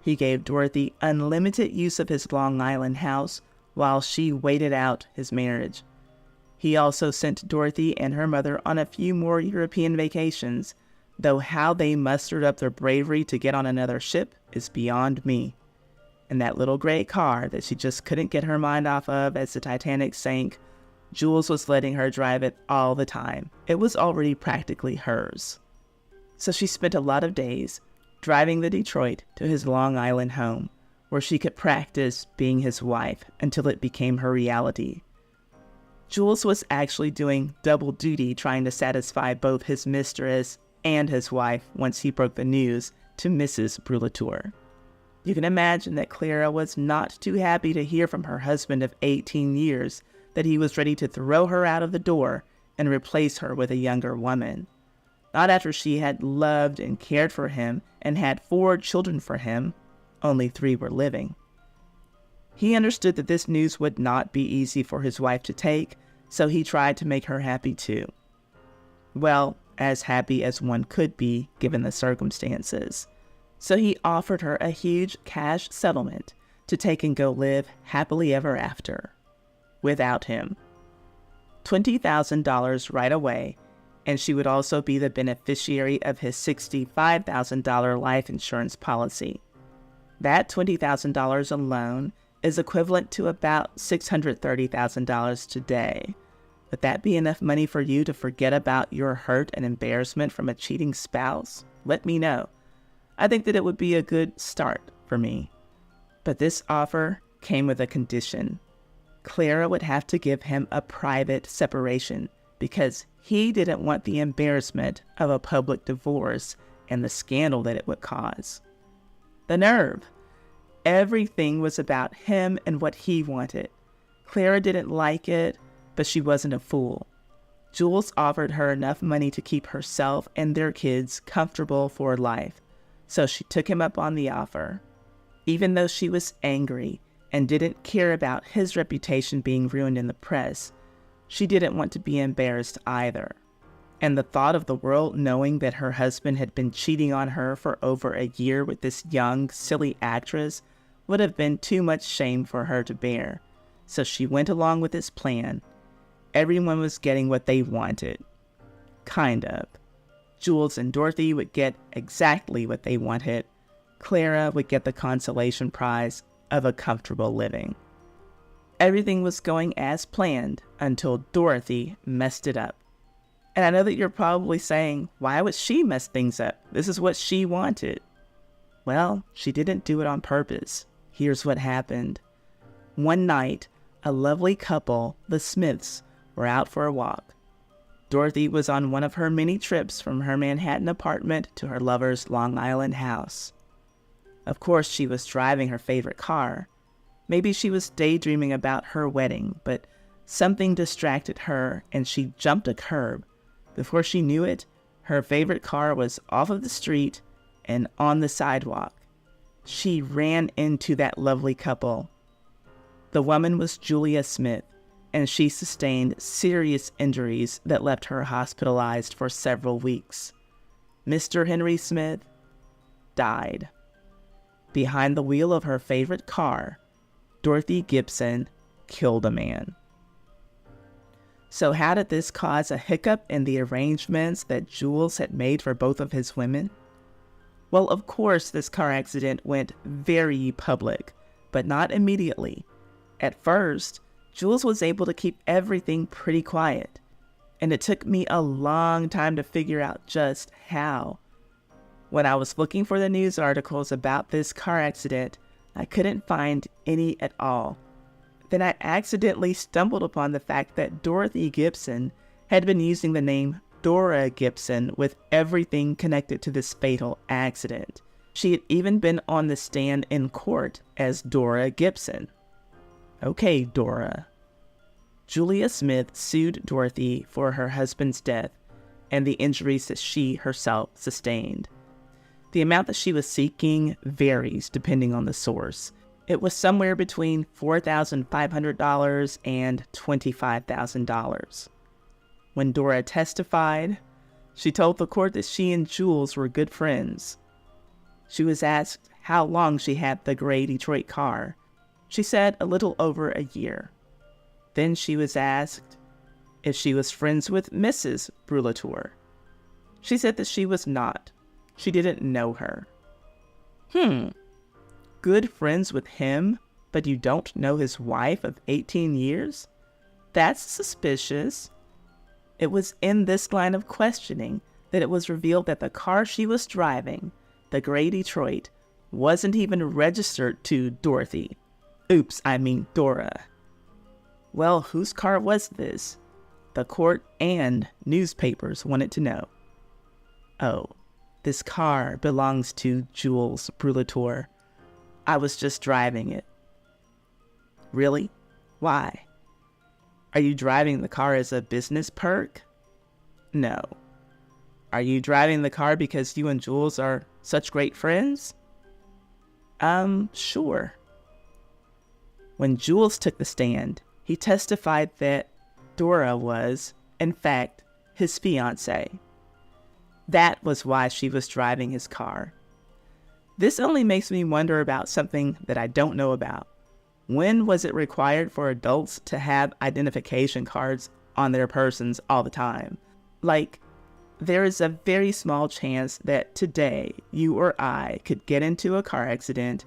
He gave Dorothy unlimited use of his Long Island house while she waited out his marriage. He also sent Dorothy and her mother on a few more European vacations, though how they mustered up their bravery to get on another ship is beyond me. And that little gray car that she just couldn't get her mind off of as the Titanic sank, Jules was letting her drive it all the time. It was already practically hers. So she spent a lot of days driving the Detroit to his Long Island home, where she could practice being his wife until it became her reality. Jules was actually doing double duty trying to satisfy both his mistress and his wife once he broke the news to Mrs. Brulatour. You can imagine that Clara was not too happy to hear from her husband of 18 years that he was ready to throw her out of the door and replace her with a younger woman. Not after she had loved and cared for him and had 4 children for him, only 3 were living. He understood that this news would not be easy for his wife to take, so he tried to make her happy too. Well, as happy as one could be given the circumstances. So he offered her a huge cash settlement to take and go live happily ever after. Without him. $20,000 right away, and she would also be the beneficiary of his $65,000 life insurance policy. That $20,000 alone is equivalent to about $630,000 today. Would that be enough money for you to forget about your hurt and embarrassment from a cheating spouse? Let me know. I think that it would be a good start for me. But this offer came with a condition. Clara would have to give him a private separation because he didn't want the embarrassment of a public divorce and the scandal that it would cause. The nerve! Everything was about him and what he wanted. Clara didn't like it, but she wasn't a fool. Jules offered her enough money to keep herself and their kids comfortable for life, so she took him up on the offer. Even though she was angry and didn't care about his reputation being ruined in the press, she didn't want to be embarrassed either. And the thought of the world knowing that her husband had been cheating on her for over a year with this young, silly actress would have been too much shame for her to bear. So she went along with his plan. Everyone was getting what they wanted. Kind of. Jules and Dorothy would get exactly what they wanted. Clara would get the consolation prize of a comfortable living. Everything was going as planned until Dorothy messed it up. And I know that you're probably saying, why would she mess things up? This is what she wanted. Well, she didn't do it on purpose. Here's what happened. One night, a lovely couple, the Smiths, were out for a walk. Dorothy was on one of her many trips from her Manhattan apartment to her lover's Long Island house. Of course, she was driving her favorite car. Maybe she was daydreaming about her wedding, but something distracted her and she jumped a curb. Before she knew it, her favorite car was off of the street and on the sidewalk. She ran into that lovely couple. The woman was Julia Smith, and she sustained serious injuries that left her hospitalized for several weeks. Mr. Henry Smith died. Behind the wheel of her favorite car, Dorothy Gibson killed a man. So how did this cause a hiccup in the arrangements that Jules had made for both of his women? Well, of course, this car accident went very public, but not immediately. At first, Jules was able to keep everything pretty quiet, and it took me a long time to figure out just how. When I was looking for the news articles about this car accident, I couldn't find any at all. Then I accidentally stumbled upon the fact that Dorothy Gibson had been using the name Dora Gibson with everything connected to this fatal accident. She had even been on the stand in court as Dora Gibson. Okay, Dora. Julia Smith sued Dorothy for her husband's death and the injuries that she herself sustained. The amount that she was seeking varies depending on the source. It was somewhere between $4,500 and $25,000. When Dora testified, she told the court that she and Jules were good friends. She was asked how long she had the gray Detroit car. She said a little over a year. Then she was asked if she was friends with Mrs. Brulatour. She said that she was not. She didn't know her. Good friends with him, but you don't know his wife of 18 years? That's suspicious. It was in this line of questioning that it was revealed that the car she was driving, the gray Detroit, wasn't even registered to Dorothy. Oops, I mean Dora. Well, whose car was this? The court and newspapers wanted to know. Oh, this car belongs to Jules Brulatour. I was just driving it. Really? Why? Are you driving the car as a business perk? No. Are you driving the car because you and Jules are such great friends? Sure. When Jules took the stand, he testified that Dora was, in fact, his fiancée. That was why she was driving his car. This only makes me wonder about something that I don't know about. When was it required for adults to have identification cards on their persons all the time? Like, there is a very small chance that today you or I could get into a car accident,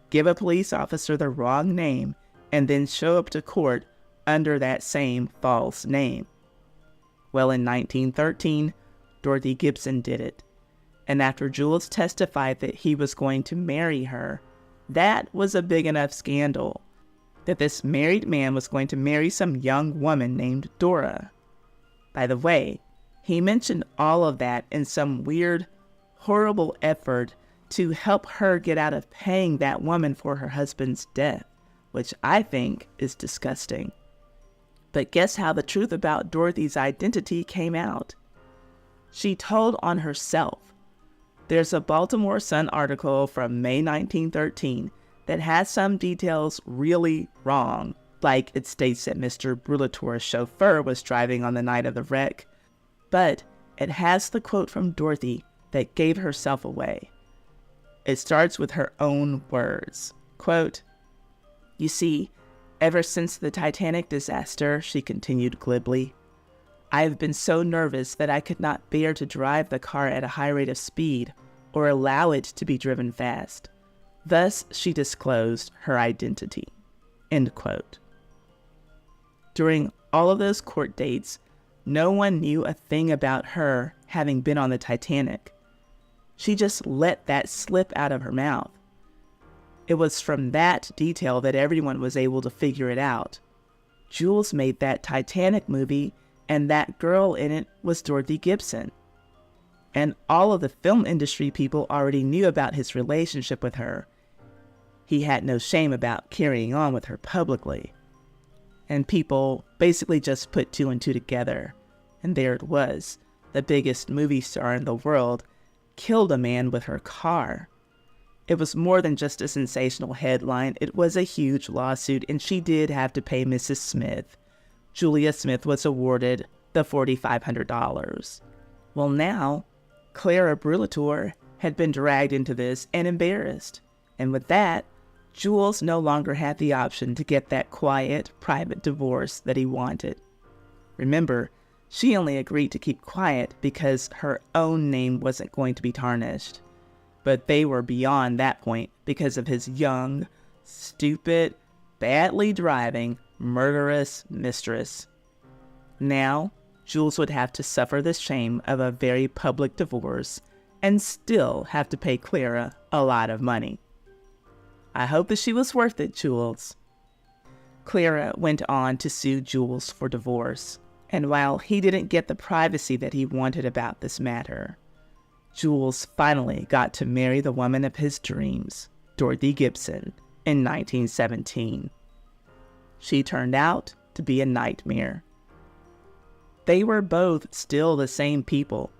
give a police officer the wrong name, and then show up to court under that same false name. Well, in 1913, Dorothy Gibson did it. And after Jules testified that he was going to marry her, that was a big enough scandal that this married man was going to marry some young woman named Dora. By the way, he mentioned all of that in some weird, horrible effort to help her get out of paying that woman for her husband's death, which I think is disgusting. But guess how the truth about Dorothy's identity came out? She told on herself. There's a Baltimore Sun article from May 1913 that has some details really wrong, like it states that Mr. Brulatour's chauffeur was driving on the night of the wreck, but it has the quote from Dorothy that gave herself away. It starts with her own words. Quote, "You see, ever since the Titanic disaster," she continued glibly, "I have been so nervous that I could not bear to drive the car at a high rate of speed or allow it to be driven fast." Thus, she disclosed her identity. End quote. During all of those court dates, no one knew a thing about her having been on the Titanic. She just let that slip out of her mouth. It was from that detail that everyone was able to figure it out. Jules made that Titanic movie, and that girl in it was Dorothy Gibson. And all of the film industry people already knew about his relationship with her. He had no shame about carrying on with her publicly. And people basically just put two and two together. And there it was. The biggest movie star in the world killed a man with her car. It was more than just a sensational headline. It was a huge lawsuit, and she did have to pay Mrs. Smith. Julia Smith was awarded the $4,500. Well, now, Clara Brulatour had been dragged into this and embarrassed. And with that, Jules no longer had the option to get that quiet, private divorce that he wanted. Remember, she only agreed to keep quiet because her own name wasn't going to be tarnished. But they were beyond that point because of his young, stupid, badly driving, murderous mistress. Now, Jules would have to suffer the shame of a very public divorce and still have to pay Clara a lot of money. I hope that she was worth it, Jules. Clara went on to sue Jules for divorce, and while he didn't get the privacy that he wanted about this matter, Jules finally got to marry the woman of his dreams, Dorothy Gibson, in 1917. She turned out to be a nightmare. They were both still the same people,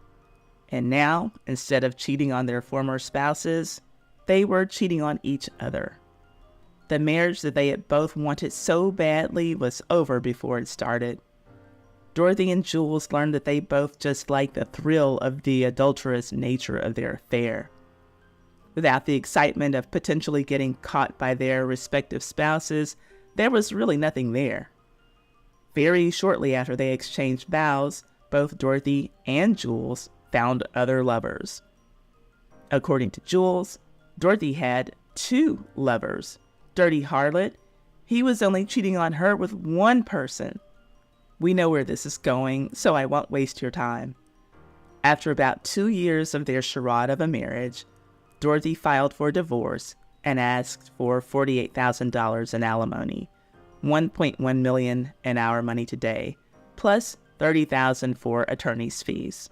and now, instead of cheating on their former spouses, they were cheating on each other. The marriage that they had both wanted so badly was over before it started. Dorothy and Jules learned that they both just liked the thrill of the adulterous nature of their affair. Without the excitement of potentially getting caught by their respective spouses, there was really nothing there. Very shortly after they exchanged vows, both Dorothy and Jules found other lovers. According to Jules, Dorothy had 2 lovers. Dirty harlot, he was only cheating on her with one person. We know where this is going, so I won't waste your time. After about 2 years of their charade of a marriage, Dorothy filed for divorce and asked for $48,000 in alimony, $1.1 million in our money today, plus $30,000 for attorney's fees.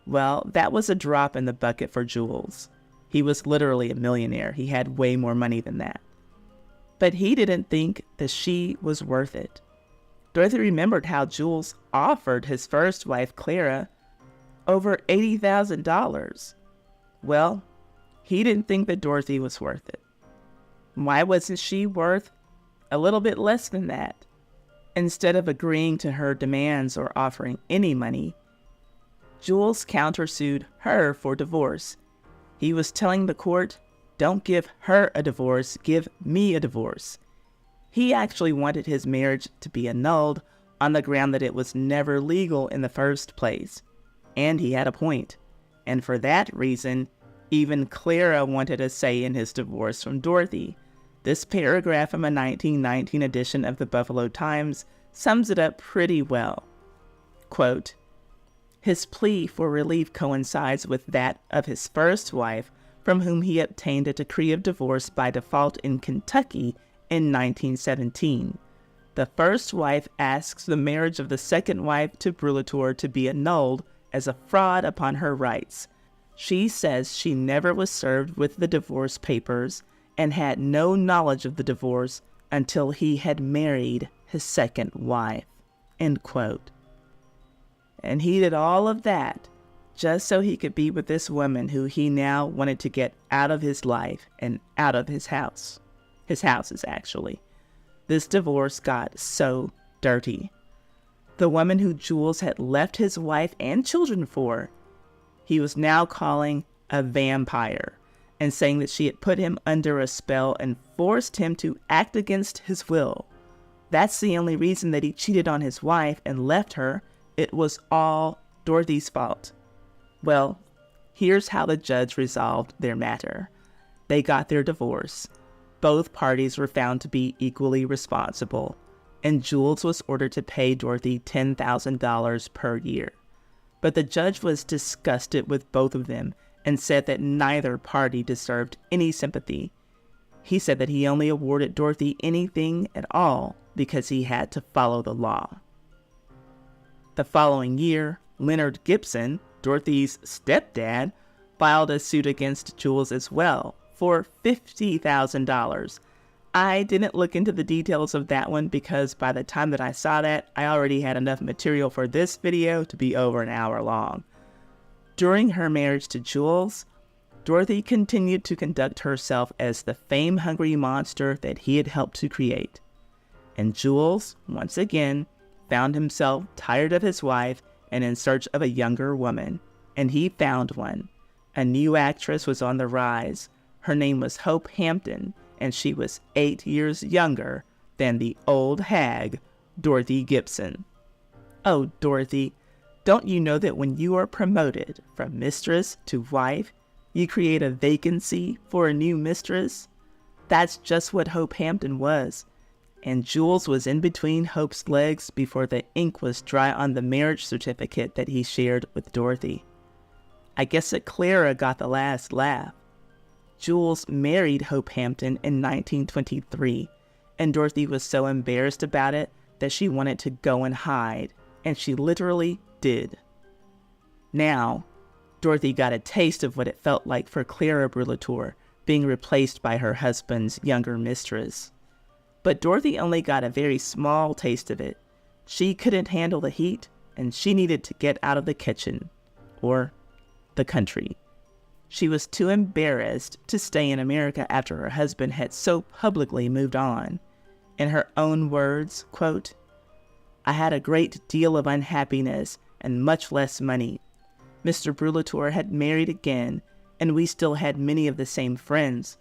Well, that was a drop in the bucket for Jules. He was literally a millionaire. He had way more money than that. But he didn't think that she was worth it. Dorothy remembered how Jules offered his first wife, Clara, over $80,000. Well, he didn't think that Dorothy was worth it. Why wasn't she worth a little bit less than that? Instead of agreeing to her demands or offering any money, Jules countersued her for divorce. He was telling the court, don't give her a divorce, give me a divorce. He actually wanted his marriage to be annulled on the ground that it was never legal in the first place. And he had a point. And for that reason, even Clara wanted a say in his divorce from Dorothy. This paragraph from a 1919 edition of the Buffalo Times sums it up pretty well. Quote, his plea for relief coincides with that of his first wife, from whom he obtained a decree of divorce by default in Kentucky in 1917. The first wife asks the marriage of the second wife to Brulatour to be annulled as a fraud upon her rights. She says she never was served with the divorce papers and had no knowledge of the divorce until he had married his second wife, end quote. And he did all of that just so he could be with this woman who he now wanted to get out of his life and out of his house. His houses, actually. This divorce got so dirty. The woman who Jules had left his wife and children for, he was now calling a vampire and saying that she had put him under a spell and forced him to act against his will. That's the only reason that he cheated on his wife and left her. It was all Dorothy's fault. Well, here's how the judge resolved their matter. They got their divorce. Both parties were found to be equally responsible, and Jules was ordered to pay Dorothy $10,000 per year. But the judge was disgusted with both of them and said that neither party deserved any sympathy. He said that he only awarded Dorothy anything at all because he had to follow the law. The following year, Leonard Gibson, Dorothy's stepdad, filed a suit against Jules as well for $50,000. I didn't look into the details of that one because by the time that I saw that, I already had enough material for this video to be over an hour long. During her marriage to Jules, Dorothy continued to conduct herself as the fame-hungry monster that he had helped to create. And Jules, once again, found himself tired of his wife and in search of a younger woman. And he found one. A new actress was on the rise. Her name was Hope Hampton, and she was 8 years younger than the old hag, Dorothy Gibson. Oh, Dorothy, don't you know that when you are promoted from mistress to wife, you create a vacancy for a new mistress? That's just what Hope Hampton was. And Jules was in between Hope's legs before the ink was dry on the marriage certificate that he shared with Dorothy. I guess that Clara got the last laugh. Jules married Hope Hampton in 1923, and Dorothy was so embarrassed about it that she wanted to go and hide, and she literally did. Now, Dorothy got a taste of what it felt like for Clara Brulatour being replaced by her husband's younger mistress. But Dorothy only got a very small taste of it. She couldn't handle the heat, and she needed to get out of the kitchen, or the country. She was too embarrassed to stay in America after her husband had so publicly moved on. In her own words, quote, "I had a great deal of unhappiness and much less money. Mr. Brulatour had married again, and we still had many of the same friends.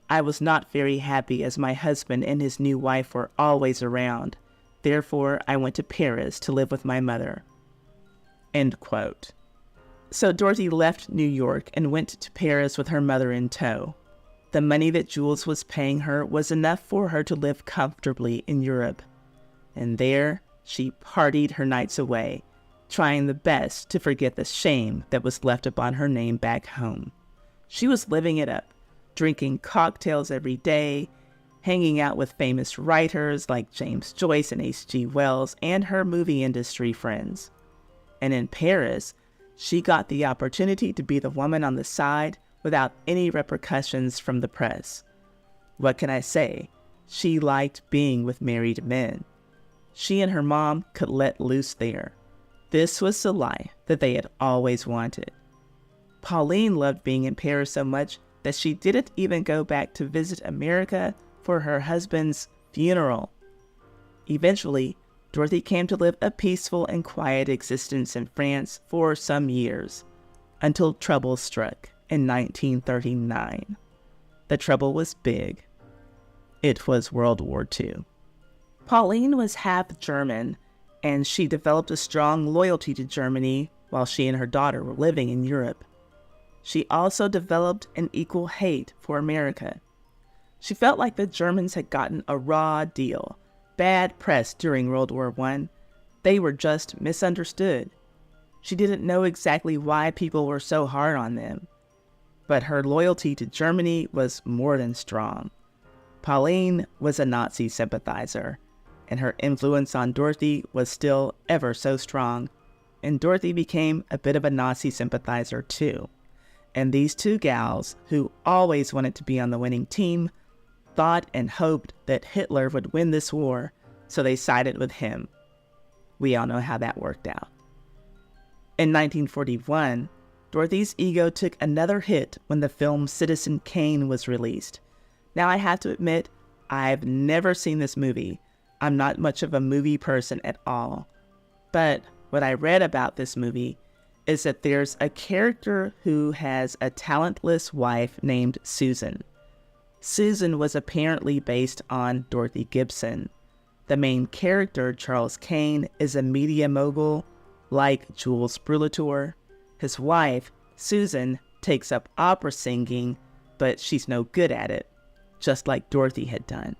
I was not very happy as my husband and his new wife were always around. Therefore, I went to Paris to live with my mother." End quote. So Dorothy left New York and went to Paris with her mother in tow. The money that Jules was paying her was enough for her to live comfortably in Europe. And there, she partied her nights away, trying the best to forget the shame that was left upon her name back home. She was living it up, drinking cocktails every day, hanging out with famous writers like James Joyce and H.G. Wells and her movie industry friends. And in Paris, she got the opportunity to be the woman on the side without any repercussions from the press. What can I say? She liked being with married men. She and her mom could let loose there. This was the life that they had always wanted. Pauline loved being in Paris so much that she didn't even go back to visit America for her husband's funeral. Eventually, Dorothy came to live a peaceful and quiet existence in France for some years, until trouble struck in 1939. The trouble was big. It was World War II. Pauline was half German, and she developed a strong loyalty to Germany while she and her daughter were living in Europe. She also developed an equal hate for America. She felt like the Germans had gotten a raw deal, bad press during World War I. They were just misunderstood. She didn't know exactly why people were so hard on them. But her loyalty to Germany was more than strong. Pauline was a Nazi sympathizer, and her influence on Dorothy was still ever so strong, and Dorothy became a bit of a Nazi sympathizer too. And these two gals, who always wanted to be on the winning team, thought and hoped that Hitler would win this war so they sided with him. We all know how that worked out. In 1941, Dorothy's ego took another hit when the film Citizen Kane was released. Now, I have to admit, I've never seen this movie. I'm not much of a movie person at all. But what I read about this movie is that there's a character who has a talentless wife named Susan. Susan was apparently based on Dorothy Gibson. The main character, Charles Kane, is a media mogul like Jules Brulator. His wife, Susan, takes up opera singing, but she's no good at it, just like Dorothy had done.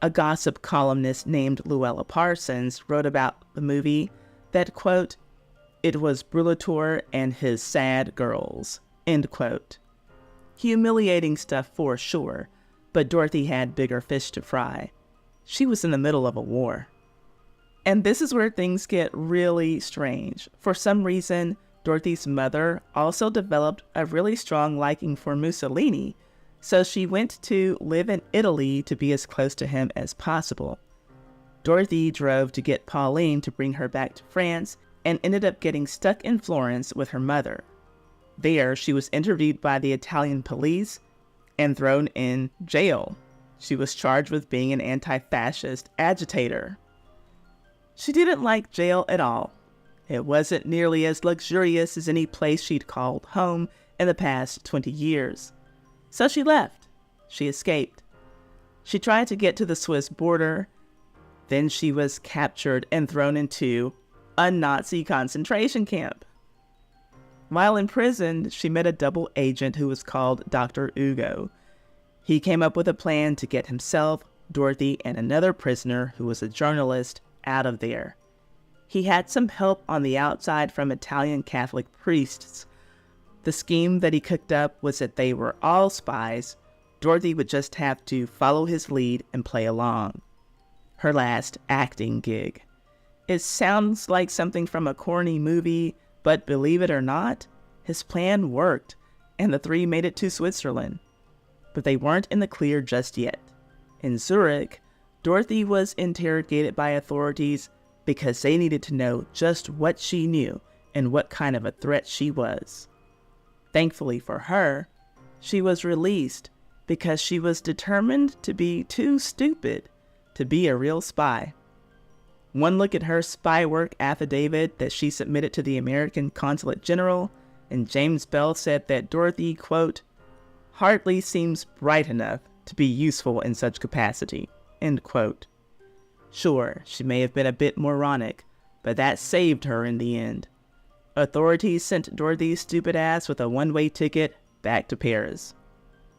A gossip columnist named Luella Parsons wrote about the movie that, quote, "It was Brulator and his sad girls," end quote. Humiliating stuff for sure, but Dorothy had bigger fish to fry. She was in the middle of a war. And this is where things get really strange. For some reason, Dorothy's mother also developed a really strong liking for Mussolini, so she went to live in Italy to be as close to him as possible. Dorothy drove to get Pauline to bring her back to France and ended up getting stuck in Florence with her mother. There, she was interviewed by the Italian police and thrown in jail. She was charged with being an anti-fascist agitator. She didn't like jail at all. It wasn't nearly as luxurious as any place she'd called home in the past 20 years. So she left. She escaped. She tried to get to the Swiss border. Then she was captured and thrown into a Nazi concentration camp. While imprisoned, she met a double agent who was called Dr. Ugo. He came up with a plan to get himself, Dorothy, and another prisoner who was a journalist out of there. He had some help on the outside from Italian Catholic priests. The scheme that he cooked up was that they were all spies. Dorothy would just have to follow his lead and play along. Her last acting gig. It sounds like something from a corny movie, but believe it or not, his plan worked, and the three made it to Switzerland. But they weren't in the clear just yet. In Zurich, Dorothy was interrogated by authorities because they needed to know just what she knew and what kind of a threat she was. Thankfully for her, she was released because she was determined to be too stupid to be a real spy. One look at her spy work affidavit that she submitted to the American Consulate General, and James Bell said that Dorothy, quote, "hardly seems bright enough to be useful in such capacity," end quote. Sure, she may have been a bit moronic, but that saved her in the end. Authorities sent Dorothy's stupid ass with a one-way ticket back to Paris.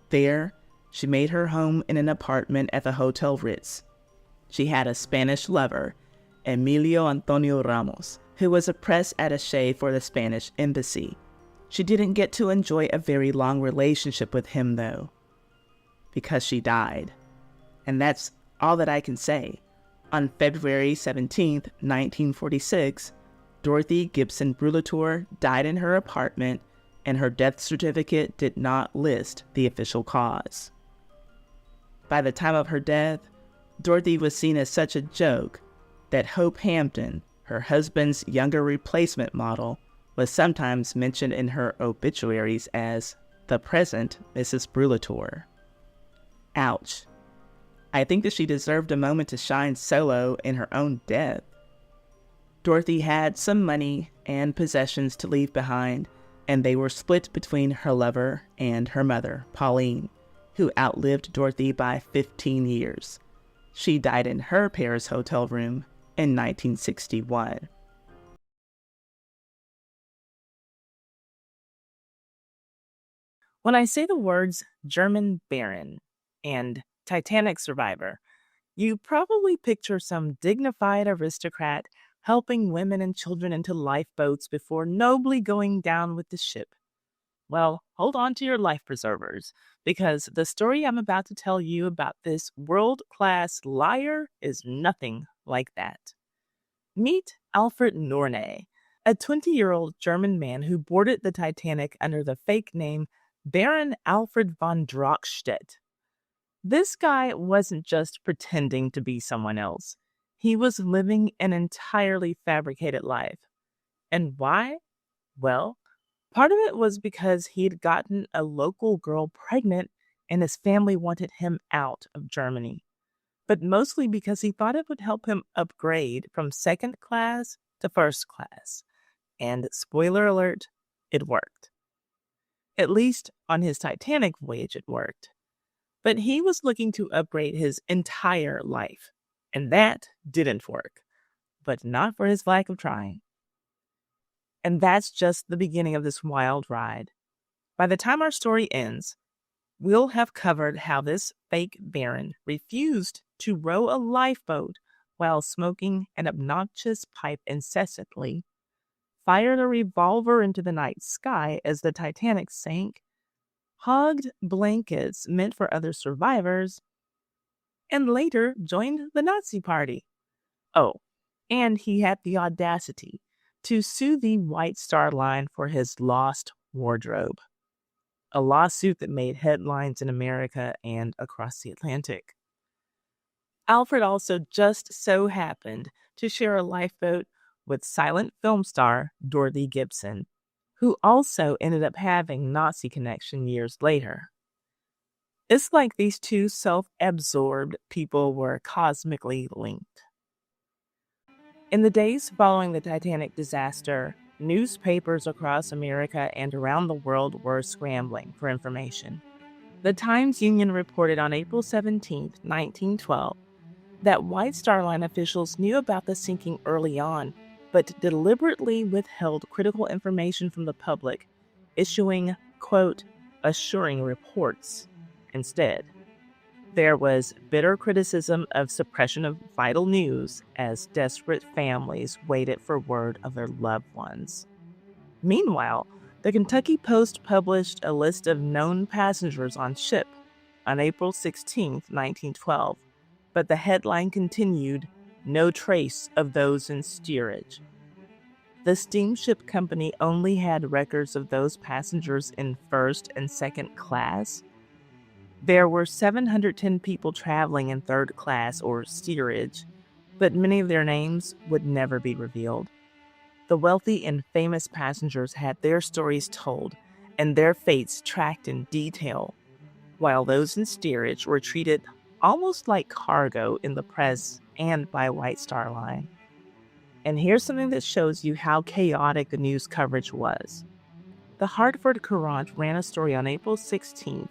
There, she made her home in an apartment at the Hotel Ritz. She had a Spanish lover, Emilio Antonio Ramos, who was a press attaché for the Spanish embassy. She didn't get to enjoy a very long relationship with him, though, because she died. And that's all that I can say. On February 17th, 1946, Dorothy Gibson Brulator died in her apartment, and her death certificate did not list the official cause. By the time of her death, Dorothy was seen as such a joke that Hope Hampton, her husband's younger replacement model, was sometimes mentioned in her obituaries as the present Mrs. Brulator. Ouch. I think that she deserved a moment to shine solo in her own death. Dorothy had some money and possessions to leave behind, and they were split between her lover and her mother, Pauline, who outlived Dorothy by 15 years. She died in her Paris hotel room in 1961. When I say the words German Baron and Titanic survivor, you probably picture some dignified aristocrat helping women and children into lifeboats before nobly going down with the ship. Well, hold on to your life preservers, because the story I'm about to tell you about this world-class liar is nothing like that. Meet Alfred Nourney, a 20-year-old German man who boarded the Titanic under the fake name Baron Alfred von Drachstedt. This guy wasn't just pretending to be someone else. He was living an entirely fabricated life. And why? Well, part of it was because he'd gotten a local girl pregnant and his family wanted him out of Germany. But mostly because he thought it would help him upgrade from second class to first class. And spoiler alert, it worked. At least on his Titanic voyage, it worked. But he was looking to upgrade his entire life, and that didn't work, but not for his lack of trying. And that's just the beginning of this wild ride. By the time our story ends, we'll have covered how this fake baron refused to row a lifeboat while smoking an obnoxious pipe incessantly, fired a revolver into the night sky as the Titanic sank, hogged blankets meant for other survivors, and later joined the Nazi Party. Oh, and he had the audacity to sue the White Star Line for his lost wardrobe, a lawsuit that made headlines in America and across the Atlantic. Alfred also just so happened to share a lifeboat with silent film star Dorothy Gibson, who also ended up having Nazi connection years later. It's like these two self-absorbed people were cosmically linked. In the days following the Titanic disaster, newspapers across America and around the world were scrambling for information. The Times-Union reported on April 17, 1912, that White Star Line officials knew about the sinking early on, but deliberately withheld critical information from the public, issuing, quote, assuring reports instead. There was bitter criticism of suppression of vital news as desperate families waited for word of their loved ones. Meanwhile, the Kentucky Post published a list of known passengers on ship on April 16, 1912, but the headline continued, "No trace of those in steerage." The steamship company only had records of those passengers in first and second class. There were 710 people traveling in third class or steerage, but many of their names would never be revealed. The wealthy and famous passengers had their stories told and their fates tracked in detail, while those in steerage were treated almost like cargo in the press and by White Star Line. And here's something that shows you how chaotic the news coverage was. The Hartford Courant ran a story on April 16th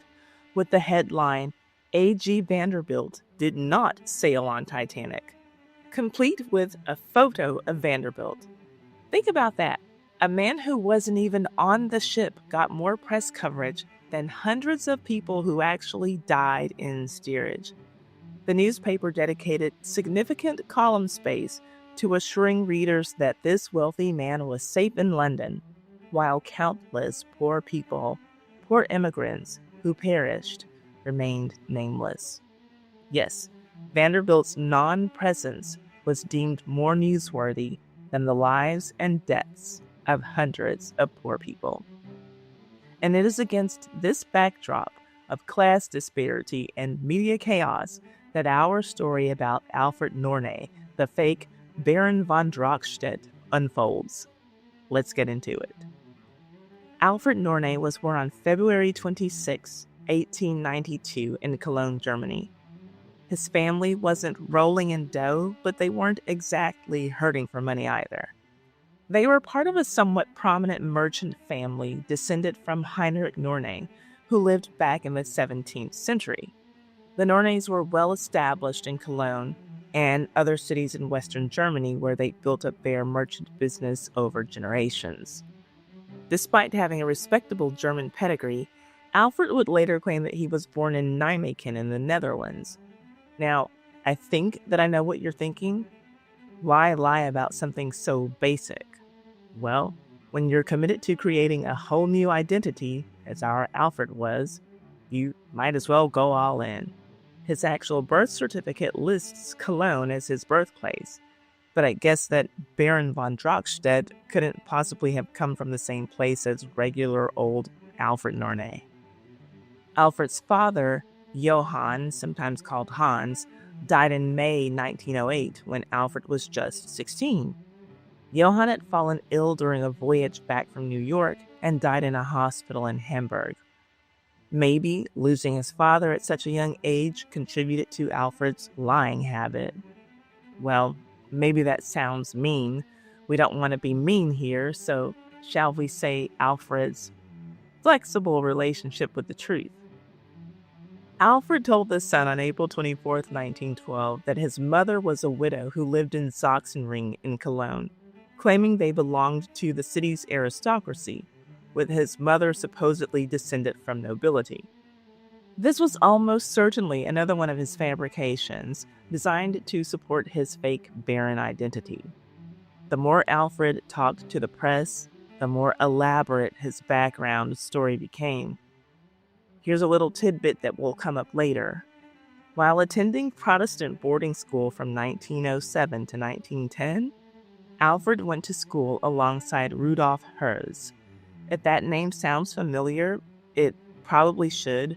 with the headline, A.G. Vanderbilt did not sail on Titanic, complete with a photo of Vanderbilt. Think about that. A man who wasn't even on the ship got more press coverage than hundreds of people who actually died in steerage. The newspaper dedicated significant column space to assuring readers that this wealthy man was safe in London, while countless poor people, poor immigrants who perished, remained nameless. Yes, Vanderbilt's non-presence was deemed more newsworthy than the lives and deaths of hundreds of poor people. And it is against this backdrop of class disparity and media chaos that our story about Alfred Nourney, the fake Baron von Drachstedt, unfolds. Let's get into it. Alfred Nourney was born on February 26, 1892 in Cologne, Germany. His family wasn't rolling in dough, but they weren't exactly hurting for money either. They were part of a somewhat prominent merchant family descended from Heinrich Nourney, who lived back in the 17th century. The Nourneys were well established in Cologne and other cities in Western Germany where they built up their merchant business over generations. Despite having a respectable German pedigree, Alfred would later claim that he was born in Nijmegen in the Netherlands. Now, I think that I know what you're thinking. Why lie about something so basic? Well, when you're committed to creating a whole new identity, as our Alfred was, you might as well go all in. His actual birth certificate lists Cologne as his birthplace, but I guess that Baron von Drachstedt couldn't possibly have come from the same place as regular old Alfred Nourney. Alfred's father, Johann, sometimes called Hans, died in May 1908 when Alfred was just 16. Johann had fallen ill during a voyage back from New York and died in a hospital in Hamburg. Maybe losing his father at such a young age contributed to Alfred's lying habit. Well, maybe that sounds mean. We don't want to be mean here, so shall we say Alfred's flexible relationship with the truth? Alfred told the Sun on April 24, 1912, that his mother was a widow who lived in Sachsenring in Cologne, claiming they belonged to the city's aristocracy, with his mother supposedly descended from nobility. This was almost certainly another one of his fabrications, designed to support his fake Baron identity. The more Alfred talked to the press, the more elaborate his background story became. Here's a little tidbit that will come up later. While attending Protestant boarding school from 1907 to 1910, Alfred went to school alongside Rudolf Herz. If that name sounds familiar, it probably should.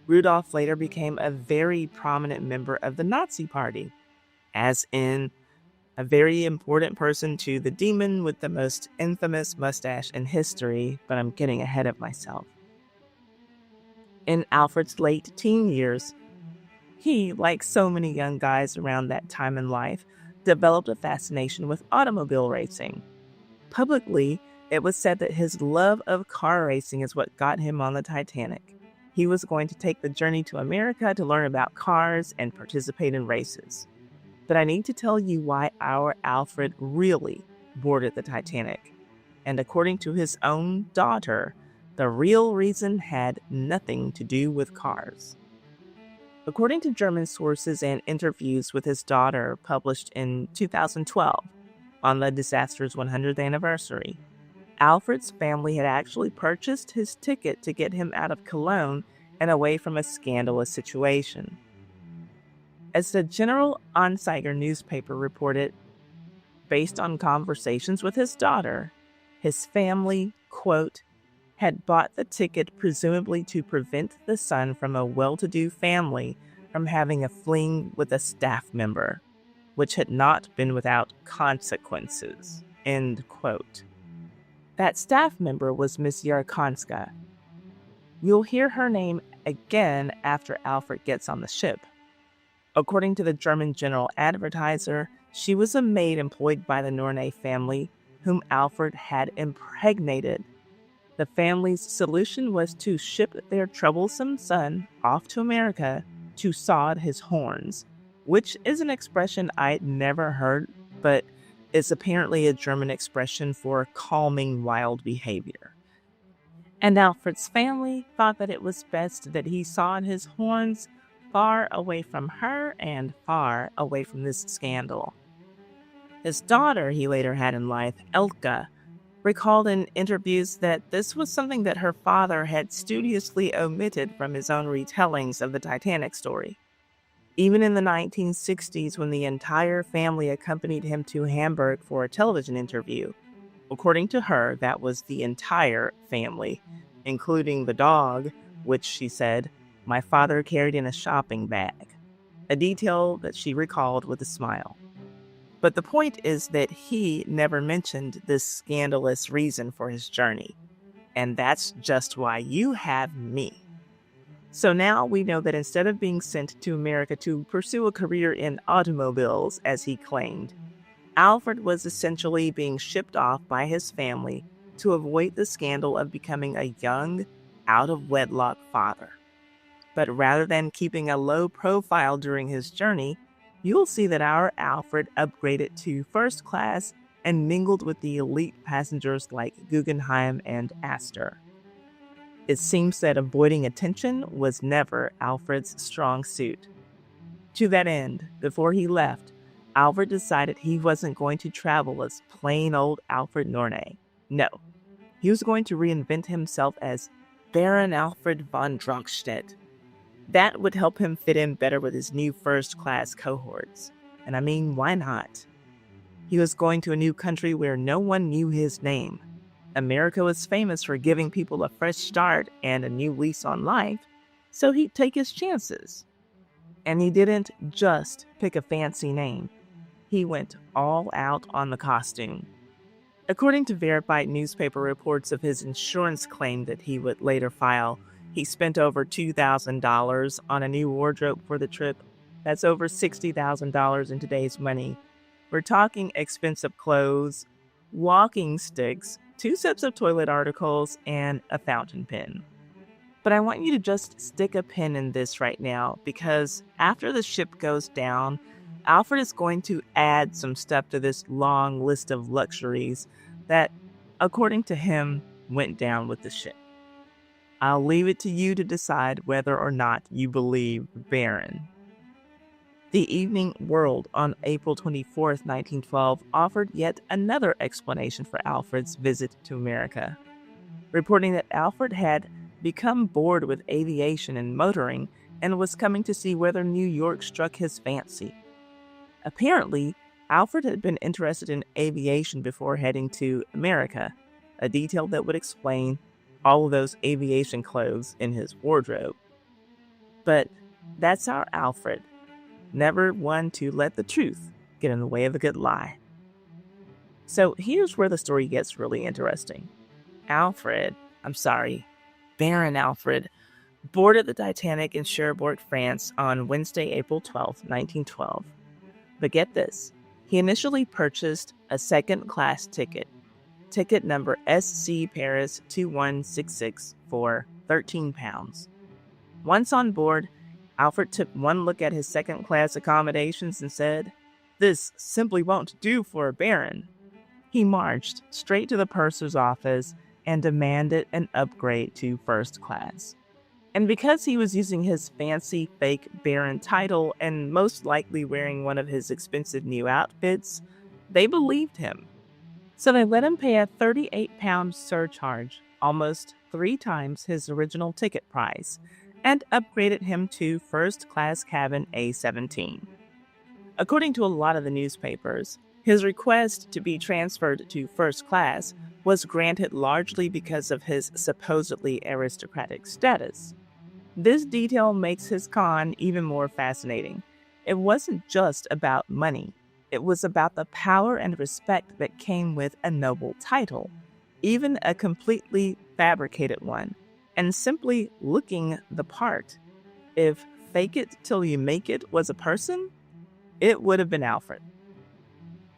Rudolf later became a very prominent member of the Nazi Party, as in a very important person to the demon with the most infamous mustache in history, but I'm getting ahead of myself. In Alfred's late teen years, he, like so many young guys around that time in life, developed a fascination with automobile racing. Publicly, it was said that his love of car racing is what got him on the Titanic. He was going to take the journey to America to learn about cars and participate in races. But I need to tell you why our Alfred really boarded the Titanic. And according to his own daughter, the real reason had nothing to do with cars. According to German sources and interviews with his daughter published in 2012 on the disaster's 100th anniversary, Alfred's family had actually purchased his ticket to get him out of Cologne and away from a scandalous situation. As the General Anzeiger newspaper reported, based on conversations with his daughter, his family, quote, had bought the ticket presumably to prevent the son from a well-to-do family from having a fling with a staff member, which had not been without consequences, end quote. That staff member was Miss Yarkanska. You'll hear her name again after Alfred gets on the ship. According to the German General Advertiser, she was a maid employed by the Nourney family, whom Alfred had impregnated. The family's solution was to ship their troublesome son off to America to sod his horns, which is an expression I'd never heard, but is apparently a German expression for calming wild behavior. And Alfred's family thought that it was best that he sawed his horns far away from her and far away from this scandal. His daughter he later had in life, Elke, recalled in interviews that this was something that her father had studiously omitted from his own retellings of the Titanic story. Even in the 1960s, when the entire family accompanied him to Hamburg for a television interview, according to her, that was the entire family, including the dog, which she said, my father carried in a shopping bag, a detail that she recalled with a smile. But the point is that he never mentioned this scandalous reason for his journey. And that's just why you have me. So now we know that instead of being sent to America to pursue a career in automobiles, as he claimed, Alfred was essentially being shipped off by his family to avoid the scandal of becoming a young, out-of-wedlock father. But rather than keeping a low profile during his journey, you'll see that our Alfred upgraded to first class and mingled with the elite passengers like Guggenheim and Astor. It seems that avoiding attention was never Alfred's strong suit. To that end, before he left, Alfred decided he wasn't going to travel as plain old Alfred Nourney. No, he was going to reinvent himself as Baron Alfred von Drachstedt. That would help him fit in better with his new first-class cohorts. And I mean, why not? He was going to a new country where no one knew his name. America was famous for giving people a fresh start and a new lease on life. so he'd take his chances. And he didn't just pick a fancy name. He went all out on the costume. According to verified newspaper reports of his insurance claim that he would later file, he spent over $2,000 on a new wardrobe for the trip. That's over $60,000 in today's money. We're talking expensive clothes, walking sticks, 2 sets of toilet articles, and a fountain pen. But I want you to just stick a pin in this right now, because after the ship goes down, Alfred is going to add some stuff to this long list of luxuries that, according to him, went down with the ship. I'll leave it to you to decide whether or not you believe Barron. The Evening World on April 24, 1912, offered yet another explanation for Alfred's visit to America, reporting that Alfred had become bored with aviation and motoring and was coming to see whether New York struck his fancy. Apparently, Alfred had been interested in aviation before heading to America, a detail that would explain all of those aviation clothes in his wardrobe. But that's our Alfred, never one to let the truth get in the way of a good lie. So here's where the story gets really interesting. Baron Alfred boarded the Titanic in Cherbourg, France on Wednesday, April 12, 1912. But get this, he initially purchased a second-class ticket number SC Paris 2166 for £13. Once on board, Alfred took one look at his second-class accommodations and said, "This simply won't do for a baron." He marched straight to the purser's office and demanded an upgrade to first class. And because he was using his fancy fake baron title and most likely wearing one of his expensive new outfits, they believed him. So they let him pay a £38 surcharge, almost 3 times his original ticket price, and upgraded him to first class cabin A17. According to a lot of the newspapers, his request to be transferred to first class was granted largely because of his supposedly aristocratic status. This detail makes his con even more fascinating. It wasn't just about money. It was about the power and respect that came with a noble title, even a completely fabricated one, and simply looking the part. If fake it till you make it was a person, it would have been Alfred.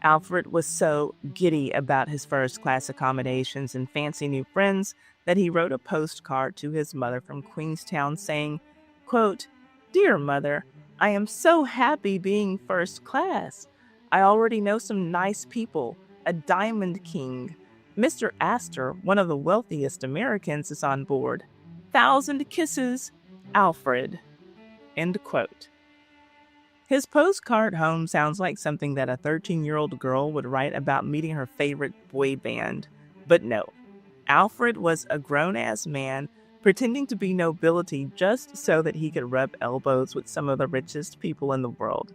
Alfred was so giddy about his first-class accommodations and fancy new friends that he wrote a postcard to his mother from Queenstown saying, quote, "Dear Mother, I am so happy being first class. I already know some nice people, a Diamond King. Mr. Astor, one of the wealthiest Americans, is on board. 1,000 kisses, Alfred." End quote. His postcard home sounds like something that a 13-year-old girl would write about meeting her favorite boy band. But no, Alfred was a grown-ass man pretending to be nobility just so that he could rub elbows with some of the richest people in the world.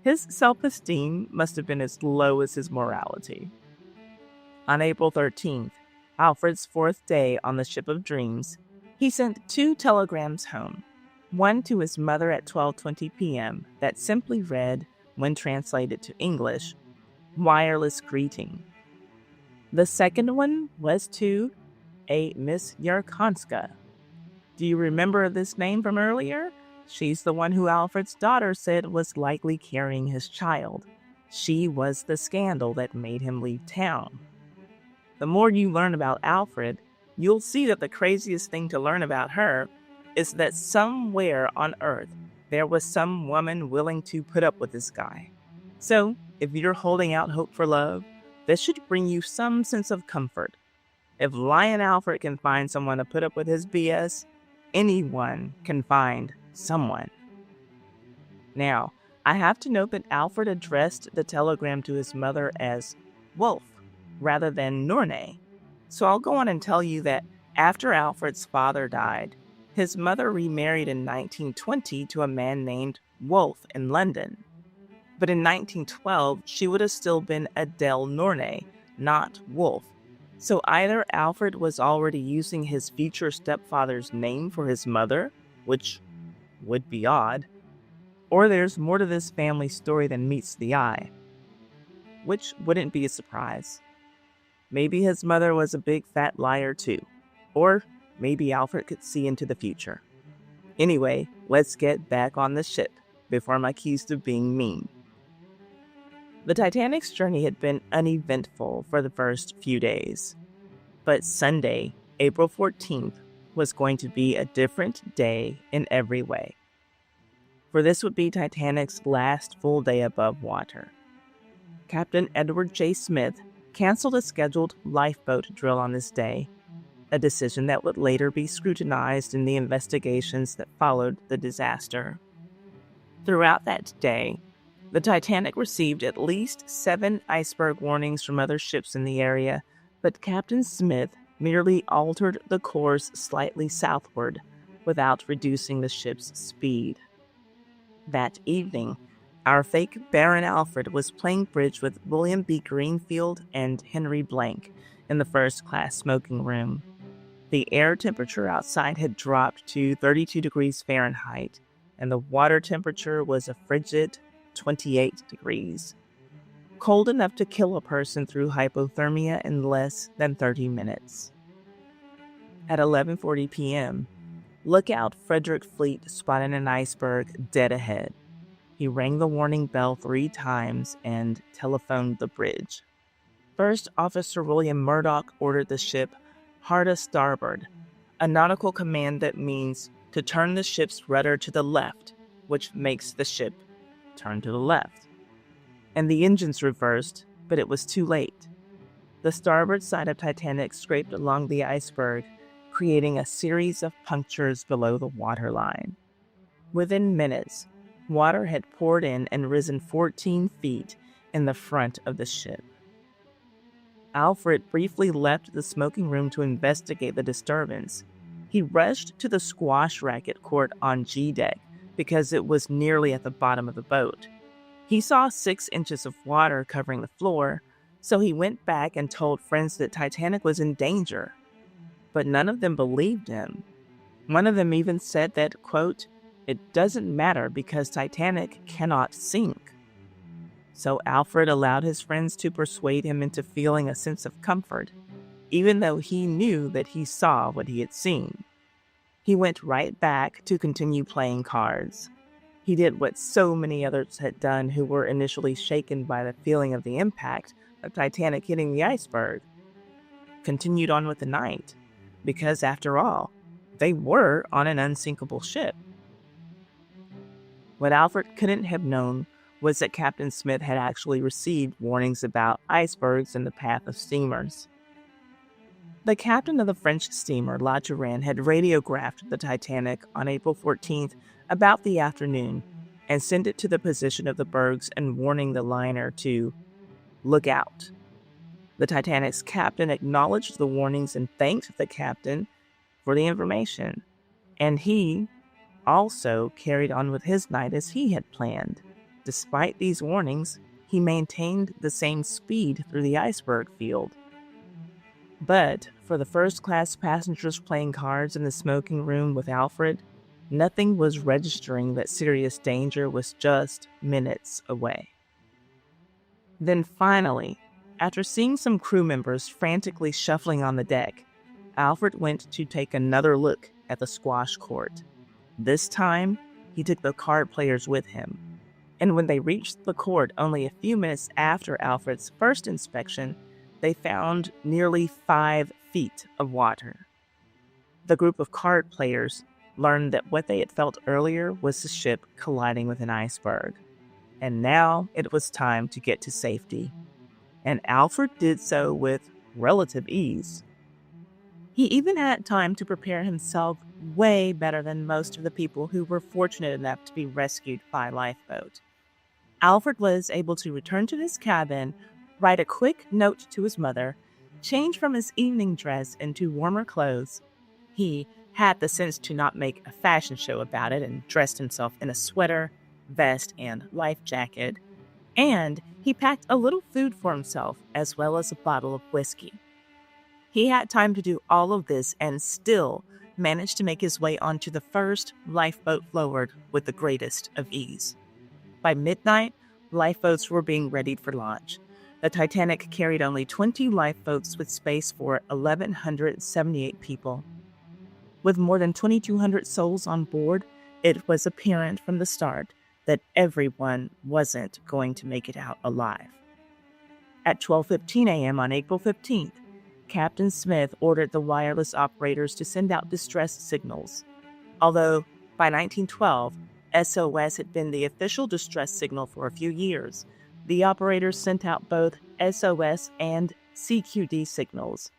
His self-esteem must have been as low as his morality. On April 13th, Alfred's 4th day on the Ship of Dreams, he sent 2 telegrams home. One to his mother at 12:20 p.m. that simply read, when translated to English, "Wireless greeting." The second one was to a Miss Yarkonska. Do you remember this name from earlier? She's the one who Alfred's daughter said was likely carrying his child. She was the scandal that made him leave town. The more you learn about Alfred, you'll see that the craziest thing to learn about her is that somewhere on Earth, there was some woman willing to put up with this guy. So, if you're holding out hope for love, this should bring you some sense of comfort. If Lion Alfred can find someone to put up with his BS, anyone can find someone. Now, I have to note that Alfred addressed the telegram to his mother as Wolf, rather than Nourney. So I'll go on and tell you that after Alfred's father died, his mother remarried in 1920 to a man named Wolfe in London. But in 1912, she would have still been Adele Nourney, not Wolfe. So either Alfred was already using his future stepfather's name for his mother, which would be odd, or there's more to this family story than meets the eye, which wouldn't be a surprise. Maybe his mother was a big fat liar too, or maybe Alfred could see into the future. Anyway, let's get back on the ship before I'm accused of being mean. The Titanic's journey had been uneventful for the first few days, but Sunday, April 14th, was going to be a different day in every way. For this would be Titanic's last full day above water. Captain Edward J. Smith canceled a scheduled lifeboat drill on this day, a decision that would later be scrutinized in the investigations that followed the disaster. Throughout that day, the Titanic received at least 7 iceberg warnings from other ships in the area, but Captain Smith merely altered the course slightly southward without reducing the ship's speed. That evening, our fake Baron Alfred was playing bridge with William B. Greenfield and Henry Blank in the first-class smoking room. The air temperature outside had dropped to 32 degrees Fahrenheit, and the water temperature was a frigid 28 degrees. Cold enough to kill a person through hypothermia in less than 30 minutes. At 11:40 p.m., Lookout Frederick Fleet spotted an iceberg dead ahead. He rang the warning bell 3 times and telephoned the bridge. First Officer William Murdoch ordered the ship hard a starboard, a nautical command that means to turn the ship's rudder to the left, which makes the ship turn to the left. And the engines reversed, but it was too late. The starboard side of Titanic scraped along the iceberg, creating a series of punctures below the waterline. Within minutes, water had poured in and risen 14 feet in the front of the ship. Alfred briefly left the smoking room to investigate the disturbance. He rushed to the squash racket court on G deck because it was nearly at the bottom of the boat. He saw 6 inches of water covering the floor, so he went back and told friends that Titanic was in danger. But none of them believed him. One of them even said that, quote, "It doesn't matter because Titanic cannot sink." So Alfred allowed his friends to persuade him into feeling a sense of comfort, even though he knew that he saw what he had seen. He went right back to continue playing cards. He did what so many others had done who were initially shaken by the feeling of the impact of Titanic hitting the iceberg. Continued on with the night, because after all, they were on an unsinkable ship. What Alfred couldn't have known was that Captain Smith had actually received warnings about icebergs in the path of steamers. The captain of the French steamer La Touraine had radiographed the Titanic on April 14th about the afternoon and sent it to the position of the bergs and warning the liner to look out. The Titanic's captain acknowledged the warnings and thanked the captain for the information, and he also carried on with his night as he had planned. Despite these warnings, he maintained the same speed through the iceberg field. But for the first-class passengers playing cards in the smoking room with Alfred, nothing was registering that serious danger was just minutes away. Then finally, after seeing some crew members frantically shuffling on the deck, Alfred went to take another look at the squash court. This time, he took the card players with him. And when they reached the court only a few minutes after Alfred's first inspection, they found nearly 5 feet of water. The group of card players learned that what they had felt earlier was the ship colliding with an iceberg. And now it was time to get to safety. And Alfred did so with relative ease. He even had time to prepare himself way better than most of the people who were fortunate enough to be rescued by Lifeboat. Alfred was able to return to his cabin, write a quick note to his mother, change from his evening dress into warmer clothes. He had the sense to not make a fashion show about it and dressed himself in a sweater, vest, and life jacket. And he packed a little food for himself as well as a bottle of whiskey. He had time to do all of this and still managed to make his way onto the first lifeboat lowered with the greatest of ease. By midnight, lifeboats were being readied for launch. The Titanic carried only 20 lifeboats with space for 1,178 people. With more than 2,200 souls on board, it was apparent from the start that everyone wasn't going to make it out alive. At 12:15 a.m. on April 15th, Captain Smith ordered the wireless operators to send out distress signals. Although by 1912, SOS had been the official distress signal for a few years, the operators sent out both SOS and CQD signals.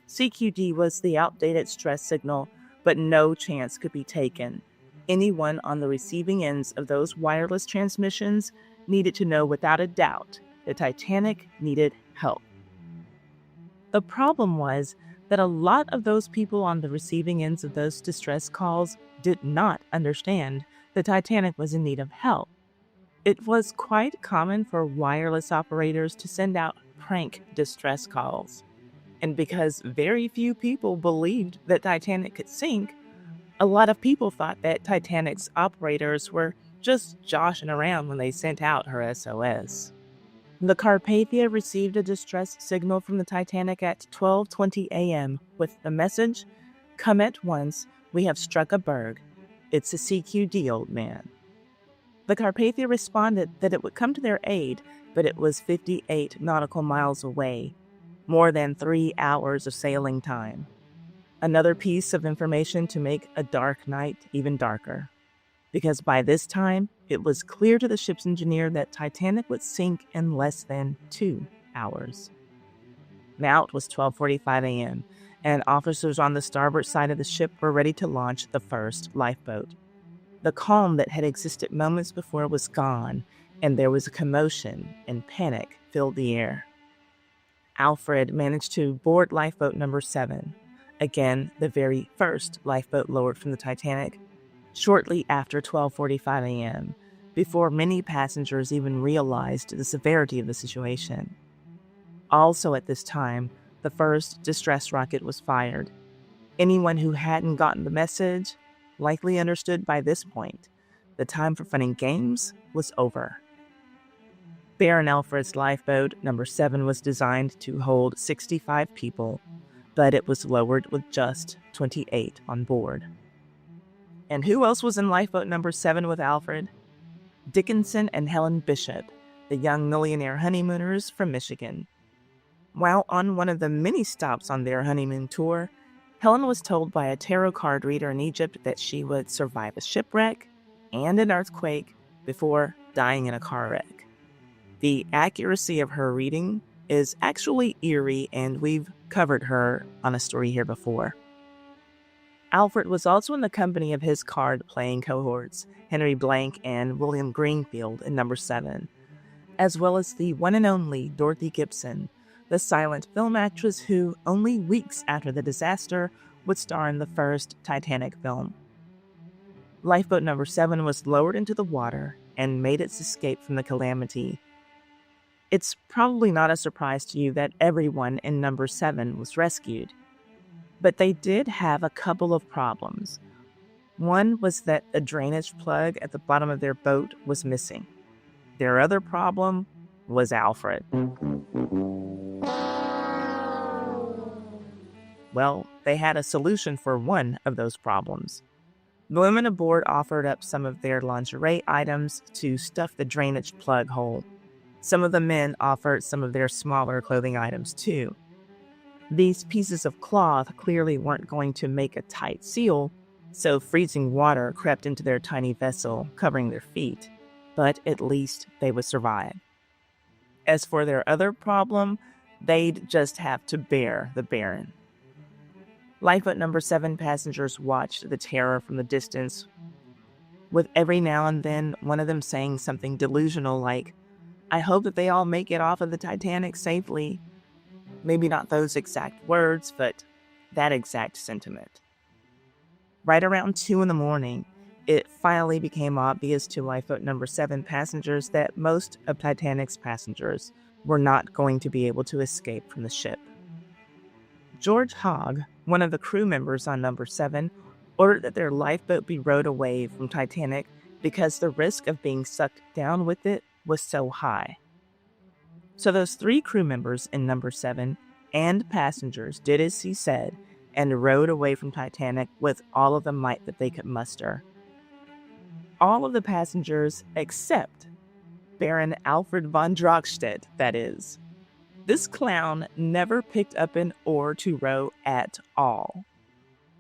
CQD was the outdated stress signal, but no chance could be taken. Anyone on the receiving ends of those wireless transmissions needed to know without a doubt the Titanic needed help. The problem was that a lot of those people on the receiving ends of those distress calls did not understand the Titanic was in need of help. It was quite common for wireless operators to send out prank distress calls. And because very few people believed that Titanic could sink, a lot of people thought that Titanic's operators were just joshing around when they sent out her SOS. The Carpathia received a distress signal from the Titanic at 12:20 a.m. with the message, "Come at once, we have struck a berg. It's a CQD, old man." The Carpathia responded that it would come to their aid, but it was 58 nautical miles away, more than 3 hours of sailing time. Another piece of information to make a dark night even darker. Because by this time, it was clear to the ship's engineer that Titanic would sink in less than 2 hours. Now it was 12:45 a.m., and officers on the starboard side of the ship were ready to launch the first lifeboat. The calm that had existed moments before was gone, and there was a commotion and panic filled the air. Alfred managed to board lifeboat number 7, again the very first lifeboat lowered from the Titanic, shortly after 12:45 a.m., before many passengers even realized the severity of the situation. Also at this time, the first distress rocket was fired. Anyone who hadn't gotten the message likely understood by this point the time for fun and games was over. Baron Alfred's lifeboat, number 7, was designed to hold 65 people, but it was lowered with just 28 on board. And who else was in lifeboat number 7 with Alfred? Dickinson and Helen Bishop, the young millionaire honeymooners from Michigan. While on one of the many stops on their honeymoon tour, Helen was told by a tarot card reader in Egypt that she would survive a shipwreck and an earthquake before dying in a car wreck. The accuracy of her reading is actually eerie, and we've covered her on a story here before. Alfred was also in the company of his card-playing cohorts, Henry Blank and William Greenfield in number 7, as well as the one and only Dorothy Gibson, the silent film actress who, only weeks after the disaster, would star in the first Titanic film. Lifeboat number 7 was lowered into the water and made its escape from the calamity. It's probably not a surprise to you that everyone in number 7 was rescued. But they did have a couple of problems. One was that a drainage plug at the bottom of their boat was missing. Their other problem was Alfred. Well, they had a solution for one of those problems. The women aboard offered up some of their lingerie items to stuff the drainage plug hole. Some of the men offered some of their smaller clothing items too. These pieces of cloth clearly weren't going to make a tight seal, so freezing water crept into their tiny vessel, covering their feet, but at least they would survive. As for their other problem, they'd just have to bear the Baron. Lifeboat number 7 passengers watched the terror from the distance, with every now and then one of them saying something delusional like, "I hope that they all make it off of the Titanic safely." Maybe not those exact words, but that exact sentiment. Right around 2 in the morning, it finally became obvious to lifeboat number 7 passengers that most of Titanic's passengers were not going to be able to escape from the ship. George Hogg, one of the crew members on number 7, ordered that their lifeboat be rowed away from Titanic because the risk of being sucked down with it was so high. So those 3 crew members in number 7 and passengers did as he said and rowed away from Titanic with all of the might that they could muster. All of the passengers except Baron Alfred von Drachstedt, that is. This clown never picked up an oar to row at all.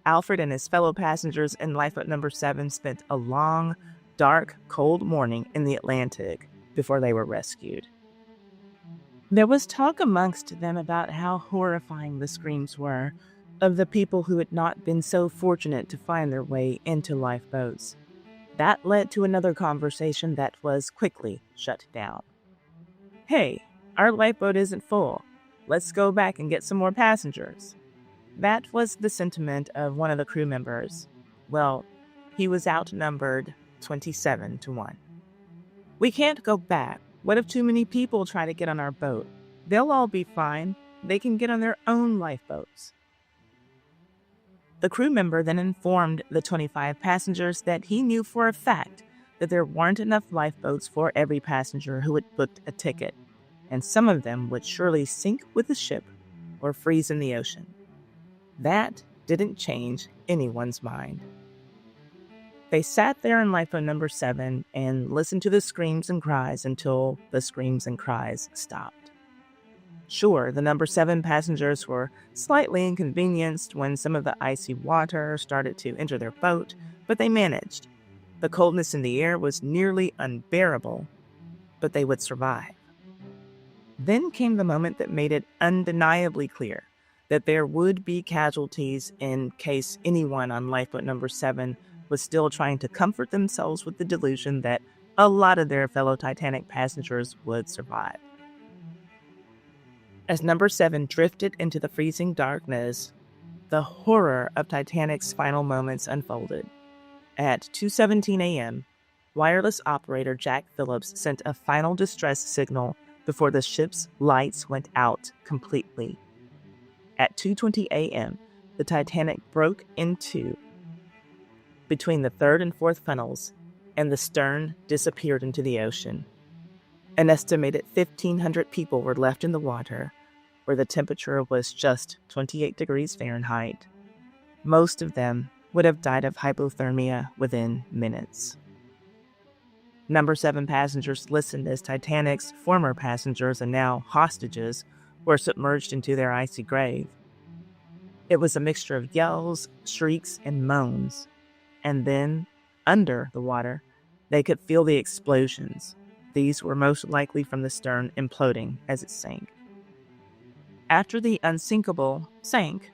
Alfred and his fellow passengers in lifeboat number 7 spent a long, dark, cold morning in the Atlantic before they were rescued. There was talk amongst them about how horrifying the screams were of the people who had not been so fortunate to find their way into lifeboats. That led to another conversation that was quickly shut down. Hey, our lifeboat isn't full. Let's go back and get some more passengers. That was the sentiment of one of the crew members. Well, he was outnumbered 27-1. We can't go back. What if too many people try to get on our boat? They'll all be fine. They can get on their own lifeboats. The crew member then informed the 25 passengers that he knew for a fact that there weren't enough lifeboats for every passenger who had booked a ticket, and some of them would surely sink with the ship or freeze in the ocean. That didn't change anyone's mind. They sat there in lifeboat number 7 and listened to the screams and cries until the screams and cries stopped. Sure, the number 7 passengers were slightly inconvenienced when some of the icy water started to enter their boat, but they managed. The coldness in the air was nearly unbearable, but they would survive. Then came the moment that made it undeniably clear that there would be casualties in case anyone on lifeboat number 7 was still trying to comfort themselves with the delusion that a lot of their fellow Titanic passengers would survive. As number 7 drifted into the freezing darkness, the horror of Titanic's final moments unfolded. At 2:17 a.m., wireless operator Jack Phillips sent a final distress signal before the ship's lights went out completely. At 2:20 a.m., the Titanic broke in two between the third and fourth funnels, and the stern disappeared into the ocean. An estimated 1,500 people were left in the water, where the temperature was just 28 degrees Fahrenheit. Most of them would have died of hypothermia within minutes. Number 7 passengers listened as Titanic's former passengers and now hostages were submerged into their icy grave. It was a mixture of yells, shrieks, and moans. And then, under the water, they could feel the explosions. These were most likely from the stern imploding as it sank. After the unsinkable sank,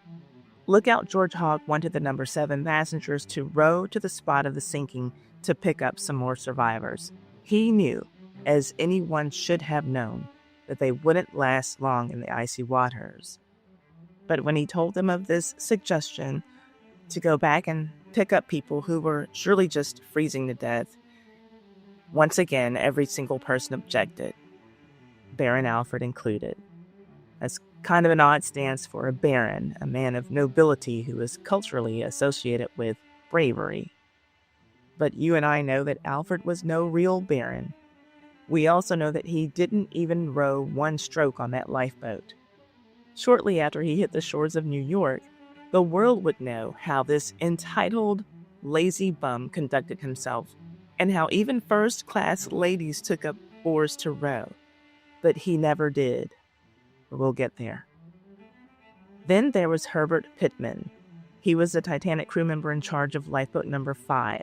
Lookout George Hogg wanted the number 7 passengers to row to the spot of the sinking to pick up some more survivors. He knew, as anyone should have known, that they wouldn't last long in the icy waters. But when he told them of this suggestion to go back and pick up people who were surely just freezing to death, once again, every single person objected, Baron Alfred included. That's kind of an odd stance for a baron, a man of nobility who is culturally associated with bravery. But you and I know that Alfred was no real baron. We also know that he didn't even row one stroke on that lifeboat. Shortly after he hit the shores of New York, the world would know how this entitled, lazy bum conducted himself, and how even first-class ladies took up oars to row. But he never did. We'll get there. Then there was Herbert Pittman. He was the Titanic crew member in charge of lifeboat number 5.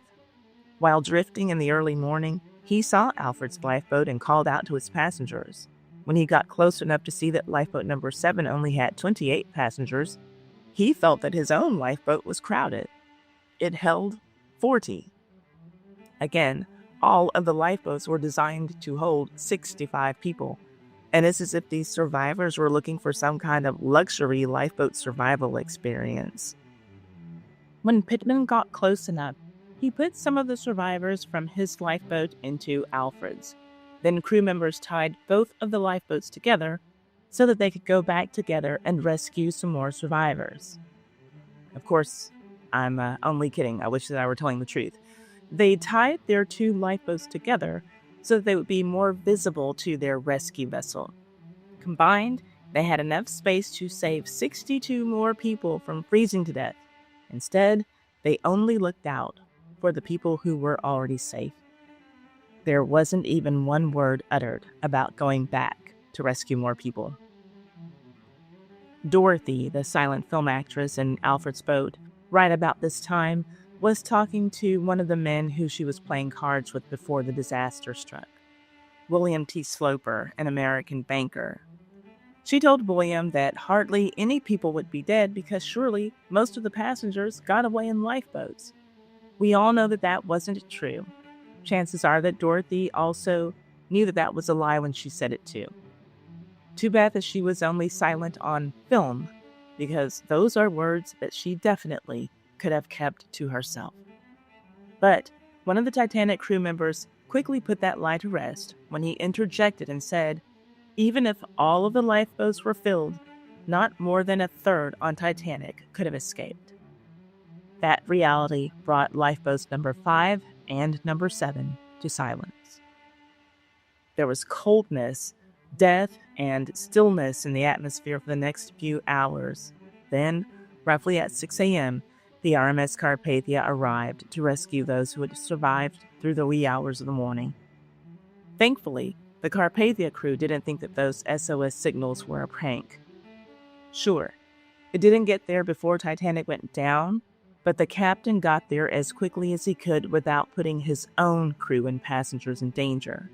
While drifting in the early morning, he saw Alfred's lifeboat and called out to his passengers. When he got close enough to see that lifeboat number 7 only had 28 passengers, he felt that his own lifeboat was crowded. It held 40. Again, all of the lifeboats were designed to hold 65 people, and it's as if these survivors were looking for some kind of luxury lifeboat survival experience. When Pittman got close enough, he put some of the survivors from his lifeboat into Alfred's. Then crew members tied both of the lifeboats together so that they could go back together and rescue some more survivors. Of course, I'm only kidding. I wish that I were telling the truth. They tied their two lifeboats together so that they would be more visible to their rescue vessel. Combined, they had enough space to save 62 more people from freezing to death. Instead, they only looked out for the people who were already safe. There wasn't even one word uttered about going back to rescue more people. Dorothy, the silent film actress in Alfred's boat, right about this time, was talking to one of the men who she was playing cards with before the disaster struck, William T. Sloper, an American banker. She told William that hardly any people would be dead because surely most of the passengers got away in lifeboats. We all know that that wasn't true. Chances are that Dorothy also knew that that was a lie when she said it too. Too bad that she was only silent on film, because those are words that she definitely could have kept to herself. But one of the Titanic crew members quickly put that lie to rest when he interjected and said, even if all of the lifeboats were filled, not more than a third on Titanic could have escaped. That reality brought lifeboats number 5 and number 7 to silence. There was coldness, death, and stillness in the atmosphere for the next few hours. Then, roughly at 6 a.m., the RMS Carpathia arrived to rescue those who had survived through the wee hours of the morning. Thankfully, the Carpathia crew didn't think that those SOS signals were a prank. Sure, it didn't get there before Titanic went down, but the captain got there as quickly as he could without putting his own crew and passengers in danger.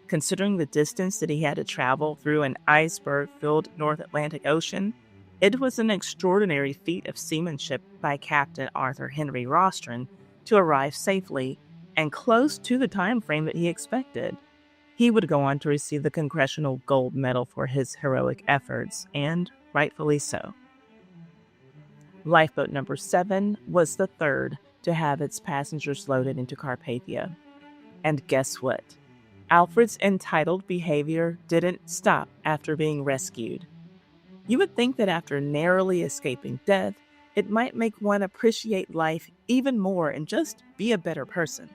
Considering the distance that he had to travel through an iceberg-filled North Atlantic Ocean, it was an extraordinary feat of seamanship by Captain Arthur Henry Rostron to arrive safely and close to the time frame that he expected. He would go on to receive the Congressional Gold Medal for his heroic efforts, and rightfully so. Lifeboat number 7 was the third to have its passengers loaded into Carpathia. And guess what? Alfred's entitled behavior didn't stop after being rescued. You would think that after narrowly escaping death, it might make one appreciate life even more and just be a better person.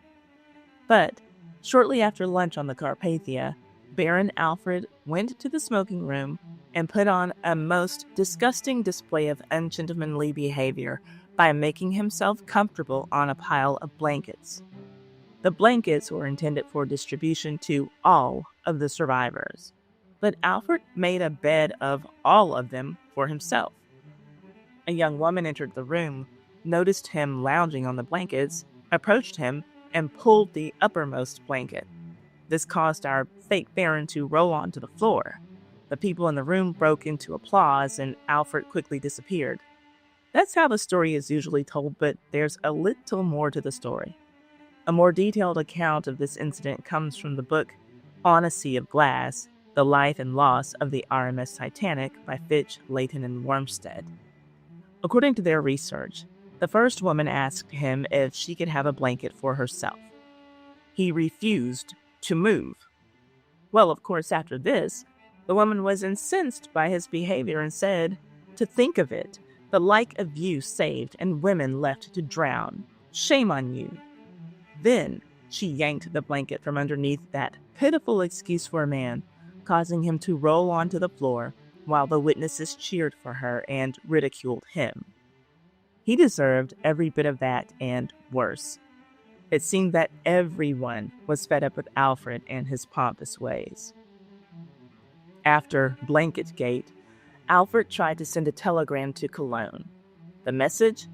But shortly after lunch on the Carpathia, Baron Alfred went to the smoking room and put on a most disgusting display of ungentlemanly behavior by making himself comfortable on a pile of blankets. The blankets were intended for distribution to all of the survivors, but Alfred made a bed of all of them for himself. A young woman entered the room, noticed him lounging on the blankets, approached him, and pulled the uppermost blanket. This caused our fake Baron to roll onto the floor. The people in the room broke into applause, and Alfred quickly disappeared. That's how the story is usually told, but there's a little more to the story. A more detailed account of this incident comes from the book On a Sea of Glass, The Life and Loss of the RMS Titanic by Fitch, Layton, and Wormstead. According to their research, the first woman asked him if she could have a blanket for herself. He refused to move. Well, of course, after this, the woman was incensed by his behavior and said, "To think of it, the like of you saved and women left to drown. Shame on you." Then she yanked the blanket from underneath that pitiful excuse for a man, causing him to roll onto the floor while the witnesses cheered for her and ridiculed him. He deserved every bit of that and worse. It seemed that everyone was fed up with Alfred and his pompous ways. After Blanketgate, Alfred tried to send a telegram to Cologne. The message?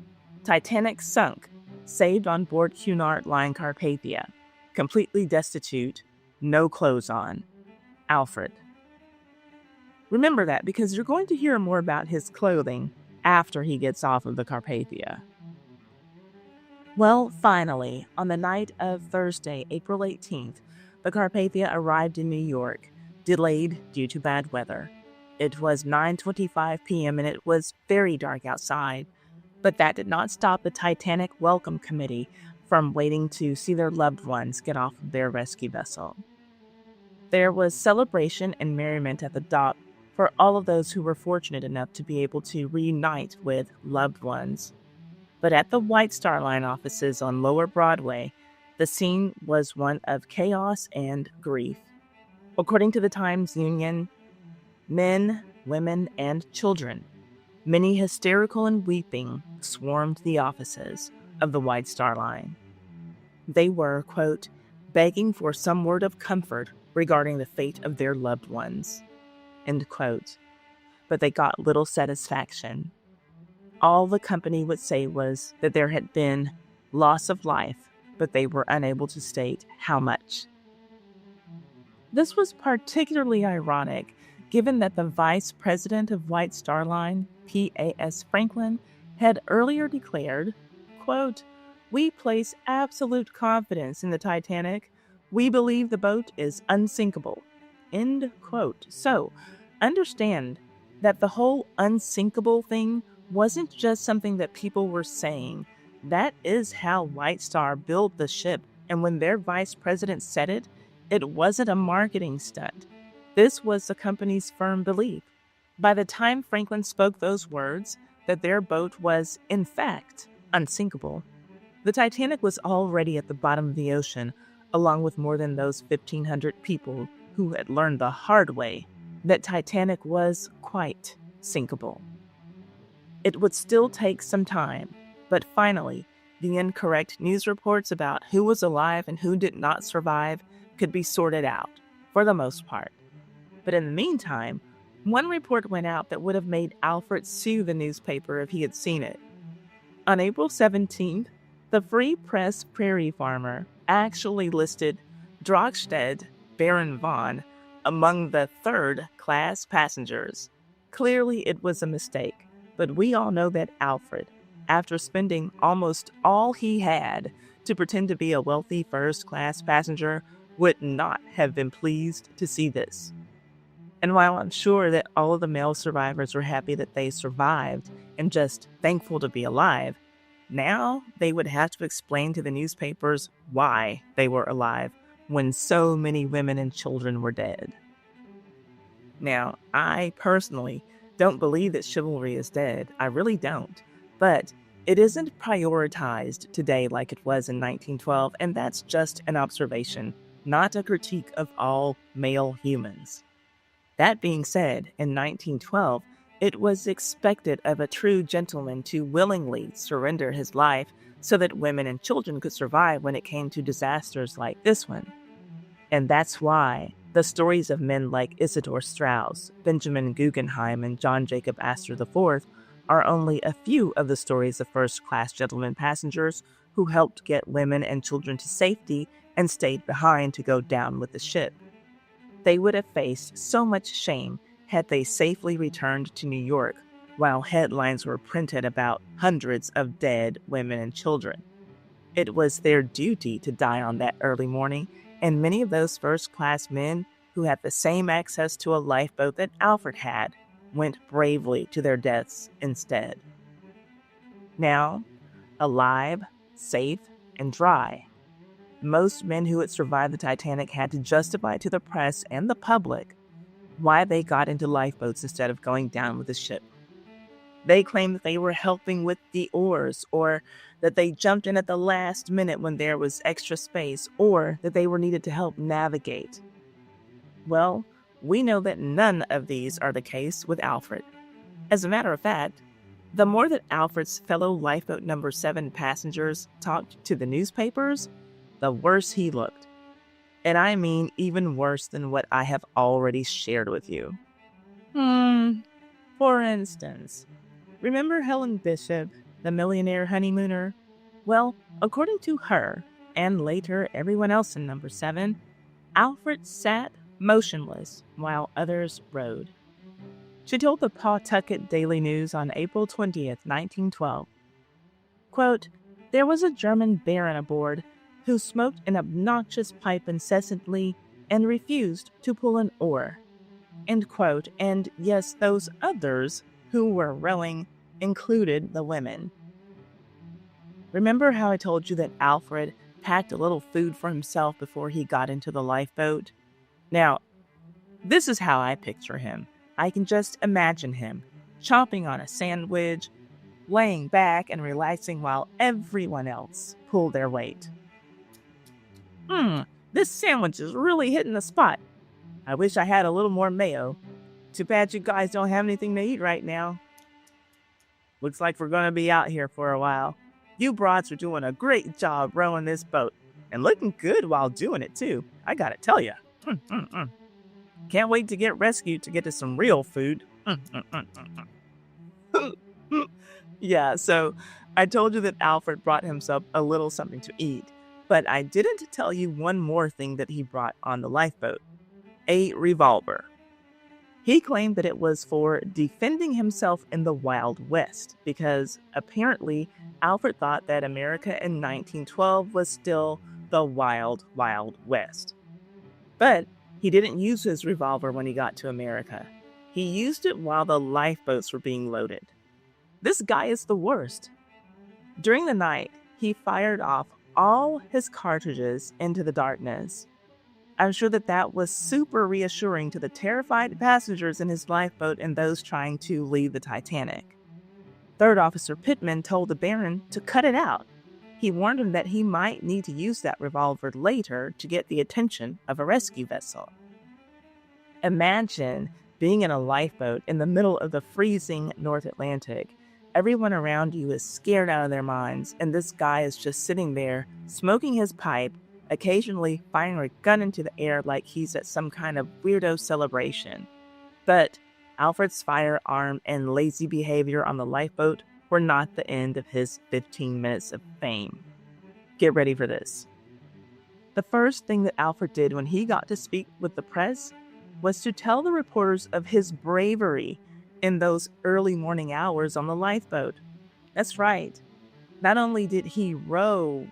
Titanic sunk, saved on board Cunard Line Carpathia, completely destitute, no clothes on. Alfred. Remember that, because you're going to hear more about his clothing after he gets off of the Carpathia. Well, finally, on the night of Thursday, April 18th, the Carpathia arrived in New York, delayed due to bad weather. It was 9:25 p.m. and it was very dark outside, but that did not stop the Titanic Welcome Committee from waiting to see their loved ones get off of their rescue vessel. There was celebration and merriment at the dock for all of those who were fortunate enough to be able to reunite with loved ones. But at the White Star Line offices on Lower Broadway, the scene was one of chaos and grief. According to the Times-Union, men, women, and children, many hysterical and weeping, swarmed the offices of the White Star Line. They were, quote, begging for some word of comfort regarding the fate of their loved ones, end quote. But they got little satisfaction. All the company would say was that there had been loss of life, but they were unable to state how much. This was particularly ironic, given that the vice president of White Star Line, P.A.S. Franklin, had earlier declared, quote, "We place absolute confidence in the Titanic. We believe the boat is unsinkable," end quote. So, understand that the whole unsinkable thing wasn't just something that people were saying. That is how White Star built the ship, and when their vice president said it, it wasn't a marketing stunt. This was the company's firm belief. By the time Franklin spoke those words, that their boat was, in fact, unsinkable, the Titanic was already at the bottom of the ocean, along with more than those 1,500 people who had learned the hard way that Titanic was quite sinkable. It would still take some time, but finally, the incorrect news reports about who was alive and who did not survive could be sorted out, for the most part. But in the meantime, one report went out that would have made Alfred sue the newspaper if he had seen it. On April 17th, the Free Press Prairie Farmer actually listed Drachstedt Baron von among the third-class passengers. Clearly, it was a mistake, but we all know that Alfred, after spending almost all he had to pretend to be a wealthy first-class passenger, would not have been pleased to see this. And while I'm sure that all of the male survivors were happy that they survived and just thankful to be alive, now they would have to explain to the newspapers why they were alive when so many women and children were dead. Now, I personally don't believe that chivalry is dead. I really don't. But it isn't prioritized today like it was in 1912, and that's just an observation, not a critique of all male humans. That being said, in 1912, it was expected of a true gentleman to willingly surrender his life so that women and children could survive when it came to disasters like this one. And that's why the stories of men like Isidor Straus, Benjamin Guggenheim, and John Jacob Astor IV are only a few of the stories of first-class gentlemen passengers who helped get women and children to safety and stayed behind to go down with the ship. They would have faced so much shame had they safely returned to New York, while headlines were printed about hundreds of dead women and children. It was their duty to die on that early morning, and many of those first-class men who had the same access to a lifeboat that Alfred had went bravely to their deaths instead. Now, alive, safe, and dry, most men who had survived the Titanic had to justify to the press and the public why they got into lifeboats instead of going down with the ship. They claimed that they were helping with the oars, or that they jumped in at the last minute when there was extra space, or that they were needed to help navigate. Well, we know that none of these are the case with Alfred. As a matter of fact, the more that Alfred's fellow Lifeboat number 7 passengers talked to the newspapers, the worse he looked. And I mean even worse than what I have already shared with you. For instance, remember Helen Bishop, the millionaire honeymooner? Well, according to her, and later everyone else in number 7, Alfred sat motionless while others rowed. She told the Pawtucket Daily News on April 20th, 1912, quote, "There was a German baron aboard who smoked an obnoxious pipe incessantly and refused to pull an oar," end quote. And yes, those others who were rowing included the women. Remember how I told you that Alfred packed a little food for himself before he got into the lifeboat? Now, this is how I picture him. I can just imagine him chomping on a sandwich, laying back and relaxing while everyone else pulled their weight. This sandwich is really hitting the spot. I wish I had a little more mayo. Too bad you guys don't have anything to eat right now. Looks like we're going to be out here for a while. You broads are doing a great job rowing this boat, and looking good while doing it too, I gotta tell ya. Can't wait to get rescued to get to some real food. Yeah, so I told you that Alfred brought himself a little something to eat, but I didn't tell you one more thing that he brought on the lifeboat: a revolver. He claimed that it was for defending himself in the Wild West, because apparently Alfred thought that America in 1912 was still the Wild, Wild West. But he didn't use his revolver when he got to America. He used it while the lifeboats were being loaded. This guy is the worst. During the night, he fired off all his cartridges into the darkness. I'm sure that was super reassuring to the terrified passengers in his lifeboat and those trying to leave the Titanic. Third Officer Pittman told the Baron to cut it out. He warned him that he might need to use that revolver later to get the attention of a rescue vessel. Imagine being in a lifeboat in the middle of the freezing North Atlantic. Everyone around you is scared out of their minds, and this guy is just sitting there, smoking his pipe, occasionally firing a gun into the air like he's at some kind of weirdo celebration. But Alfred's firearm and lazy behavior on the lifeboat were not the end of his 15 minutes of fame. Get ready for this. The first thing that Alfred did when he got to speak with the press was to tell the reporters of his bravery in those early morning hours on the lifeboat. That's right. Not only did he row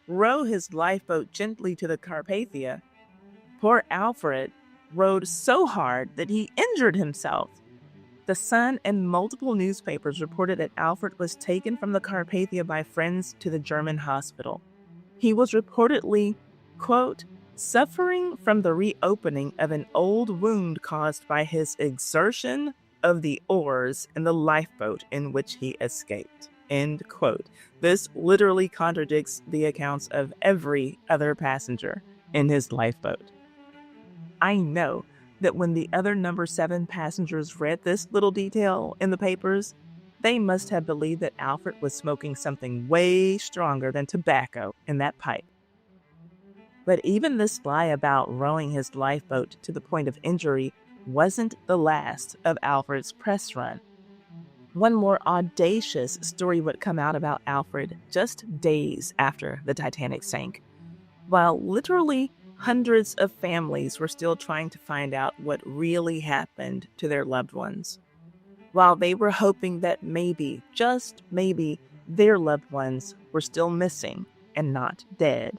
his lifeboat gently to the Carpathia, poor Alfred rowed so hard that he injured himself. The Sun and multiple newspapers reported that Alfred was taken from the Carpathia by friends to the German hospital. He was reportedly, quote, suffering from the reopening of an old wound caused by his exertion of the oars in the lifeboat in which he escaped, end quote. This literally contradicts the accounts of every other passenger in his lifeboat. I know that when the other number 7 passengers read this little detail in the papers, they must have believed that Alfred was smoking something way stronger than tobacco in that pipe. But even this lie about rowing his lifeboat to the point of injury wasn't the last of Alfred's press run. One more audacious story would come out about Alfred just days after the Titanic sank. While literally hundreds of families were still trying to find out what really happened to their loved ones. While they were hoping that maybe, just maybe, their loved ones were still missing and not dead.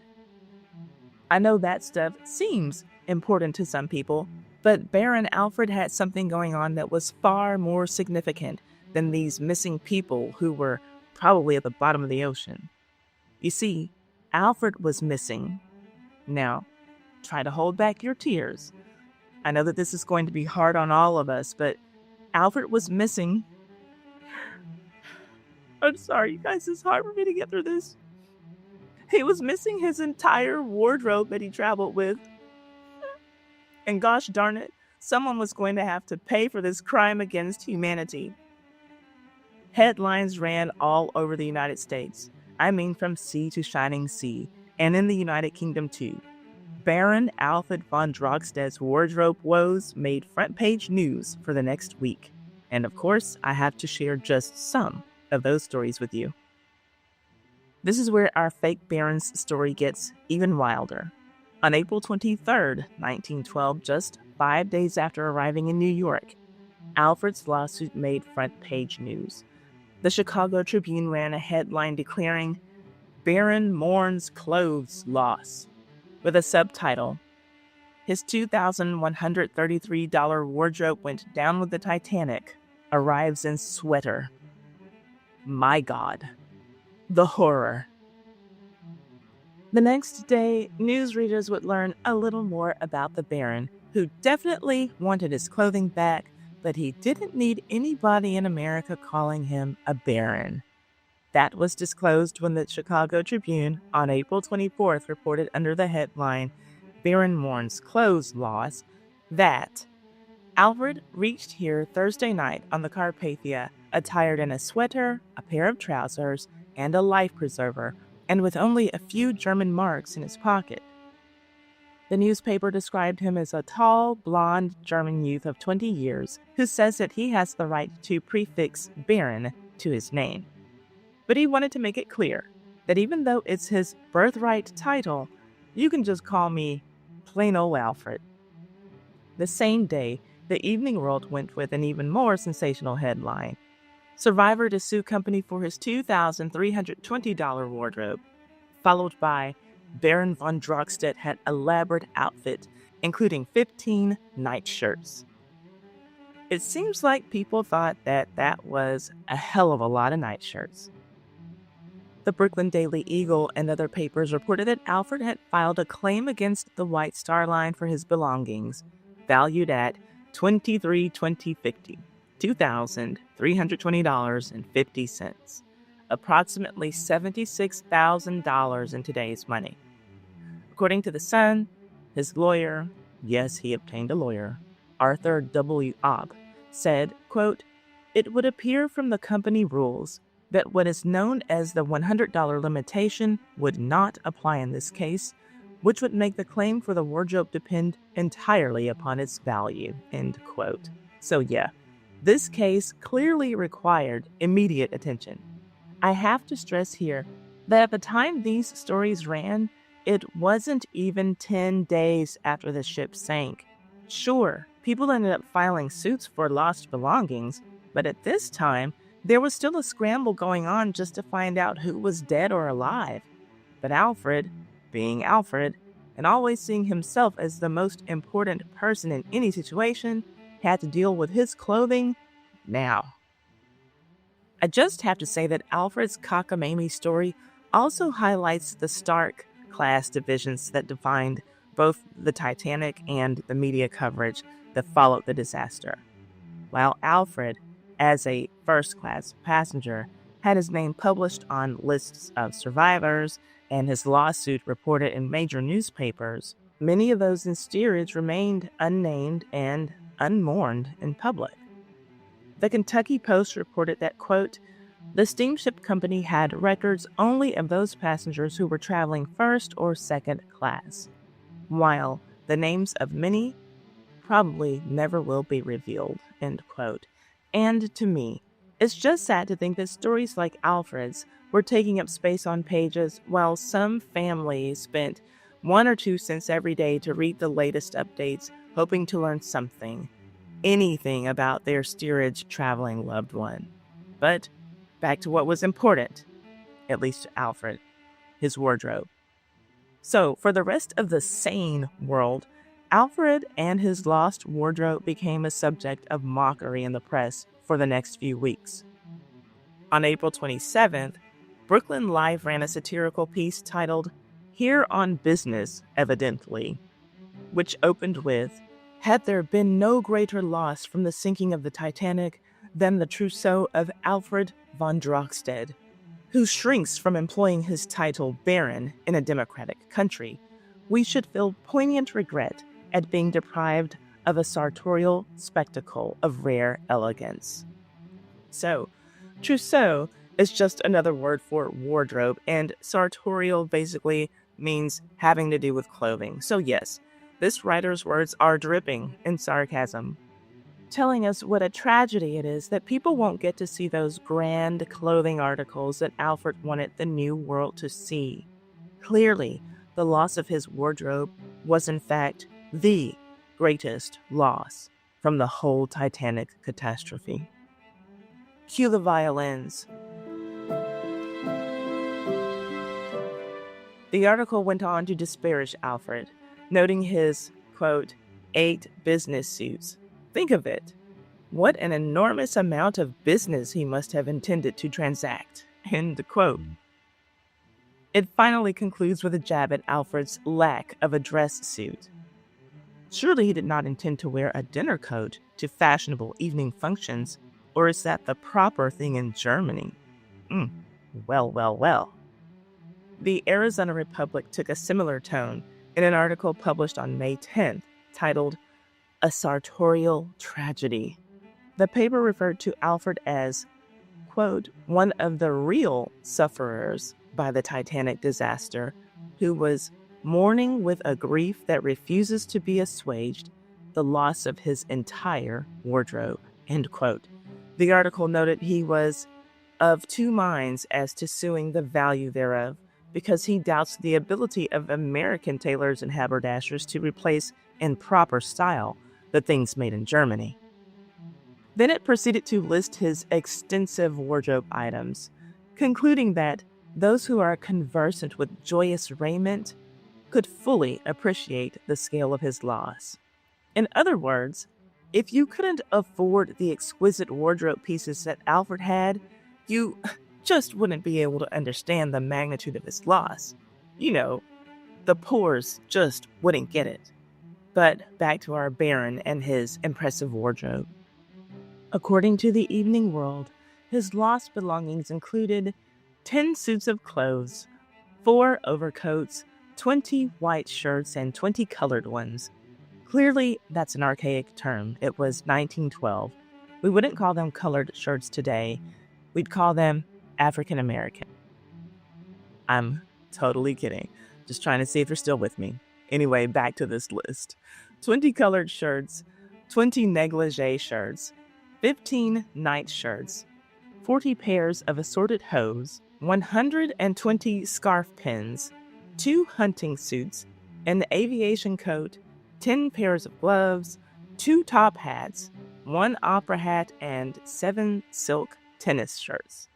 I know that stuff seems important to some people, but Baron Alfred had something going on that was far more significant than these missing people who were probably at the bottom of the ocean. You see, Alfred was missing. Now, try to hold back your tears. I know that this is going to be hard on all of us, but Alfred was missing. I'm sorry, you guys, it's hard for me to get through this. He was missing his entire wardrobe that he traveled with. And gosh darn it, someone was going to have to pay for this crime against humanity. Headlines ran all over the United States. I mean, from sea to shining sea, and in the United Kingdom too. Baron Alfred von Drachstedt's wardrobe woes made front-page news for the next week. And of course, I have to share just some of those stories with you. This is where our fake Baron's story gets even wilder. On April 23rd, 1912, just 5 days after arriving in New York, Alfred's lawsuit made front-page news. The Chicago Tribune ran a headline declaring, "Baron mourns clothes loss," with a subtitle, "His $2,133 wardrobe went down with the Titanic, arrives in sweater." My God, the horror. The next day, newsreaders would learn a little more about the Baron, who definitely wanted his clothing back, but he didn't need anybody in America calling him a baron. That was disclosed when the Chicago Tribune on April 24th reported under the headline, "Baron Mourns Clothes Loss," that Alfred reached here Thursday night on the Carpathia, attired in a sweater, a pair of trousers, and a life preserver, and with only a few German marks in his pocket. The newspaper described him as a tall, blonde German youth of 20 years who says that he has the right to prefix Baron to his name. But he wanted to make it clear that even though it's his birthright title, you can just call me plain old Alfred. The same day, the Evening World went with an even more sensational headline: "Survivor to sue company for his $2,320 wardrobe," followed by "Baron von Drachstedt had elaborate outfit, including 15 nightshirts." It seems like people thought that was a hell of a lot of nightshirts. The Brooklyn Daily Eagle and other papers reported that Alfred had filed a claim against the White Star Line for his belongings, valued at $2,320.50, approximately $76,000 in today's money. According to The Sun, his lawyer, yes, he obtained a lawyer, Arthur W. Opp, said, quote, "It would appear from the company rules that what is known as the $100 limitation would not apply in this case, which would make the claim for the wardrobe depend entirely upon its value," end quote. So yeah, this case clearly required immediate attention. I have to stress here that at the time these stories ran, it wasn't even 10 days after the ship sank. Sure, people ended up filing suits for lost belongings, but at this time, there was still a scramble going on just to find out who was dead or alive. But Alfred, being Alfred, and always seeing himself as the most important person in any situation, had to deal with his clothing now. I just have to say that Alfred's cockamamie story also highlights the stark class divisions that defined both the Titanic and the media coverage that followed the disaster. While Alfred, as a first-class passenger, had his name published on lists of survivors and his lawsuit reported in major newspapers, many of those in steerage remained unnamed and unmourned in public. The Kentucky Post reported that, quote, "The steamship company had records only of those passengers who were traveling first or second class, while the names of many probably never will be revealed," end quote. And to me, it's just sad to think that stories like Alfred's were taking up space on pages while some families spent 1 or 2 cents every day to read the latest updates, hoping to learn something, anything about their steerage traveling loved one. But back to what was important, at least to Alfred, his wardrobe. So for the rest of the sane world, Alfred and his lost wardrobe became a subject of mockery in the press for the next few weeks. On April 27th, Brooklyn Live ran a satirical piece titled "Here on Business, Evidently," which opened with, "Had there been no greater loss from the sinking of the Titanic than the trousseau of Alfred von Drachstedt, who shrinks from employing his title Baron in a democratic country, we should feel poignant regret at being deprived of a sartorial spectacle of rare elegance." So, trousseau is just another word for wardrobe, and sartorial basically means having to do with clothing. So yes, this writer's words are dripping in sarcasm, telling us what a tragedy it is that people won't get to see those grand clothing articles that Alfred wanted the new world to see. Clearly, the loss of his wardrobe was in fact the greatest loss from the whole Titanic catastrophe. Cue the violins. The article went on to disparage Alfred, noting his, quote, 8 business suits. Think of it. What an enormous amount of business he must have intended to transact, end quote. It finally concludes with a jab at Alfred's lack of a dress suit. Surely he did not intend to wear a dinner coat to fashionable evening functions, or is that the proper thing in Germany? Well, well, well. The Arizona Republic took a similar tone in an article published on May 10th titled A Sartorial Tragedy. The paper referred to Alfred as, quote, one of the real sufferers by the Titanic disaster, who was mourning with a grief that refuses to be assuaged the loss of his entire wardrobe, end quote. The article noted he was of two minds as to suing the value thereof, because he doubts the ability of American tailors and haberdashers to replace in proper style the things made in Germany. Then it proceeded to list his extensive wardrobe items, concluding that those who are conversant with joyous raiment could fully appreciate the scale of his loss. In other words, if you couldn't afford the exquisite wardrobe pieces that Alfred had, you just wouldn't be able to understand the magnitude of his loss. You know, the poors just wouldn't get it. But back to our Baron and his impressive wardrobe. According to the Evening World, his lost belongings included 10 suits of clothes, 4 overcoats, 20 white shirts, and 20 colored ones. Clearly, that's an archaic term. It was 1912. We wouldn't call them colored shirts today. We'd call them African American. I'm totally kidding. Just trying to see if you're still with me. Anyway, back to this list. 20 colored shirts, 20 negligee shirts, 15 night shirts, 40 pairs of assorted hose, 120 scarf pins, 2 hunting suits, an aviation coat, 10 pairs of gloves, 2 top hats, 1 opera hat, and 7 silk tennis shirts.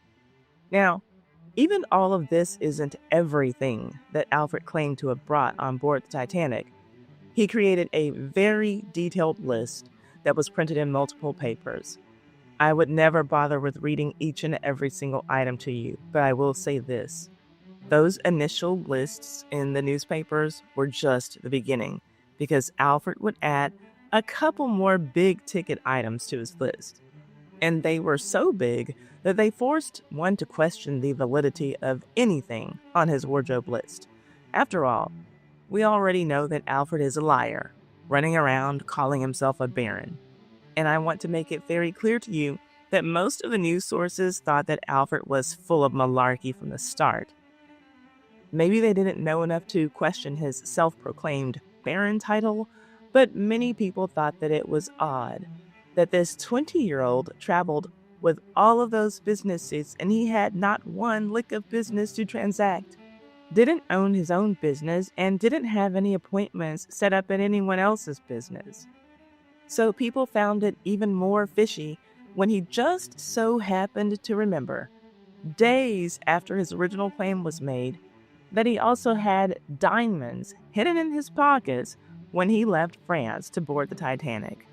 Now, even all of this isn't everything that Alfred claimed to have brought on board the Titanic. He created a very detailed list that was printed in multiple papers. I would never bother with reading each and every single item to you, but I will say this. Those initial lists in the newspapers were just the beginning, because Alfred would add a couple more big ticket items to his list. And they were so big that they forced one to question the validity of anything on his wardrobe list. After all, we already know that Alfred is a liar, running around calling himself a baron. And I want to make it very clear to you that most of the news sources thought that Alfred was full of malarkey from the start. Maybe they didn't know enough to question his self-proclaimed baron title, but many people thought that it was odd that this 20-year-old traveled with all of those business suits and he had not one lick of business to transact, didn't own his own business, and didn't have any appointments set up in anyone else's business. So people found it even more fishy when he just so happened to remember, days after his original claim was made, that he also had diamonds hidden in his pockets when he left France to board the Titanic.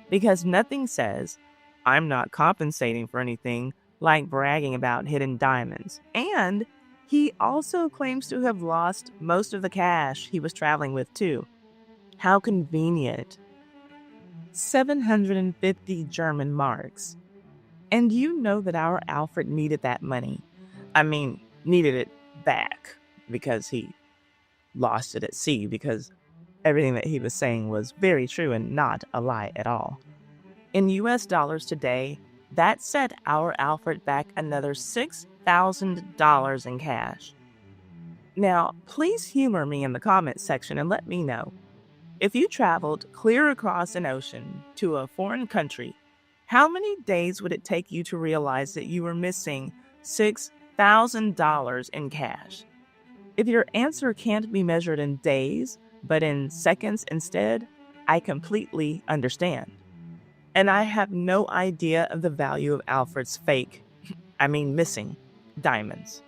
Because nothing says, I'm not compensating for anything, like bragging about hidden diamonds. And he also claims to have lost most of the cash he was traveling with, too. How convenient. 750 German marks. And you know that our Alfred needed that money. I mean, needed it back because he lost it at sea, because everything that he was saying was very true and not a lie at all. In US dollars today, that set our Alfred back another $6,000 in cash. Now, please humor me in the comments section and let me know. If you traveled clear across an ocean to a foreign country, how many days would it take you to realize that you were missing $6,000 in cash? If your answer can't be measured in days, but in seconds instead, I completely understand. And I have no idea of the value of Alfred's missing diamonds.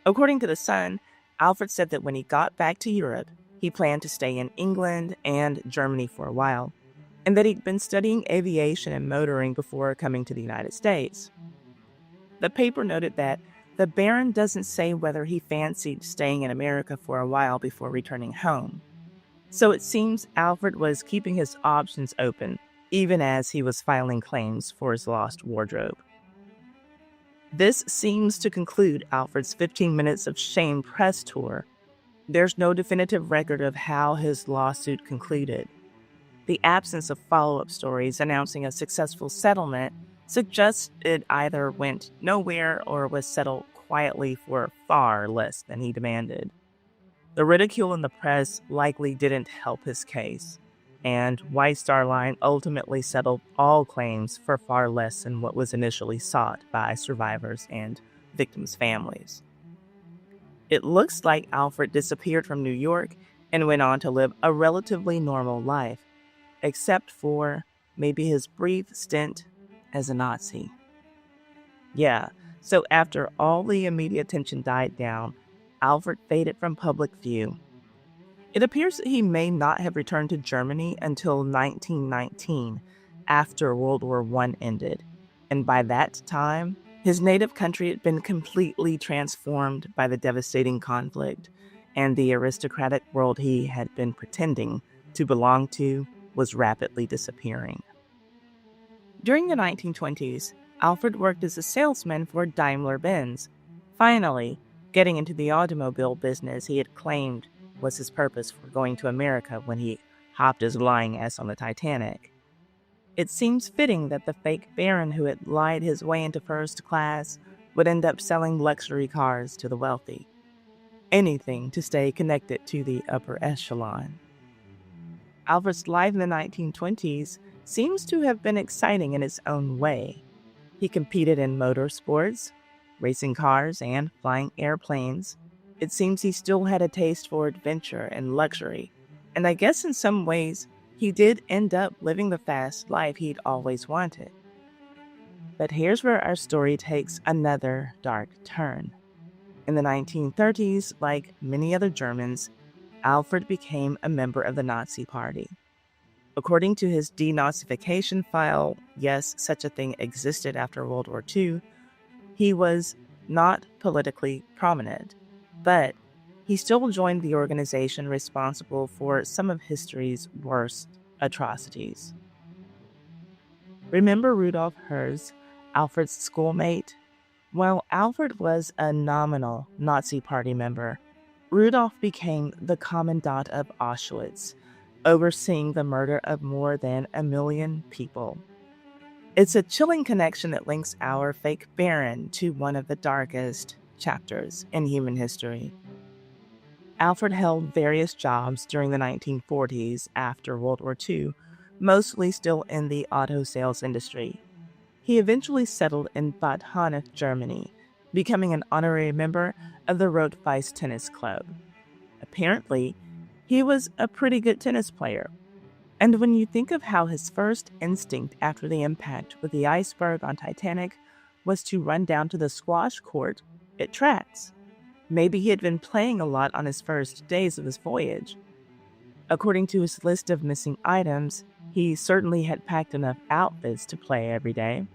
According to The Sun, Alfred said that when he got back to Europe, he planned to stay in England and Germany for a while, and that he'd been studying aviation and motoring before coming to the United States. The paper noted that the Baron doesn't say whether he fancied staying in America for a while before returning home. So it seems Alfred was keeping his options open, even as he was filing claims for his lost wardrobe. This seems to conclude Alfred's 15 Minutes of Shame press tour. There's no definitive record of how his lawsuit concluded. The absence of follow-up stories announcing a successful settlement suggests it either went nowhere or was settled quietly for far less than he demanded. The ridicule in the press likely didn't help his case, and White Star Line ultimately settled all claims for far less than what was initially sought by survivors and victims' families. It looks like Alfred disappeared from New York and went on to live a relatively normal life, except for maybe his brief stint as a Nazi. Yeah, so after all the immediate tension died down, Alfred faded from public view. It appears that he may not have returned to Germany until 1919, after World War I ended, and by that time, his native country had been completely transformed by the devastating conflict, and the aristocratic world he had been pretending to belong to was rapidly disappearing. During the 1920s, Alfred worked as a salesman for Daimler-Benz, finally getting into the automobile business he had claimed was his purpose for going to America when he hopped his lying ass on the Titanic. It seems fitting that the fake baron who had lied his way into first class would end up selling luxury cars to the wealthy. Anything to stay connected to the upper echelon. Alfred's life in the 1920s seems to have been exciting in its own way. He competed in motorsports, racing cars, and flying airplanes. It seems he still had a taste for adventure and luxury, and I guess in some ways, he did end up living the fast life he'd always wanted. But here's where our story takes another dark turn. In the 1930s, like many other Germans, Alfred became a member of the Nazi Party. According to his denazification file, yes, such a thing existed after World War II, he was not politically prominent, but he still joined the organization responsible for some of history's worst atrocities. Remember Rudolf Herz, Alfred's schoolmate? While Alfred was a nominal Nazi Party member, Rudolf became the commandant of Auschwitz, overseeing the murder of more than 1 million people. It's a chilling connection that links our fake baron to one of the darkest chapters in human history. Alfred held various jobs during the 1940s after World War II, mostly still in the auto sales industry. He eventually settled in Bad Honnef, Germany, becoming an honorary member of the Rot-Weiß Tennis Club. Apparently, he was a pretty good tennis player. And when you think of how his first instinct after the impact with the iceberg on Titanic was to run down to the squash court, it tracks. Maybe he had been playing a lot on his first days of his voyage. According to his list of missing items, he certainly had packed enough outfits to play every day.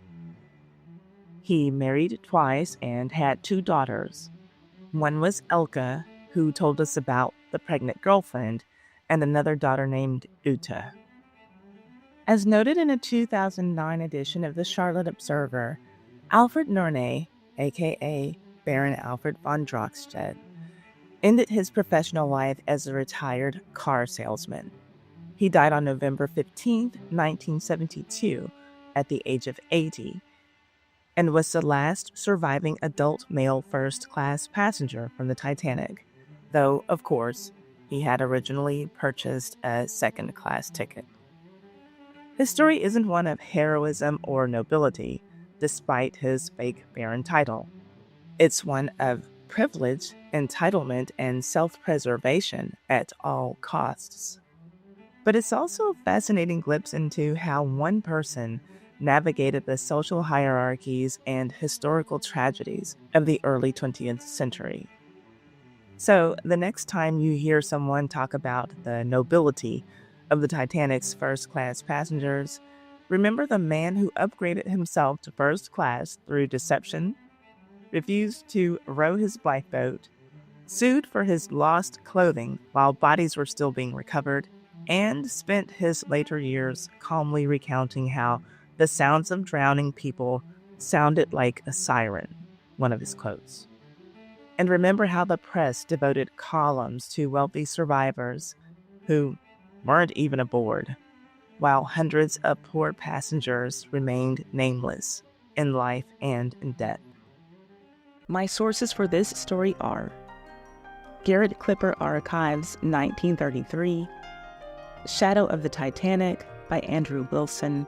He married twice and had 2 daughters. One was Elke, who told us about the pregnant girlfriend, and another daughter named Ute. As noted in a 2009 edition of the Charlotte Observer, Alfred Nourney, aka Baron Alfred von Drachstedt, ended his professional life as a retired car salesman. He died on November 15, 1972, at the age of 80, and was the last surviving adult male first-class passenger from the Titanic, though, of course, he had originally purchased a second-class ticket. His story isn't one of heroism or nobility, despite his fake baron title. It's one of privilege, entitlement, and self-preservation at all costs. But it's also a fascinating glimpse into how one person navigated the social hierarchies and historical tragedies of the early 20th century. So, the next time you hear someone talk about the nobility of the Titanic's first-class passengers, remember the man who upgraded himself to first class through deception, refused to row his lifeboat, sued for his lost clothing while bodies were still being recovered, and spent his later years calmly recounting how the sounds of drowning people sounded like a siren, one of his quotes. And remember how the press devoted columns to wealthy survivors who weren't even aboard, while hundreds of poor passengers remained nameless in life and in death. My sources for this story are Garrett Clipper Archives, 1933, Shadow of the Titanic by Andrew Wilson,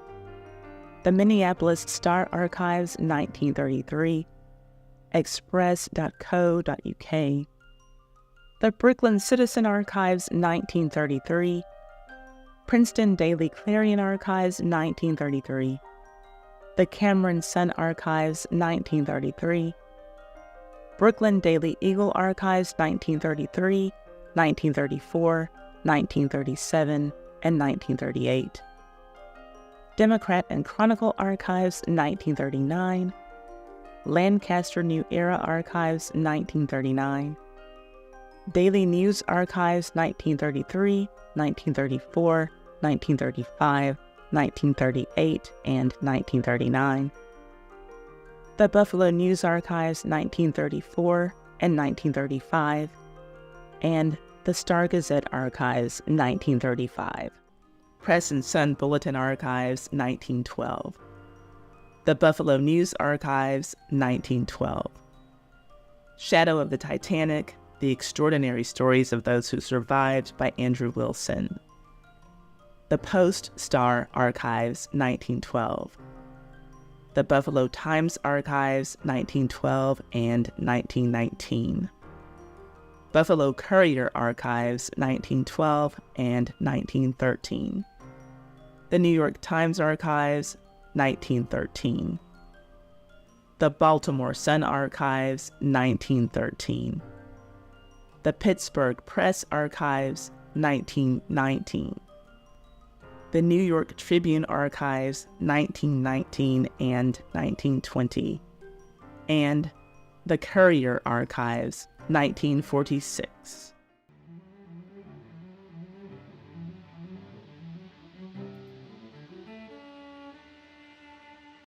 the Minneapolis Star Archives, 1933, Express.co.uk, the Brooklyn Citizen Archives, 1933, Princeton Daily Clarion Archives, 1933, the Cameron Sun Archives, 1933, Brooklyn Daily Eagle Archives, 1933, 1934, 1937, and 1938, Democrat and Chronicle Archives, 1939, Lancaster New Era Archives, 1939, Daily News Archives, 1933, 1934, 1935, 1938, and 1939, the Buffalo News Archives, 1934 and 1935, and the Star Gazette Archives, 1935, Press and Sun Bulletin Archives, 1912, the Buffalo News Archives, 1912, Shadow of the Titanic, The Extraordinary Stories of Those Who Survived by Andrew Wilson, the Post-Star Archives, 1912, the Buffalo Times Archives, 1912 and 1919, Buffalo Courier Archives, 1912 and 1913, the New York Times Archives, 1913, the Baltimore Sun Archives, 1913, the Pittsburgh Press Archives, 1919, the New York Tribune Archives, 1919 and 1920, and the Courier Archives, 1946.